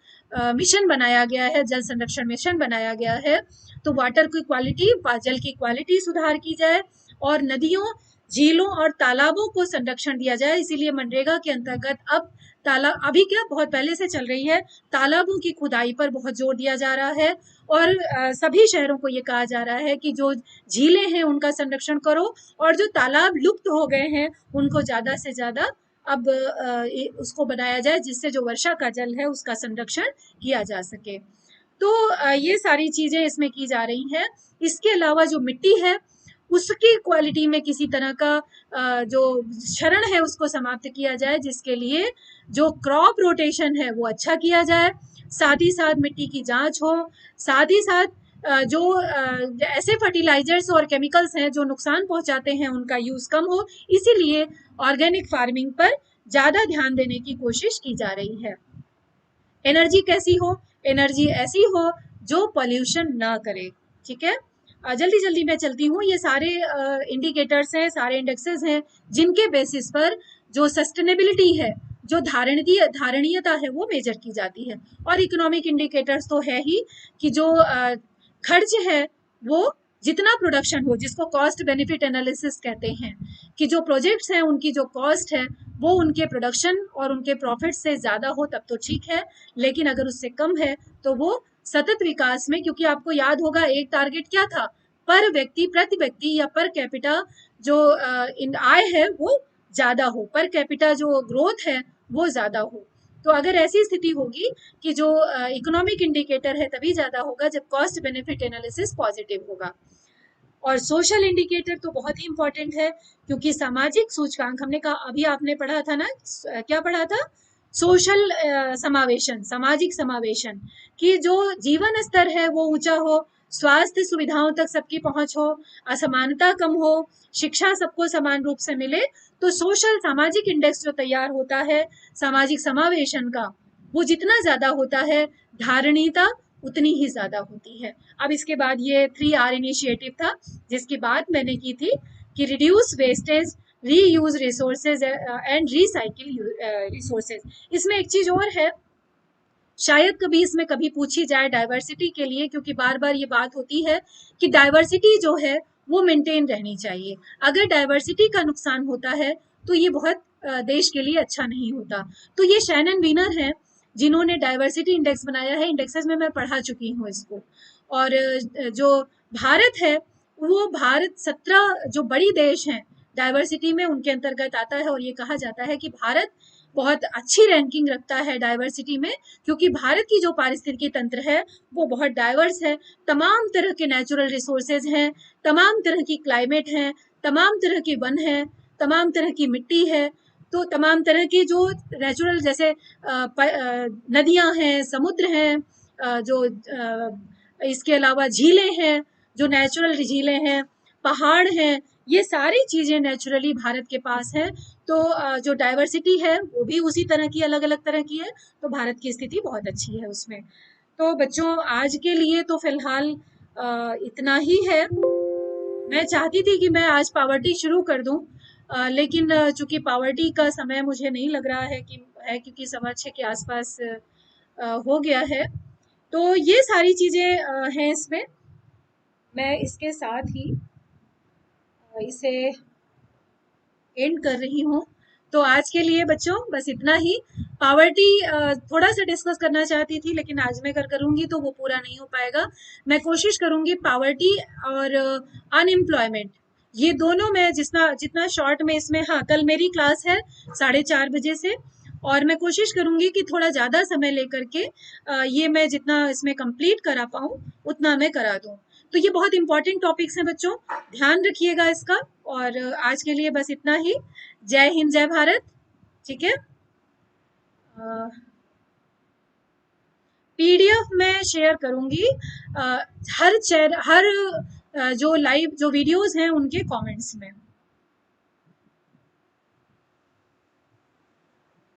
[SPEAKER 1] मिशन बनाया गया है, जल संरक्षण मिशन बनाया गया है। तो वाटर की क्वालिटी, जल की क्वालिटी सुधार की जाए और नदियों, झीलों और तालाबों को संरक्षण दिया जाए। इसीलिए मनरेगा के अंतर्गत अब तालाब, अभी क्या बहुत पहले से चल रही है, तालाबों की खुदाई पर बहुत जोर दिया जा रहा है, और सभी शहरों को ये कहा जा रहा है कि जो झीलें हैं उनका संरक्षण करो, और जो तालाब लुप्त हो गए हैं उनको ज्यादा से ज्यादा अब उसको बनाया जाए, जिससे जो वर्षा का जल है उसका संरक्षण किया जा सके। तो ये सारी चीजें इसमें की जा रही हैं। इसके अलावा जो मिट्टी है उसकी क्वालिटी में किसी तरह का जो क्षरण है उसको समाप्त किया जाए, जिसके लिए जो क्रॉप रोटेशन है वो अच्छा किया जाए, साथ ही साथ मिट्टी की जांच हो, साथ ही साथ जो ऐसे फर्टिलाइजर्स और केमिकल्स हैं जो नुकसान पहुंचाते हैं उनका यूज कम हो। इसीलिए ऑर्गेनिक फार्मिंग पर ज्यादा ध्यान देने की कोशिश की जा रही है। एनर्जी कैसी हो, एनर्जी ऐसी हो जो पॉल्यूशन ना करे। ठीक है, जल्दी जल्दी मैं चलती हूँ। ये सारे इंडिकेटर्स हैं, सारे इंडेक्सेस हैं जिनके बेसिस पर जो सस्टेनेबिलिटी है, जो धारणीयता है वो मेजर की जाती है। और इकोनॉमिक इंडिकेटर्स तो है ही कि जो खर्च है वो जितना प्रोडक्शन हो, जिसको कॉस्ट बेनिफिट एनालिसिस कहते हैं, कि जो प्रोजेक्ट्स हैं उनकी जो कॉस्ट है वो उनके प्रोडक्शन और उनके प्रॉफिट से ज्यादा हो तब तो ठीक है, लेकिन अगर उससे कम है तो वो सतत विकास में, क्योंकि आपको याद होगा एक टारगेट क्या था, पर व्यक्ति, प्रति व्यक्ति या पर कैपिटा जो आय है वो ज्यादा हो, पर कैपिटा जो ग्रोथ है वो ज्यादा हो। तो अगर ऐसी स्थिति होगी कि जो इकोनॉमिक इंडिकेटर है तभी ज्यादा होगा जब कॉस्ट बेनिफिट एनालिसिस पॉजिटिव होगा। और सोशल इंडिकेटर तो बहुत ही इंपॉर्टेंट है, क्योंकि सामाजिक सूचकांक, हमने कहा अभी आपने पढ़ा था ना, क्या पढ़ा था, सोशल समावेशन, सामाजिक समावेशन, कि जो जीवन स्तर है वो ऊंचा हो, स्वास्थ्य सुविधाओं तक सबकी पहुंच हो, असमानता कम हो, शिक्षा सबको समान रूप से मिले। तो सोशल, सामाजिक इंडेक्स जो तैयार होता है सामाजिक समावेशन का, वो जितना ज्यादा होता है, धारणीयता उतनी ही ज्यादा होती है। अब इसके बाद ये 3R इनिशिएटिव था जिसकी बात मैंने की थी कि reduce wastage, reuse resources and recycle resources. इसमें एक चीज और है, शायद कभी इसमें कभी पूछी जाए डाइवर्सिटी के लिए, क्योंकि बार बार ये बात होती है कि डाइवर्सिटी जो है वो मेंटेन रहनी चाहिए। अगर डाइवर्सिटी का नुकसान होता है तो ये बहुत देश के लिए अच्छा नहीं होता। तो ये शैनन वीनर हैं जिन्होंने डाइवर्सिटी इंडेक्स बनाया है, इंडेक्सेस में मैं पढ़ा चुकी हूँ इसको। और जो भारत है, वो भारत 17 जो बड़ी देश हैं डाइवर्सिटी में, उनके अंतर्गत आता है। और ये कहा जाता है कि भारत बहुत अच्छी रैंकिंग रखता है डाइवर्सिटी में, क्योंकि भारत की जो पारिस्थितिकी तंत्र है वो बहुत डाइवर्स है। तमाम तरह के नेचुरल रिसोर्सेज हैं, तमाम तरह की क्लाइमेट है, तमाम तरह के वन है, तमाम तरह की मिट्टी है। तो तमाम तरह की जो नेचुरल, जैसे नदियां हैं, समुद्र हैं, जो इसके अलावा झीलें हैं, जो नेचुरल झीलें हैं, पहाड़ हैं, ये सारी चीजें नेचुरली भारत के पास है। तो जो डाइवर्सिटी है वो भी उसी तरह की, अलग अलग तरह की है। तो भारत की स्थिति बहुत अच्छी है उसमें। तो बच्चों आज के लिए तो फिलहाल इतना ही है। मैं चाहती थी कि मैं आज पावर्टी शुरू कर दूं, लेकिन चूंकि पावर्टी का समय मुझे नहीं लग रहा है कि है, क्योंकि 6:15 के आसपास हो गया है। तो ये सारी चीजें हैं इसमें। मैं इसके साथ ही इसे एंड कर रही हूँ। तो आज के लिए बच्चों बस इतना ही। पावर्टी थोड़ा सा डिस्कस करना चाहती थी, लेकिन आज मैं करूंगी तो वो पूरा नहीं हो पाएगा। मैं कोशिश करूंगी पावर्टी और अनएम्प्लॉयमेंट, ये दोनों मैं जितना जितना शॉर्ट में इसमें, हाँ कल मेरी क्लास है 4:30 बजे से, और मैं कोशिश करूंगी कि थोड़ा ज्यादा समय लेकर के ये मैं जितना इसमें कंप्लीट करा पाऊँ उतना मैं करा दूं। तो ये बहुत इंपॉर्टेंट टॉपिक्स हैं बच्चों, ध्यान रखिएगा इसका। और आज के लिए बस इतना ही। जय हिंद, जय भारत। ठीक है, पीडीएफ में शेयर करूंगी हर जो लाइव जो वीडियोस हैं उनके कमेंट्स में।